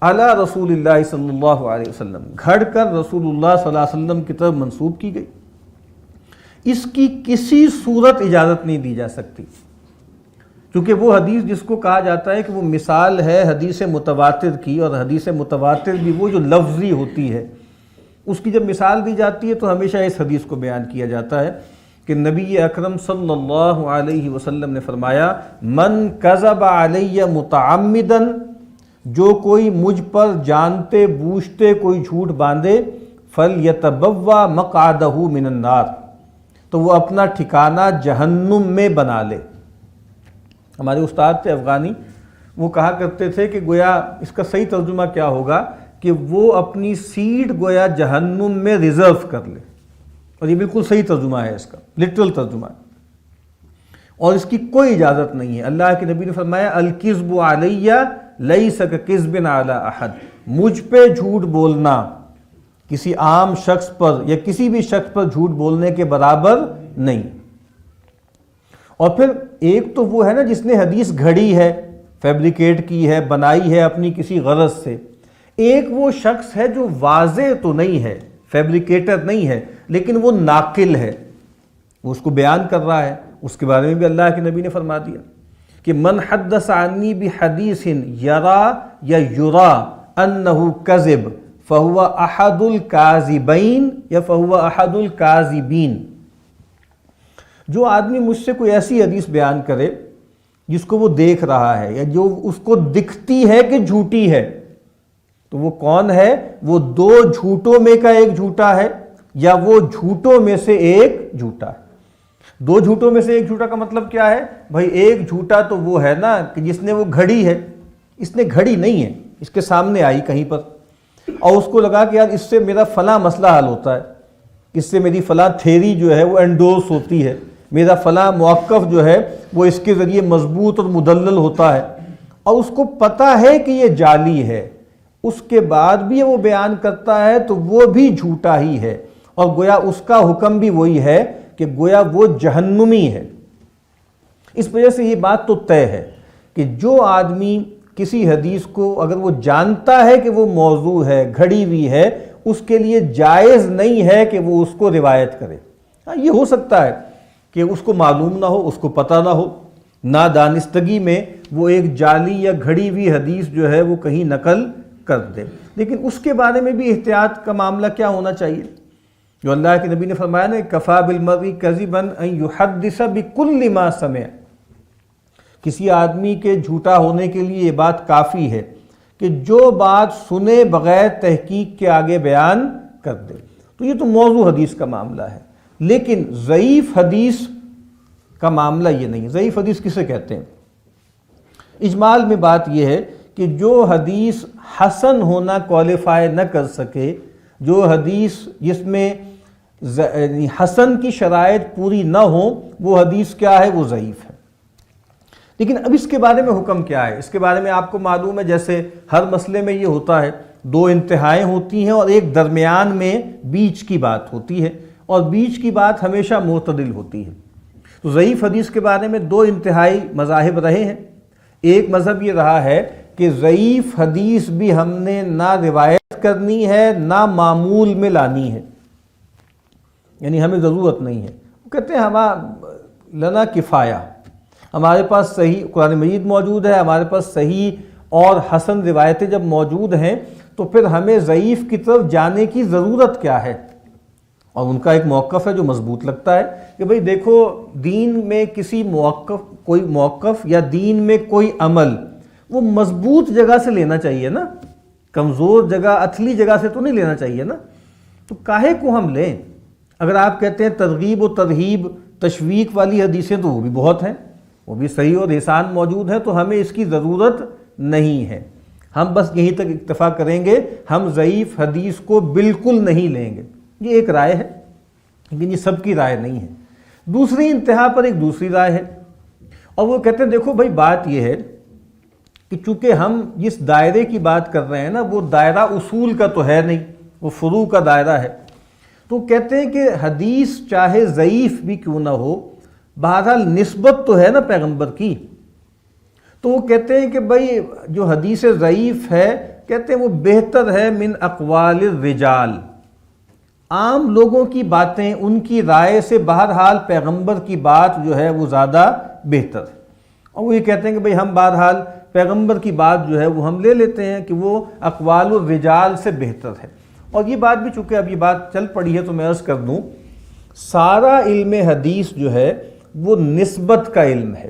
علی رسول اللہ صلی اللہ علیہ وسلم، گھڑ کر رسول اللہ صلی اللہ علیہ وسلم کی طرف منسوب کی گئی، اس کی کسی صورت اجازت نہیں دی جا سکتی، کیونکہ وہ حدیث جس کو کہا جاتا ہے کہ وہ مثال ہے حدیث متواتر کی، اور حدیث متواتر بھی وہ جو لفظی ہوتی ہے، اس کی جب مثال دی جاتی ہے تو ہمیشہ اس حدیث کو بیان کیا جاتا ہے کہ نبی اکرم صلی اللہ علیہ وسلم نے فرمایا من کذب علی متعمدا، جو کوئی مجھ پر جانتے بوجھتے کوئی جھوٹ باندھے، فلیتبوأ مقعدہ من النار، تو وہ اپنا ٹھکانہ جہنم میں بنا لے۔ ہمارے استاد تھے افغانی، وہ کہا کرتے تھے کہ گویا اس کا صحیح ترجمہ کیا ہوگا کہ وہ اپنی سیٹ گویا جہنم میں ریزرو کر لے، اور یہ بالکل صحیح ترجمہ ہے اس کا، لٹرل ترجمہ ہے، اور اس کی کوئی اجازت نہیں ہے۔ اللہ کے نبی نے فرمایا الکذب علیہ لیس کذب علی احد، مجھ پہ جھوٹ بولنا کسی عام شخص پر یا کسی بھی شخص پر جھوٹ بولنے کے برابر نہیں۔ اور پھر ایک تو وہ ہے نا جس نے حدیث گھڑی ہے، فیبریکیٹ کی ہے، بنائی ہے اپنی کسی غرض سے، ایک وہ شخص ہے جو واضح تو نہیں ہے، فیبریکیٹر نہیں ہے، لیکن وہ ناقل ہے، وہ اس کو بیان کر رہا ہے۔ اس کے بارے میں بھی اللہ کے نبی نے فرما دیا کہ من حدث عنی بحدیث یرا یا یرا انہ کذب فہو احد الکاذبین یا فہو احد الکاذبین، جو آدمی مجھ سے کوئی ایسی حدیث بیان کرے جس کو وہ دیکھ رہا ہے یا جو اس کو دکھتی ہے کہ جھوٹی ہے، تو وہ کون ہے؟ وہ دو جھوٹوں میں کا ایک جھوٹا ہے یا وہ جھوٹوں میں سے ایک جھوٹا ہے۔ دو جھوٹوں میں سے ایک جھوٹا کا مطلب کیا ہے؟ بھائی ایک جھوٹا تو وہ ہے نا کہ جس نے وہ گھڑی ہے، اس نے گھڑی نہیں ہے، اس کے سامنے آئی کہیں پر اور اس کو لگا کہ یار اس سے میرا فلاں مسئلہ حل ہوتا ہے، اس سے میری فلاں تھیری جو ہے وہ انڈورس ہوتی ہے، میرا فلاں موقف جو ہے وہ اس کے ذریعے مضبوط اور مدلل ہوتا ہے، اور اس کو پتہ ہے کہ یہ جعلی ہے، اس کے بعد بھی وہ بیان کرتا ہے تو وہ بھی جھوٹا ہی ہے، اور گویا اس کا حکم بھی وہی ہے کہ گویا وہ جہنمی ہے۔ اس وجہ سے یہ بات تو طے ہے کہ جو آدمی کسی حدیث کو اگر وہ جانتا ہے کہ وہ موضوع ہے، گھڑی ہوئی ہے، اس کے لیے جائز نہیں ہے کہ وہ اس کو روایت کرے۔ ہاں یہ ہو سکتا ہے کہ اس کو معلوم نہ ہو، اس کو پتہ نہ ہو، نادانستگی میں وہ ایک جعلی یا گھڑی ہوئی حدیث جو ہے وہ کہیں نقل کر دے، لیکن اس کے بارے میں بھی احتیاط کا معاملہ کیا ہونا چاہیے؟ جو اللہ کے نبی نے فرمایا نا کفا بالمرء کذبا ان یحدث بکل ما سمع، کسی آدمی کے جھوٹا ہونے کے لیے یہ بات کافی ہے کہ جو بات سنے بغیر تحقیق کے آگے بیان کر دے۔ تو یہ تو موضوع حدیث کا معاملہ ہے، لیکن ضعیف حدیث کا معاملہ یہ نہیں۔ ضعیف حدیث کسے کہتے ہیں؟ اجمال میں بات یہ ہے کہ جو حدیث حسن ہونا کوالیفائی نہ کر سکے، جو حدیث جس میں حسن کی شرائط پوری نہ ہو، وہ حدیث کیا ہے؟ وہ ضعیف ہے۔ لیکن اب اس کے بارے میں حکم کیا ہے؟ اس کے بارے میں آپ کو معلوم ہے جیسے ہر مسئلے میں یہ ہوتا ہے، دو انتہائیں ہوتی ہیں اور ایک درمیان میں بیچ کی بات ہوتی ہے، اور بیچ کی بات ہمیشہ معتدل ہوتی ہے۔ تو ضعیف حدیث کے بارے میں دو انتہائی مذاہب رہے ہیں۔ ایک مذہب یہ رہا ہے کہ ضعیف حدیث بھی ہم نے نہ روایت کرنی ہے نہ معمول میں لانی ہے، یعنی ہمیں ضرورت نہیں ہے۔ وہ کہتے ہیں لنا کفایہ، ہمارے پاس صحیح قرآن مجید موجود ہے، ہمارے پاس صحیح اور حسن روایتیں جب موجود ہیں تو پھر ہمیں ضعیف کی طرف جانے کی ضرورت کیا ہے؟ اور ان کا ایک موقف ہے جو مضبوط لگتا ہے کہ بھئی دیکھو، دین میں کوئی موقف یا دین میں کوئی عمل وہ مضبوط جگہ سے لینا چاہیے نا، کمزور جگہ، اتھلی جگہ سے تو نہیں لینا چاہیے نا، تو کاہے کو ہم لیں؟ اگر آپ کہتے ہیں ترغیب و ترہیب، تشویق والی حدیثیں تو وہ بھی بہت ہیں، وہ بھی صحیح اور احسان موجود ہیں، تو ہمیں اس کی ضرورت نہیں ہے، ہم بس یہیں تک اکتفا کریں گے، ہم ضعیف حدیث کو بالکل نہیں لیں گے۔ یہ ایک رائے ہے، لیکن یہ سب کی رائے نہیں ہے۔ دوسری انتہا پر ایک دوسری رائے ہے، اور وہ کہتے ہیں دیکھو بھائی بات یہ ہے کہ چونکہ ہم جس دائرے کی بات کر رہے ہیں نا، وہ دائرہ اصول کا تو ہے نہیں، وہ فروع کا دائرہ ہے، تو کہتے ہیں کہ حدیث چاہے ضعیف بھی کیوں نہ ہو، بہرحال نسبت تو ہے نا پیغمبر کی۔ تو وہ کہتے ہیں کہ بھائی جو حدیث ضعیف ہے، کہتے ہیں وہ بہتر ہے من اقوال الرجال، عام لوگوں کی باتیں، ان کی رائے سے بہرحال پیغمبر کی بات جو ہے وہ زیادہ بہتر ہے۔ اور وہ یہ کہتے ہیں کہ بھئی ہم بہرحال پیغمبر کی بات جو ہے وہ ہم لے لیتے ہیں کہ وہ اقوال الرجال سے بہتر ہے۔ اور یہ بات بھی چونکہ اب یہ بات چل پڑی ہے تو میں عرض کر دوں، سارا علم حدیث جو ہے وہ نسبت کا علم ہے۔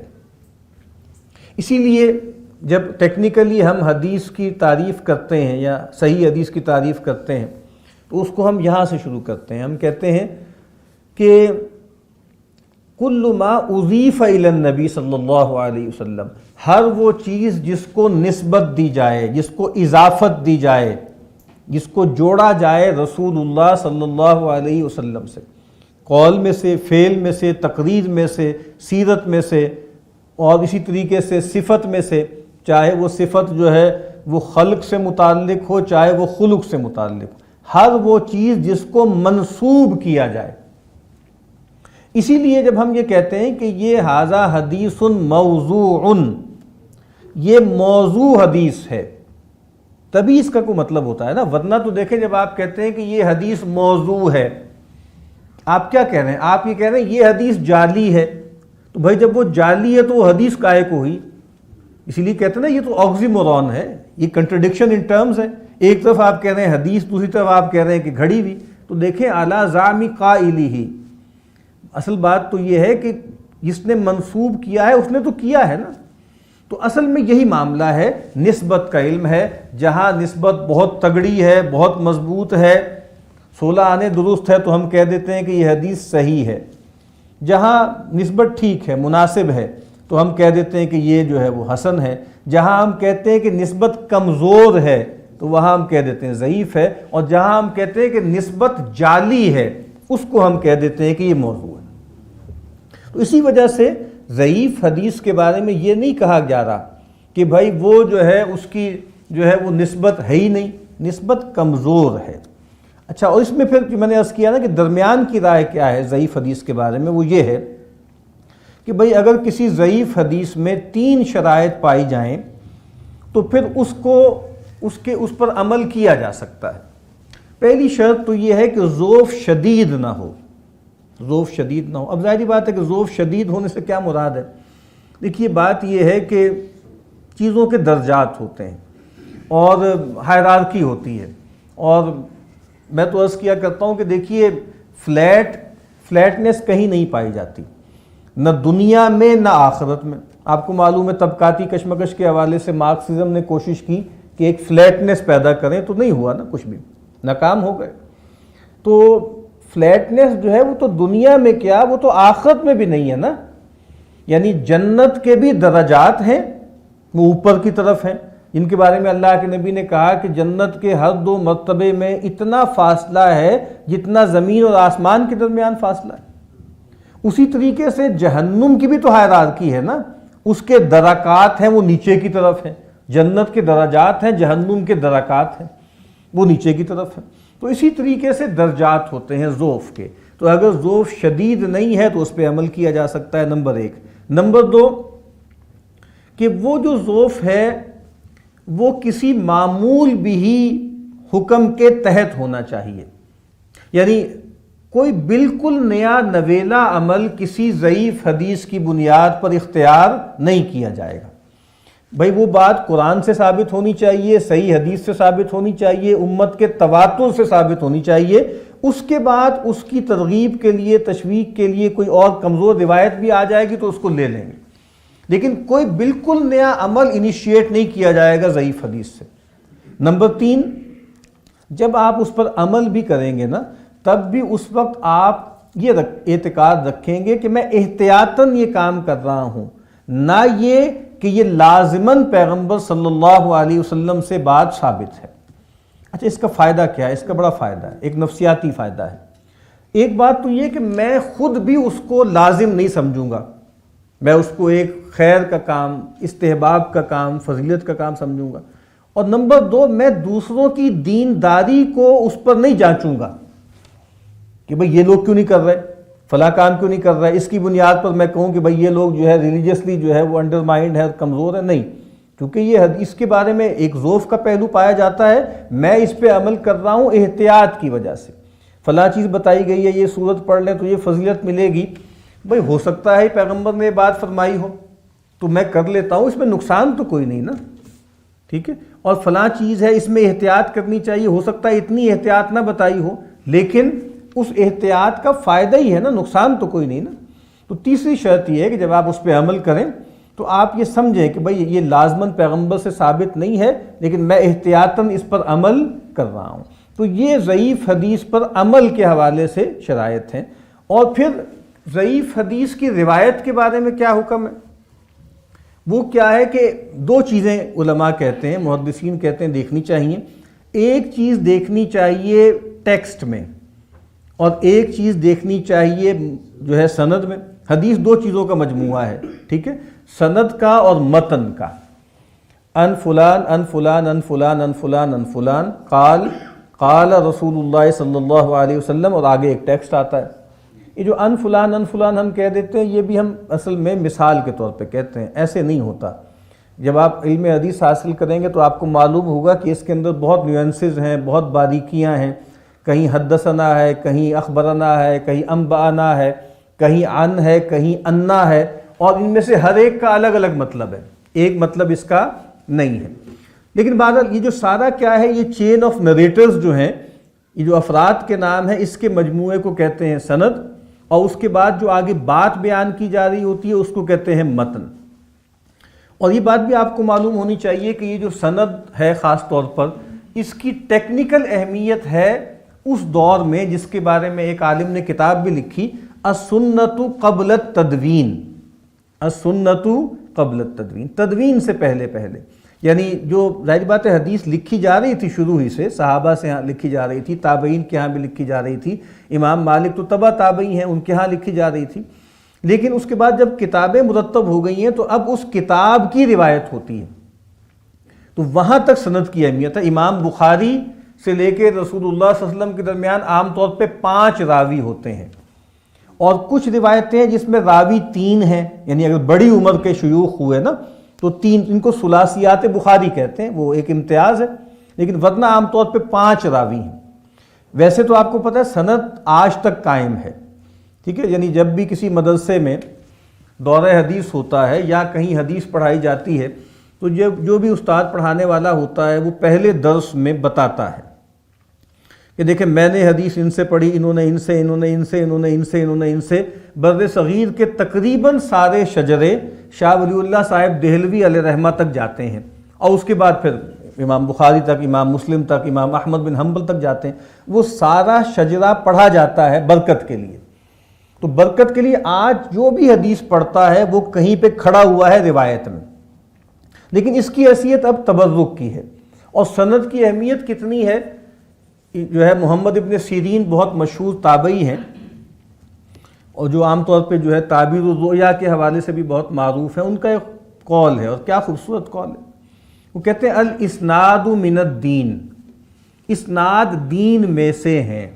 اسی لیے جب ٹیکنیکلی ہم حدیث کی تعریف کرتے ہیں یا صحیح حدیث کی تعریف کرتے ہیں تو اس کو ہم یہاں سے شروع کرتے ہیں۔ ہم کہتے ہیں کہ کل ما اضیف الی النبی صلی اللہ علیہ وسلم، ہر وہ چیز جس کو نسبت دی جائے، جس کو اضافت دی جائے، جس کو جوڑا جائے رسول اللہ صلی اللہ علیہ وسلم سے، قول میں سے، فعل میں سے، تقریر میں سے، سیرت میں سے، اور اسی طریقے سے صفت میں سے، چاہے وہ صفت جو ہے وہ خلق سے متعلق ہو، چاہے وہ خلق سے متعلق ہو، ہر وہ چیز جس کو منسوب کیا جائے۔ اسی لیے جب ہم یہ کہتے ہیں کہ یہ ھذا حدیث موضوع، یہ موضوع حدیث ہے، تبھی اس کا کوئی مطلب ہوتا ہے نا، ورنہ تو دیکھیں جب آپ کہتے ہیں کہ یہ حدیث موضوع ہے، آپ کیا کہہ رہے ہیں؟ آپ یہ کہہ رہے ہیں یہ حدیث جعلی ہے، تو بھائی جب وہ جعلی ہے تو وہ حدیث کاہے کو ہوئی؟ اسی لیے کہتے ہیں نا یہ تو آکسیمورون ہے، یہ کنٹرڈکشن ان ٹرمز ہے، ایک طرف آپ کہہ رہے ہیں حدیث، دوسری طرف آپ کہہ رہے ہیں کہ گھڑی ہوئی، تو دیکھیں اعلیٰ زعم قائلہ، اصل بات تو یہ ہے کہ جس نے منسوب کیا ہے اس نے تو کیا ہے نا، تو اصل میں یہی معاملہ ہے، نسبت کا علم ہے، جہاں نسبت بہت تگڑی ہے، بہت مضبوط ہے، 16 آنے درست ہے تو ہم کہہ دیتے ہیں کہ یہ حدیث صحیح ہے، جہاں نسبت ٹھیک ہے، مناسب ہے، تو ہم کہہ دیتے ہیں کہ یہ جو ہے وہ حسن ہے، جہاں ہم کہتے ہیں کہ نسبت کمزور ہے تو وہاں ہم کہہ دیتے ہیں ضعیف ہے، اور جہاں ہم کہتے ہیں کہ نسبت جعلی ہے اس کو ہم کہہ دیتے ہیں کہ یہ موضوع ہے۔ تو اسی وجہ سے ضعیف حدیث کے بارے میں یہ نہیں کہا جا رہا کہ بھائی وہ جو ہے اس کی جو ہے وہ نسبت ہے ہی نہیں، نسبت کمزور ہے۔ اچھا، اور اس میں پھر میں نے عرض کیا نا کہ درمیان کی رائے کیا ہے ضعیف حدیث کے بارے میں، وہ یہ ہے کہ بھئی اگر کسی ضعیف حدیث میں 3 شرائط پائی جائیں تو پھر اس پر عمل کیا جا سکتا ہے۔ پہلی شرط تو یہ ہے کہ ضعف شدید نہ ہو، ضعف شدید نہ ہو۔ اب ظاہری بات ہے کہ ضعف شدید ہونے سے کیا مراد ہے؟ دیکھیے بات یہ ہے کہ چیزوں کے درجات ہوتے ہیں اور ہائرارکی ہوتی ہے، اور میں تو عرض کیا کرتا ہوں کہ دیکھیے فلیٹنس کہیں نہیں پائی جاتی، نہ دنیا میں نہ آخرت میں۔ آپ کو معلوم ہے طبقاتی کشمکش کے حوالے سے مارکسزم نے کوشش کی کہ ایک فلیٹنس پیدا کریں، تو نہیں ہوا نا، کچھ بھی ناکام ہو گئے۔ تو فلیٹنس جو ہے وہ تو دنیا میں کیا، وہ تو آخرت میں بھی نہیں ہے نا، یعنی جنت کے بھی درجات ہیں، وہ اوپر کی طرف ہیں، جن کے بارے میں اللہ کے نبی نے کہا کہ جنت کے ہر 2 مرتبے میں اتنا فاصلہ ہے جتنا زمین اور آسمان کے درمیان فاصلہ ہے۔ اسی طریقے سے جہنم کی بھی تو ہائرارکی ہے نا، اس کے درکات ہیں وہ نیچے کی طرف ہیں، جنت کے درجات ہیں، جہنم کے درکات ہیں وہ نیچے کی طرف ہیں۔ تو اسی طریقے سے درجات ہوتے ہیں ضعف کے، تو اگر ضعف شدید نہیں ہے تو اس پہ عمل کیا جا سکتا ہے، نمبر 1۔ نمبر 2 کہ وہ جو ضعف ہے وہ کسی معمول بھی حکم کے تحت ہونا چاہیے، یعنی کوئی بالکل نیا نویلا عمل کسی ضعیف حدیث کی بنیاد پر اختیار نہیں کیا جائے گا۔ بھئی وہ بات قرآن سے ثابت ہونی چاہیے، صحیح حدیث سے ثابت ہونی چاہیے، امت کے تواتر سے ثابت ہونی چاہیے، اس کے بعد اس کی ترغیب کے لیے، تشویق کے لیے کوئی اور کمزور روایت بھی آ جائے گی تو اس کو لے لیں گے، لیکن کوئی بالکل نیا عمل انیشیٹ نہیں کیا جائے گا ضعیف حدیث سے۔ نمبر 3، جب آپ اس پر عمل بھی کریں گے نا، تب بھی اس وقت آپ یہ اعتقاد رکھیں گے کہ میں احتیاطاً یہ کام کر رہا ہوں، نہ یہ کہ یہ لازماً پیغمبر صلی اللہ علیہ وسلم سے بات ثابت ہے۔ اچھا، اس کا فائدہ کیا ہے؟ اس کا بڑا فائدہ ہے، ایک نفسیاتی فائدہ ہے۔ ایک بات تو یہ کہ میں خود بھی اس کو لازم نہیں سمجھوں گا، میں اس کو ایک خیر کا کام، استحباب کا کام، فضیلت کا کام سمجھوں گا، اور نمبر 2 میں دوسروں کی دینداری کو اس پر نہیں جانچوں گا کہ بھئی یہ لوگ کیوں نہیں کر رہے، فلاں کام کیوں نہیں کر رہے، اس کی بنیاد پر میں کہوں کہ بھئی یہ لوگ جو ہے ریلیجیسلی جو ہے وہ انڈرمائنڈ ہے، کمزور ہے، نہیں، کیونکہ یہ حدیث کے بارے میں ایک ضعف کا پہلو پایا جاتا ہے، میں اس پہ عمل کر رہا ہوں احتیاط کی وجہ سے، فلاں چیز بتائی گئی ہے، یہ سورت پڑھ لیں تو یہ فضیلت ملے گی، بھئی ہو سکتا ہے پیغمبر نے یہ بات فرمائی ہو تو میں کر لیتا ہوں، اس میں نقصان تو کوئی نہیں نا، ٹھیک ہے، اور فلاں چیز ہے اس میں احتیاط کرنی چاہیے، ہو سکتا ہے اتنی احتیاط نہ بتائی ہو، لیکن اس احتیاط کا فائدہ ہی ہے نا، نقصان تو کوئی نہیں نا۔ تو تیسری شرط یہ ہے کہ جب آپ اس پہ عمل کریں تو آپ یہ سمجھیں کہ بھئی یہ لازماً پیغمبر سے ثابت نہیں ہے، لیکن میں احتیاطاً اس پر عمل کر رہا ہوں۔ تو یہ ضعیف حدیث پر عمل کے حوالے سے شرائط ہیں۔ اور پھر ضعیف حدیث کی روایت کے بارے میں کیا حکم ہے؟ وہ کیا ہے کہ 2 چیزیں علماء کہتے ہیں، محدثین کہتے ہیں دیکھنی چاہیے۔ ایک چیز دیکھنی چاہیے ٹیکسٹ میں، اور ایک چیز دیکھنی چاہیے جو ہے سند میں، حدیث دو چیزوں کا مجموعہ ہے، ٹھیک ہے، سند کا اور متن کا۔ ان فلان ان فلان ان فلان ان فلان ان فلان قال رسول اللہ صلی اللہ علیہ وسلم، اور آگے ایک ٹیکسٹ آتا ہے۔ یہ جو ان فلان ہم کہہ دیتے ہیں، یہ بھی ہم اصل میں مثال کے طور پہ کہتے ہیں، ایسے نہیں ہوتا۔ جب آپ علم حدیث حاصل کریں گے تو آپ کو معلوم ہوگا کہ اس کے اندر بہت نیوانسز ہیں، بہت باریکیاں ہیں، کہیں حدثنا ہے، کہیں اخبرنا ہے، کہیں انبانا ہے، کہیں عن ہے، کہیں انا ہے، اور ان میں سے ہر ایک کا الگ الگ مطلب ہے، ایک مطلب اس کا نہیں ہے۔ لیکن بہرحال یہ جو سارا کیا ہے، یہ چین آف نریٹرز جو ہیں، یہ جو افراد کے نام ہیں، اس کے مجموعے کو کہتے ہیں سند، اور اس کے بعد جو آگے بات بیان کی جا رہی ہوتی ہے اس کو کہتے ہیں متن۔ اور یہ بات بھی آپ کو معلوم ہونی چاہیے کہ یہ جو سند ہے خاص طور پر، اس کی ٹیکنیکل اہمیت ہے اس دور میں، جس کے بارے میں ایک عالم نے کتاب بھی لکھی، السنت قبل التدوین، السنت قبل التدوین، تدوین سے پہلے یعنی جو ظاہر بات ہے حدیث لکھی جا رہی تھی شروع ہی سے، صحابہ سے ہاں لکھی جا رہی تھی، تابعین کے ہاں بھی لکھی جا رہی تھی، امام مالک تو تبع تابعی ہیں، ان کے ہاں لکھی جا رہی تھی، لیکن اس کے بعد جب کتابیں مرتب ہو گئی ہیں تو اب اس کتاب کی روایت ہوتی ہے، تو وہاں تک سند کی اہمیت ہے۔ امام بخاری سے لے کے رسول اللہ صلی اللہ علیہ وسلم کے درمیان عام طور پہ 5 راوی ہوتے ہیں، اور کچھ روایتیں ہیں جس میں راوی 3 ہیں، یعنی اگر بڑی عمر کے شیوخ ہوئے نا تو 3، ان کو ثلاثیات بخاری کہتے ہیں، وہ ایک امتیاز ہے، لیکن ورنہ عام طور پہ 5 راوی ہیں۔ ویسے تو آپ کو پتہ ہے سند آج تک قائم ہے، ٹھیک ہے، یعنی جب بھی کسی مدرسے میں دورہ حدیث ہوتا ہے یا کہیں حدیث پڑھائی جاتی ہے تو جو بھی استاد پڑھانے والا ہوتا ہے وہ پہلے درس میں بتاتا ہے کہ دیکھیں میں نے حدیث ان سے پڑھی، انہوں نے ان سے، انہوں نے ان سے، انہوں نے ان سے، انہوں نے ان سے، بر صغیر کے تقریباً سارے شجرے شاہ ولی اللہ صاحب دہلوی علیہ رحمہ تک جاتے ہیں، اور اس کے بعد پھر امام بخاری تک، امام مسلم تک، امام احمد بن حنبل تک جاتے ہیں۔ وہ سارا شجرہ پڑھا جاتا ہے برکت کے لیے۔ تو برکت کے لیے آج جو بھی حدیث پڑھتا ہے وہ کہیں پہ کھڑا ہوا ہے روایت میں، لیکن اس کی حیثیت اب تبرک کی ہے۔ اور سند کی اہمیت کتنی ہے، جو ہے محمد ابن سیرین بہت مشہور تابعی ہیں، اور جو عام طور پہ جو ہے تعبیر الرؤیا کے حوالے سے بھی بہت معروف ہے۔ ان کا ایک قول ہے، اور کیا خوبصورت قول ہے، وہ کہتے ہیں الاسناد من الدین، اسناد دین میں سے ہیں،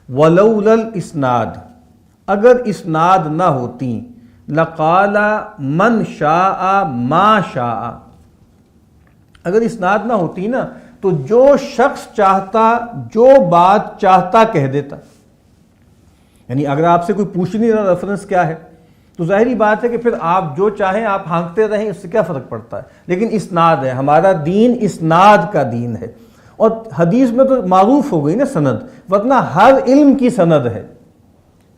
ولولا الاسناد، اگر اسناد نہ ہوتی، لقال من شاء ما شاء، اگر اسناد نہ ہوتی نا تو جو شخص چاہتا جو بات چاہتا کہہ دیتا، یعنی اگر آپ سے کوئی پوچھ نہیں رہا ریفرنس کیا ہے تو ظاہری بات ہے کہ پھر آپ جو چاہیں آپ ہانکتے رہیں، اس سے کیا فرق پڑتا ہے، لیکن اسناد ہے، ہمارا دین اسناد کا دین ہے۔ اور حدیث میں تو معروف ہو گئی نا سند، ورنہ ہر علم کی سند ہے،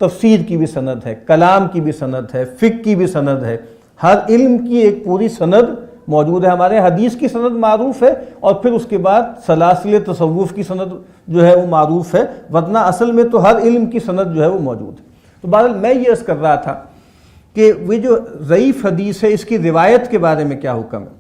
تفسیر کی بھی سند ہے، کلام کی بھی سند ہے، فقہ کی بھی سند ہے، ہر علم کی ایک پوری سند موجود ہے۔ ہمارے حدیث کی سند معروف ہے، اور پھر اس کے بعد سلاسل تصوف کی سند جو ہے وہ معروف ہے، ورنہ اصل میں تو ہر علم کی سند جو ہے وہ موجود ہے۔ تو بہرحال میں یہ عرض کر رہا تھا کہ وہ جو ضعیف حدیث ہے اس کی روایت کے بارے میں کیا حکم ہے۔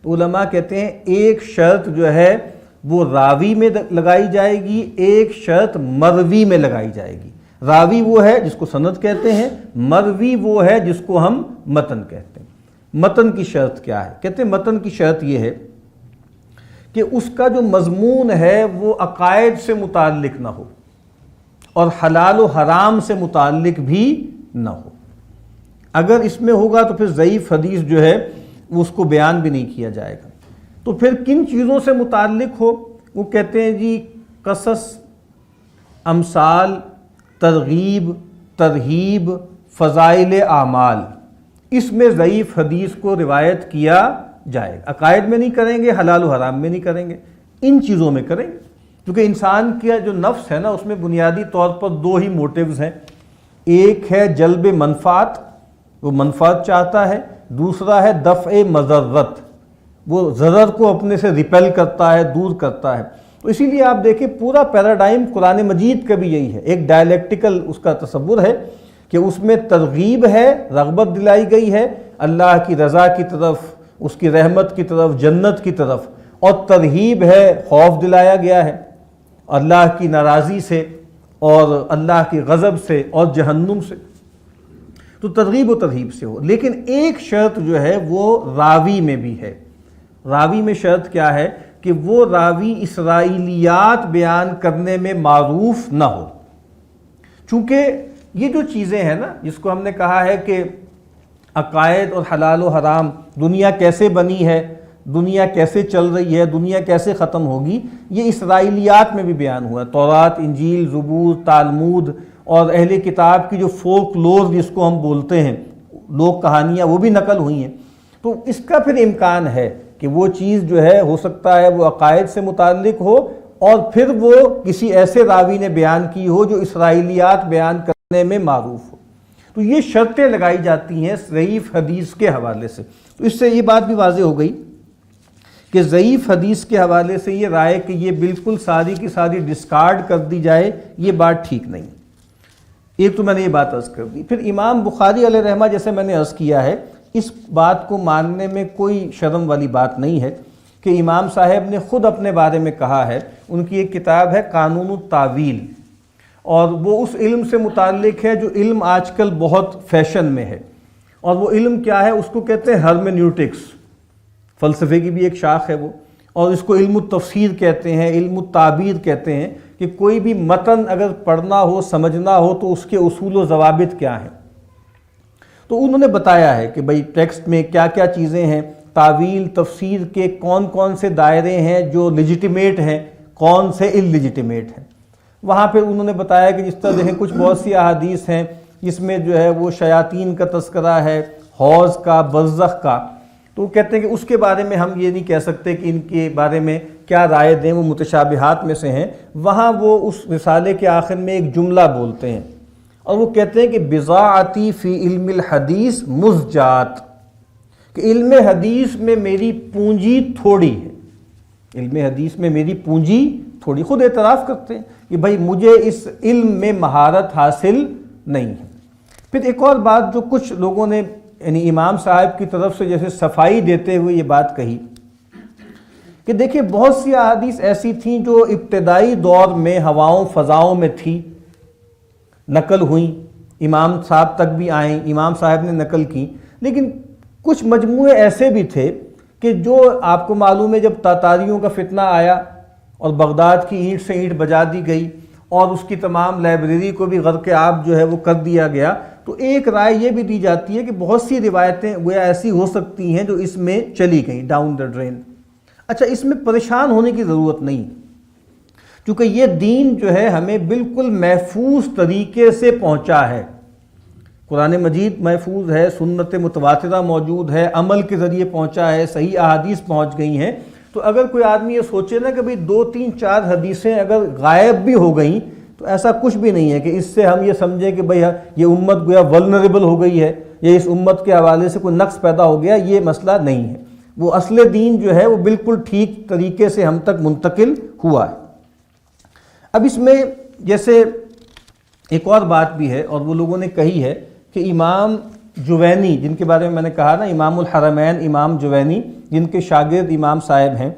تو علماء کہتے ہیں ایک شرط جو ہے وہ راوی میں لگائی جائے گی، ایک شرط مروی میں لگائی جائے گی۔ راوی وہ ہے جس کو سند کہتے ہیں، مروی وہ ہے جس کو ہم متن کہتے ہیں۔ متن کی شرط کیا ہے؟ کہتے ہیں متن کی شرط یہ ہے کہ اس کا جو مضمون ہے وہ عقائد سے متعلق نہ ہو، اور حلال و حرام سے متعلق بھی نہ ہو۔ اگر اس میں ہوگا تو پھر ضعیف حدیث جو ہے اس کو بیان بھی نہیں کیا جائے گا۔ تو پھر کن چیزوں سے متعلق ہو؟ وہ کہتے ہیں جی قصص، امثال، ترغیب، ترہیب، فضائل اعمال، اس میں ضعیف حدیث کو روایت کیا جائے گا۔ عقائد میں نہیں کریں گے، حلال و حرام میں نہیں کریں گے، ان چیزوں میں کریں گے، کیونکہ انسان کا جو نفس ہے نا اس میں بنیادی طور پر 2 ہی موٹیوز ہیں، ایک ہے جلب منفعت، وہ منفعت چاہتا ہے، دوسرا ہے دفع مضرت، وہ ضرر کو اپنے سے ریپیل کرتا ہے، دور کرتا ہے۔ تو اسی لیے آپ دیکھیں پورا پیراڈائم قرآن مجید کا بھی یہی ہے، ایک ڈائلیکٹیکل اس کا تصور ہے کہ اس میں ترغیب ہے، رغبت دلائی گئی ہے اللہ کی رضا کی طرف، اس کی رحمت کی طرف، جنت کی طرف، اور ترہیب ہے، خوف دلایا گیا ہے اللہ کی ناراضی سے اور اللہ کی غضب سے اور جہنم سے، تو ترغیب و ترہیب سے ہو۔ لیکن ایک شرط جو ہے وہ راوی میں بھی ہے۔ راوی میں شرط کیا ہے کہ وہ راوی اسرائیلیات بیان کرنے میں معروف نہ ہو، چونکہ یہ جو چیزیں ہیں نا، جس کو ہم نے کہا ہے کہ عقائد اور حلال و حرام، دنیا کیسے بنی ہے، دنیا کیسے چل رہی ہے، دنیا کیسے ختم ہوگی، یہ اسرائیلیات میں بھی بیان ہوا ہے۔ تورات، انجیل، زبور، تالمود اور اہل کتاب کی جو فولک لور جس کو ہم بولتے ہیں، لوک کہانیاں، وہ بھی نقل ہوئی ہیں۔ تو اس کا پھر امکان ہے کہ وہ چیز جو ہے ہو سکتا ہے وہ عقائد سے متعلق ہو، اور پھر وہ کسی ایسے راوی نے بیان کی ہو جو اسرائیلیات بیان کرنے میں معروف ہو۔ تو یہ شرطیں لگائی جاتی ہیں ضعیف حدیث کے حوالے سے۔ تو اس سے یہ بات بھی واضح ہو گئی کہ ضعیف حدیث کے حوالے سے یہ رائے کہ یہ بالکل ساری کی ساری ڈسکارڈ کر دی جائے، یہ بات ٹھیک نہیں۔ ایک تو میں نے یہ بات عرض کر دی۔ پھر امام بخاری علیہ رحمہ، جیسے میں نے عرض کیا ہے، اس بات کو ماننے میں کوئی شرم والی بات نہیں ہے کہ امام صاحب نے خود اپنے بارے میں کہا ہے، ان کی ایک کتاب ہے قانون التاویل، اور وہ اس علم سے متعلق ہے جو علم آج کل بہت فیشن میں ہے، اور وہ علم کیا ہے؟ اس کو کہتے ہیں ہرمینیوٹکس، فلسفے کی بھی ایک شاخ ہے وہ، اور اس کو علم التفسیر کہتے ہیں، علم التعبیر کہتے ہیں، کہ کوئی بھی متن اگر پڑھنا ہو، سمجھنا ہو تو اس کے اصول و ضوابط کیا ہیں۔ تو انہوں نے بتایا ہے کہ بھئی ٹیکسٹ میں کیا کیا چیزیں ہیں، تعویل تفسیر کے کون کون سے دائرے ہیں جو لیجیٹیمیٹ ہیں، کون سے اللیجیٹیمیٹ ہیں۔ وہاں پہ انہوں نے بتایا کہ جس طرح دیکھیں کچھ بہت سی احادیث ہیں جس میں جو ہے وہ شیاطین کا تذکرہ ہے، حوض کا، برزخ کا، تو وہ کہتے ہیں کہ اس کے بارے میں ہم یہ نہیں کہہ سکتے کہ ان کے بارے میں کیا رائے دیں، وہ متشابہات میں سے ہیں۔ وہاں وہ اس رسالے کے آخر میں ایک جملہ بولتے ہیں، اور وہ کہتے ہیں کہ بضاعتی فی علم الحدیث مزجات، کہ علم حدیث میں میری پونجی تھوڑی ہے، علم حدیث میں میری پونجی تھوڑی، خود اعتراف کرتے ہیں کہ بھائی مجھے اس علم میں مہارت حاصل نہیں ہے۔ پھر ایک اور بات جو کچھ لوگوں نے یعنی امام صاحب کی طرف سے جیسے صفائی دیتے ہوئے یہ بات کہی کہ دیکھیں بہت سی احادیث ایسی تھیں جو ابتدائی دور میں ہواؤں فضاؤں میں تھی، نقل ہوئیں، امام صاحب تک بھی آئیں، امام صاحب نے نقل کی، لیکن کچھ مجموعے ایسے بھی تھے کہ جو آپ کو معلوم ہے جب تاتاریوں کا فتنہ آیا اور بغداد کی اینٹ سے اینٹ بجا دی گئی اور اس کی تمام لائبریری کو بھی غرق آب جو ہے وہ کر دیا گیا، تو ایک رائے یہ بھی دی جاتی ہے کہ بہت سی روایتیں گویا ایسی ہو سکتی ہیں جو اس میں چلی گئیں ڈاؤن دا ڈرین۔ اچھا، اس میں پریشان ہونے کی ضرورت نہیں، کیونکہ یہ دین جو ہے ہمیں بالکل محفوظ طریقے سے پہنچا ہے۔ قرآن مجید محفوظ ہے، سنت متواترہ موجود ہے، عمل کے ذریعے پہنچا ہے، صحیح احادیث پہنچ گئی ہیں۔ تو اگر کوئی آدمی یہ سوچے نا کہ بھئی 2 3 4 حدیثیں اگر غائب بھی ہو گئیں تو ایسا کچھ بھی نہیں ہے کہ اس سے ہم یہ سمجھیں کہ بھئی یہ امت گویا ولنریبل ہو گئی ہے یا اس امت کے حوالے سے کوئی نقص پیدا ہو گیا، یہ مسئلہ نہیں ہے۔ وہ اصل دین جو ہے وہ بالکل ٹھیک طریقے سے ہم تک منتقل ہوا ہے۔ اب اس میں جیسے ایک اور بات بھی ہے، اور وہ لوگوں نے کہی ہے کہ امام جوینی، جن کے بارے میں نے کہا نا امام الحرمین امام جوینی، جن کے شاگرد امام صاحب ہیں،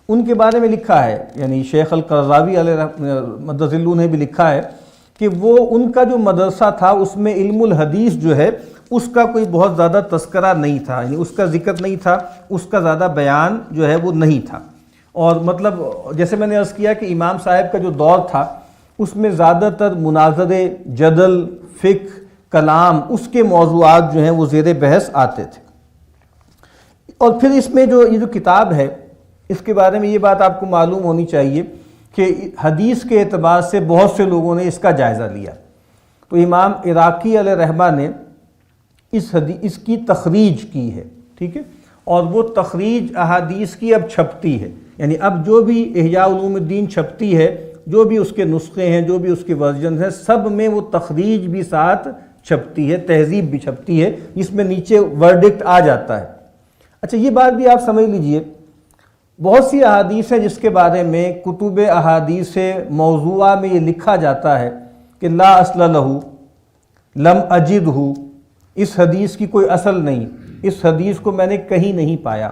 ان کے بارے میں لکھا ہے، یعنی شیخ القرضاوی علیہ مدظ اللہ نے بھی لکھا ہے کہ وہ ان کا جو مدرسہ تھا اس میں علم الحدیث جو ہے اس کا کوئی بہت زیادہ تذکرہ نہیں تھا، یعنی اس کا ذکر نہیں تھا، اس کا زیادہ بیان جو ہے وہ نہیں تھا۔ اور مطلب جیسے میں نے عرض کیا کہ امام صاحب کا جو دور تھا اس میں زیادہ تر مناظرے، جدل، فقہ، کلام، اس کے موضوعات جو ہیں وہ زیر بحث آتے تھے۔ اور پھر اس میں یہ جو کتاب ہے اس کے بارے میں یہ بات آپ کو معلوم ہونی چاہیے کہ حدیث کے اعتبار سے بہت سے لوگوں نے اس کا جائزہ لیا۔ تو امام عراقی علیہ رحمہ نے اس کی تخریج کی ہے، ٹھیک ہے، اور وہ تخریج احادیث کی اب چھپتی ہے، یعنی اب جو بھی احیاء علوم الدین چھپتی ہے، جو بھی اس کے نسخے ہیں، جو بھی اس کے ورژن ہیں، سب میں وہ تخریج بھی ساتھ چھپتی ہے، تہذیب بھی چھپتی ہے، جس میں نیچے ورڈکٹ آ جاتا ہے۔ اچھا، یہ بات بھی آپ سمجھ لیجئے، بہت سی احادیث ہیں جس کے بارے میں کتب احادیث موضوعہ میں یہ لکھا جاتا ہے کہ لا اصل لہ، لم اجدہ، اس حدیث کی کوئی اصل نہیں، اس حدیث کو میں نے کہیں نہیں پایا۔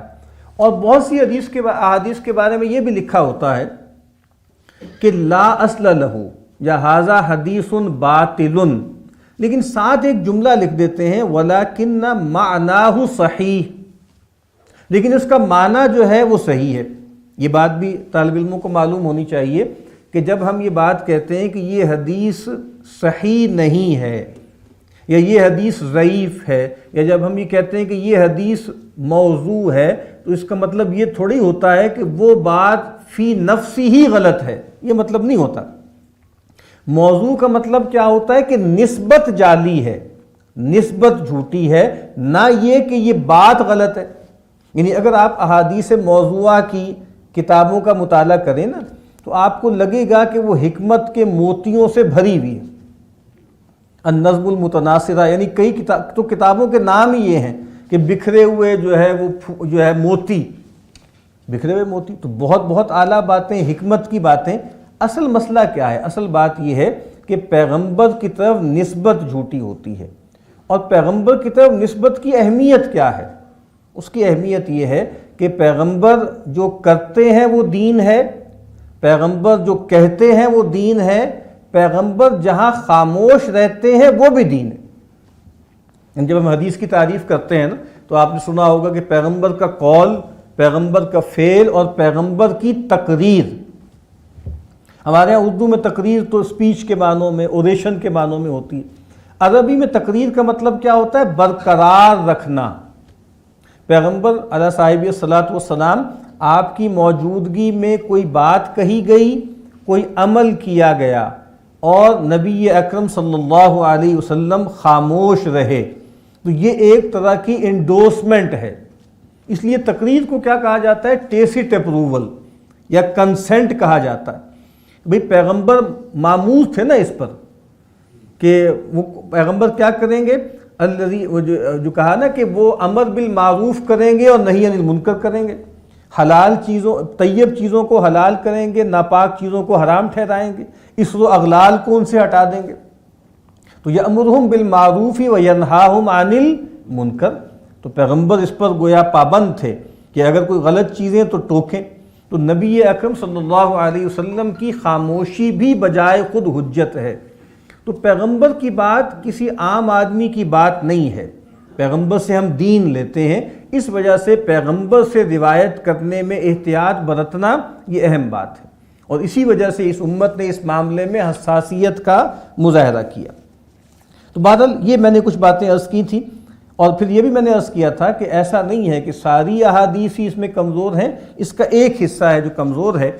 اور بہت سی احادیث کے بارے میں یہ بھی لکھا ہوتا ہے کہ لا اصل لہ، یا ھذا حدیث باطل، لیکن ساتھ ایک جملہ لکھ دیتے ہیں ولیکن معناہ صحیح، لیکن اس کا معنی جو ہے وہ صحیح ہے۔ یہ بات بھی طالب علموں کو معلوم ہونی چاہیے کہ جب ہم یہ بات کہتے ہیں کہ یہ حدیث صحیح نہیں ہے یا یہ حدیث ضعیف ہے، یا جب ہم یہ کہتے ہیں کہ یہ حدیث موضوع ہے، تو اس کا مطلب یہ تھوڑی ہوتا ہے کہ وہ بات فی نفسی ہی غلط ہے، یہ مطلب نہیں ہوتا۔ موضوع کا مطلب کیا ہوتا ہے کہ نسبت جعلی ہے، نسبت جھوٹی ہے، نہ یہ کہ یہ بات غلط ہے۔ یعنی اگر آپ احادیث موضوعہ کی کتابوں کا مطالعہ کریں نا، تو آپ کو لگے گا کہ وہ حکمت کے موتیوں سے بھری ہوئی ہے۔ النظم المتناثرہ، یعنی کئی کتابوں کے نام ہی یہ ہیں کہ بکھرے ہوئے جو ہے موتی، بکھرے ہوئے موتی، تو بہت اعلیٰ باتیں، حکمت کی باتیں۔ اصل مسئلہ کیا ہے؟ اصل بات یہ ہے کہ پیغمبر کی طرف نسبت جھوٹی ہوتی ہے، اور پیغمبر کی طرف نسبت کی اہمیت کیا ہے؟ اس کی اہمیت یہ ہے کہ پیغمبر جو کرتے ہیں وہ دین ہے، پیغمبر جو کہتے ہیں وہ دین ہے، پیغمبر جہاں خاموش رہتے ہیں وہ بھی دین ہے۔ جب ہم حدیث کی تعریف کرتے ہیں نا، تو آپ نے سنا ہوگا کہ پیغمبر کا قول، پیغمبر کا فعل اور پیغمبر کی تقریر۔ ہمارے ہاں اردو میں تقریر تو اسپیچ کے معنوں میں، اوریشن کے معنوں میں ہوتی ہے۔ عربی میں تقریر کا مطلب کیا ہوتا ہے؟ برقرار رکھنا۔ پیغمبر علیہ صاحب الصلاۃ والسلام، آپ کی موجودگی میں کوئی بات کہی گئی، کوئی عمل کیا گیا، اور نبی اکرم صلی اللہ علیہ وسلم خاموش رہے، تو یہ ایک طرح کی انڈورسمنٹ ہے۔ اس لیے تقریر کو کیا کہا جاتا ہے؟ ٹیسٹ اپروول یا کنسنٹ کہا جاتا ہے۔ بھئی پیغمبر معمول تھے نا اس پر کہ وہ پیغمبر کیا کریں گے؟ جو کہا نا کہ وہ امر بالمعروف کریں گے اور نہی عن المنکر کریں گے، حلال چیزوں، طیب چیزوں کو حلال کریں گے، ناپاک چیزوں کو حرام ٹھہرائیں گے، اسر و اغلال کو ان سے ہٹا دیں گے۔ تو یأمرہم بالمعروف وینہاہم عن المنکر، تو پیغمبر اس پر گویا پابند تھے کہ اگر کوئی غلط چیزیں تو ٹوکیں۔ تو نبی اکرم صلی اللہ علیہ وسلم کی خاموشی بھی بجائے خود حجت ہے۔ تو پیغمبر کی بات کسی عام آدمی کی بات نہیں ہے، پیغمبر سے ہم دین لیتے ہیں، اس وجہ سے پیغمبر سے روایت کرنے میں احتیاط برتنا یہ اہم بات ہے، اور اسی وجہ سے اس امت نے اس معاملے میں حساسیت کا مظاہرہ کیا۔ تو بہرحال یہ میں نے کچھ باتیں عرض کی تھیں، اور پھر یہ بھی میں نے عرض کیا تھا کہ ایسا نہیں ہے کہ ساری احادیث ہی اس میں کمزور ہیں، اس کا ایک حصہ ہے جو کمزور ہے۔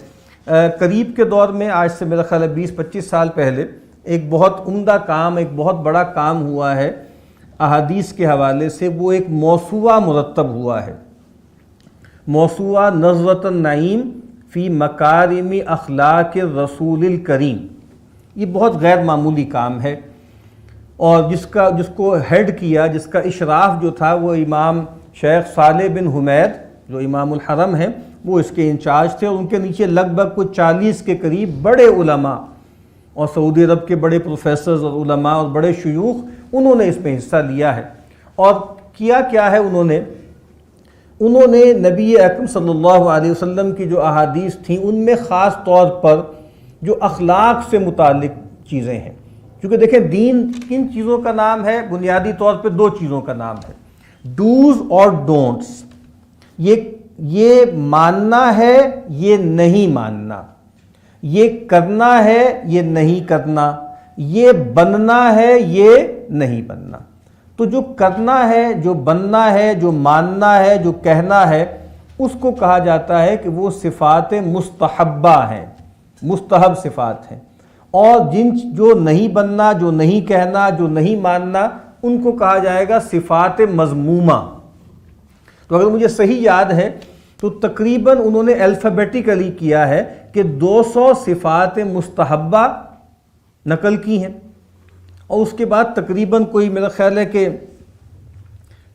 قریب کے دور میں، آج سے میرا خیال ہے 20-25 سال پہلے، ایک بہت عمدہ کام، ایک بہت بڑا کام ہوا ہے احادیث کے حوالے سے، وہ ایک موسوعہ مرتب ہوا ہے، موسوعہ نظرۃ النعیم فی مکارم اخلاق الرسول الکریم۔ یہ بہت غیر معمولی کام ہے، اور جس کو ہیڈ کیا، جس کا اشراف جو تھا، وہ امام شیخ صالح بن حمید جو امام الحرم ہیں، وہ اس کے انچارج تھے، اور ان کے نیچے لگ بھگ کچھ 40 کے قریب بڑے علماء اور سعودی عرب کے بڑے پروفیسرز اور علماء اور بڑے شیوخ، انہوں نے اس میں حصہ لیا ہے۔ اور کیا ہے انہوں نے نبی اکرم صلی اللہ علیہ وسلم کی جو احادیث تھیں، ان میں خاص طور پر جو اخلاق سے متعلق چیزیں ہیں، کیونکہ دیکھیں دین کن چیزوں کا نام ہے؟ بنیادی طور پہ 2 چیزوں کا نام ہے، ڈوز اور ڈونٹس۔ یہ ماننا ہے، یہ نہیں ماننا، یہ کرنا ہے، یہ نہیں کرنا، یہ بننا ہے، یہ نہیں بننا۔ تو جو کرنا ہے، جو بننا ہے، جو ماننا ہے، جو کہنا ہے، اس کو کہا جاتا ہے کہ وہ صفات مستحبہ ہیں، مستحب صفات ہیں، اور جو نہیں بننا، جو نہیں کہنا، جو نہیں ماننا، ان کو کہا جائے گا صفات مذمومہ۔ تو اگر مجھے صحیح یاد ہے تو تقریباً انہوں نے الفابیٹیکلی کیا ہے کہ 200 صفات مستحبہ نقل کی ہیں، اور اس کے بعد تقریباً کوئی میرا خیال ہے کہ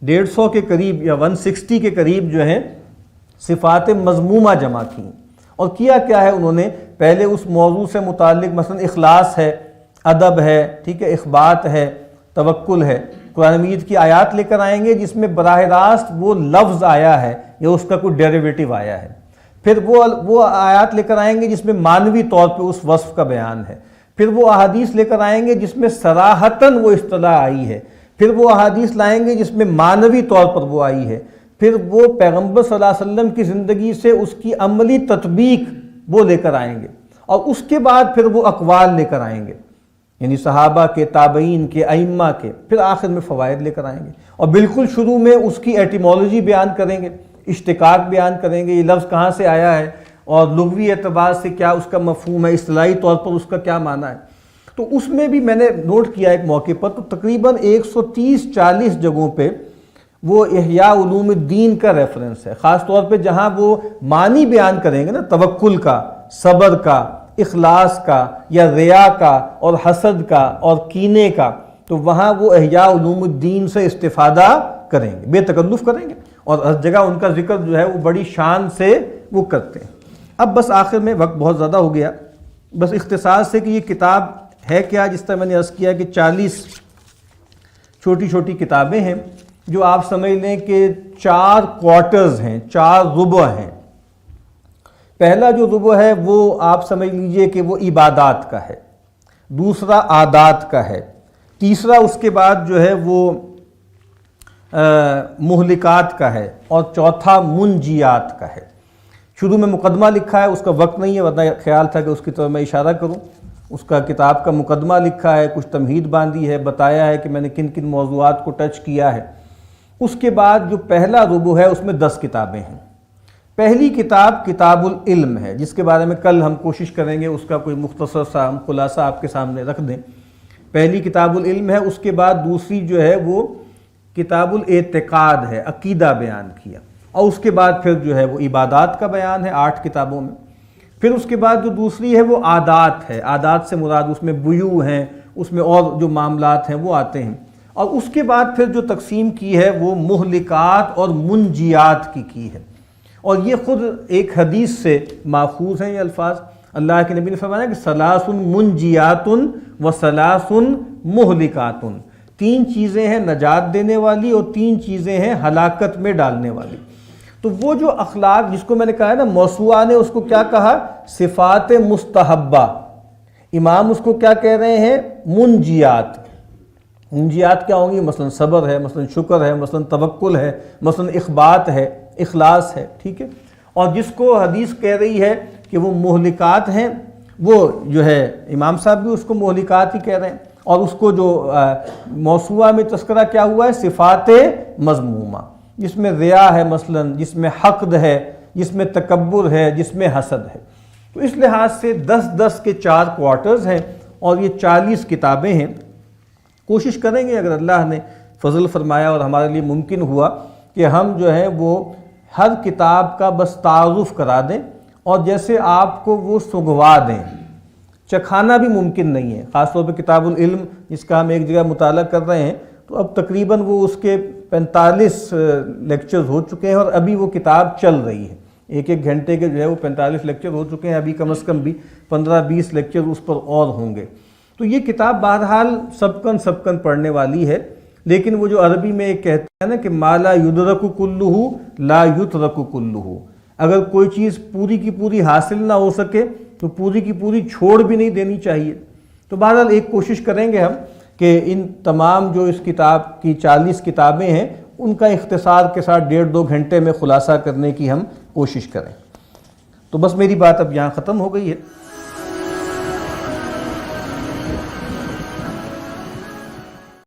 150 کے قریب یا 160 کے قریب جو ہیں صفات مذمومہ جمع کی۔ اور کیا ہے انہوں نے؟ پہلے اس موضوع سے متعلق مثلا اخلاص ہے، ادب ہے، ٹھیک ہے، اخبات ہے، توکل ہے، قرآن مجید کی آیات لے کر آئیں گے جس میں براہ راست وہ لفظ آیا ہے یا اس کا کوئی ڈیریویٹو آیا ہے۔ پھر وہ آیات لے کر آئیں گے جس میں معنوی طور پہ اس وصف کا بیان ہے۔ پھر وہ احادیث لے کر آئیں گے جس میں صراحتاً وہ اصطلاح آئی ہے، پھر وہ احادیث لائیں گے جس میں معنوی طور پر وہ آئی ہے، پھر وہ پیغمبر صلی اللہ علیہ وسلم کی زندگی سے اس کی عملی تطبیق وہ لے کر آئیں گے، اور اس کے بعد پھر وہ اقوال لے کر آئیں گے، یعنی صحابہ کے، تابعین کے، ائمہ کے، پھر آخر میں فوائد لے کر آئیں گے، اور بالکل شروع میں اس کی ایٹیمالوجی بیان کریں گے، اشتقاق بیان کریں گے، یہ لفظ کہاں سے آیا ہے اور لغوی اعتبار سے کیا اس کا مفہوم ہے، اصطلاحی طور پر اس کا کیا معنی ہے۔ تو اس میں بھی میں نے نوٹ کیا ایک موقع پر، تو تقریباً 130-40 جگہوں پہ وہ احیاء علوم الدین کا ریفرنس ہے، خاص طور پہ جہاں وہ معنی بیان کریں گے نا، توکل کا، صبر کا، اخلاص کا، یا ریا کا اور حسد کا اور کینے کا، تو وہاں وہ احیاء علوم الدین سے استفادہ کریں گے، بے تکلف کریں گے، اور ہر جگہ ان کا ذکر جو ہے وہ بڑی شان سے وہ کرتے ہیں۔ اب بس آخر میں وقت بہت زیادہ ہو گیا، بس اختصار سے کہ یہ کتاب ہے کیا، جس طرح میں نے عرض کیا کہ 40 چھوٹی چھوٹی کتابیں ہیں، جو آپ سمجھ لیں کہ 4 کوارٹرز ہیں، 4 ربع ہیں۔ پہلا جو ربع ہے وہ آپ سمجھ لیجئے کہ وہ عبادات کا ہے، دوسرا عادات کا ہے، تیسرا اس کے بعد جو ہے وہ مہلکات کا ہے، اور چوتھا منجیات کا ہے۔ شروع میں مقدمہ لکھا ہے، اس کا وقت نہیں ہے، ورنہ خیال تھا کہ اس کی طرف میں اشارہ کروں۔ اس کا کتاب کا مقدمہ لکھا ہے، کچھ تمہید باندھی ہے، بتایا ہے کہ میں نے کن کن موضوعات کو ٹچ کیا ہے۔ اس کے بعد جو پہلا ربع ہے اس میں 10 کتابیں ہیں۔ پہلی کتاب کتاب العلم ہے، جس کے بارے میں کل ہم کوشش کریں گے اس کا کوئی مختصر سا ہم خلاصہ آپ کے سامنے رکھ دیں۔ پہلی کتاب العلم ہے، اس کے بعد دوسری جو ہے وہ کتاب الاعتقاد ہے، عقیدہ بیان کیا، اور اس کے بعد پھر جو ہے وہ عبادات کا بیان ہے 8 کتابوں میں۔ پھر اس کے بعد جو دوسری ہے وہ عادات ہے، عادات سے مراد اس میں بیوع ہیں، اس میں اور جو معاملات ہیں وہ آتے ہیں، اور اس کے بعد پھر جو تقسیم کی ہے وہ مہلکات اور منجیات کی ہے، اور یہ خود ایک حدیث سے ماخوذ ہیں یہ الفاظ۔ اللہ کے نبی نے فرمایا کہ ثلاث منجیات و ثلاث مہلکات، 3 چیزیں ہیں نجات دینے والی اور 3 چیزیں ہیں ہلاکت میں ڈالنے والی۔ تو وہ جو اخلاق جس کو میں نے کہا ہے نا، موسوعہ نے اس کو کیا کہا، صفات مستحبہ، امام اس کو کیا کہہ رہے ہیں، منجیات۔ منجیات کیا ہوں گی؟ مثلا صبر ہے، مثلا شکر ہے، مثلا توکل ہے، مثلا اخبات ہے، اخلاص ہے، ٹھیک ہے۔ اور جس کو حدیث کہہ رہی ہے کہ وہ مہلکات ہیں، وہ جو ہے امام صاحب بھی اس کو مہلکات ہی کہہ رہے ہیں، اور اس کو جو موسوعہ میں تذکرہ کیا ہوا ہے، صفات مذمومہ، جس میں ریا ہے مثلا، جس میں حقد ہے، جس میں تکبر ہے، جس میں حسد ہے۔ تو اس لحاظ سے 10-10 کے 4 کوارٹرز ہیں، اور یہ 40 کتابیں ہیں۔ کوشش کریں گے اگر اللہ نے فضل فرمایا اور ہمارے لیے ممکن ہوا کہ ہم جو ہے وہ ہر کتاب کا بس تعارف کرا دیں، اور جیسے آپ کو وہ سنگوا دیں، چکھانا بھی ممکن نہیں ہے۔ خاص طور پہ کتاب العلم جس کا ہم ایک جگہ مطالعہ کر رہے ہیں، تو اب تقریباً وہ اس کے 45 لیکچرز ہو چکے ہیں، اور ابھی وہ کتاب چل رہی ہے، ایک گھنٹے کے جو ہے وہ 45 لیکچر ہو چکے ہیں، ابھی کم از کم بھی 15-20 لیکچر اس پر اور ہوں گے۔ تو یہ کتاب بہرحال سبکن پڑھنے والی ہے، لیکن وہ جو عربی میں ایک کہتے ہیں نا کہ ما لا یدرک کلہ لا یترک کلہ، اگر کوئی چیز پوری کی پوری حاصل نہ ہو سکے تو پوری کی پوری چھوڑ بھی نہیں دینی چاہیے۔ تو بہرحال ایک کوشش کریں گے ہم کہ ان تمام جو اس کتاب کی 40 کتابیں ہیں ان کا اختصار کے ساتھ 1.5-2 گھنٹے میں خلاصہ کرنے کی ہم کوشش کریں۔ تو بس میری بات اب یہاں ختم ہو گئی ہے۔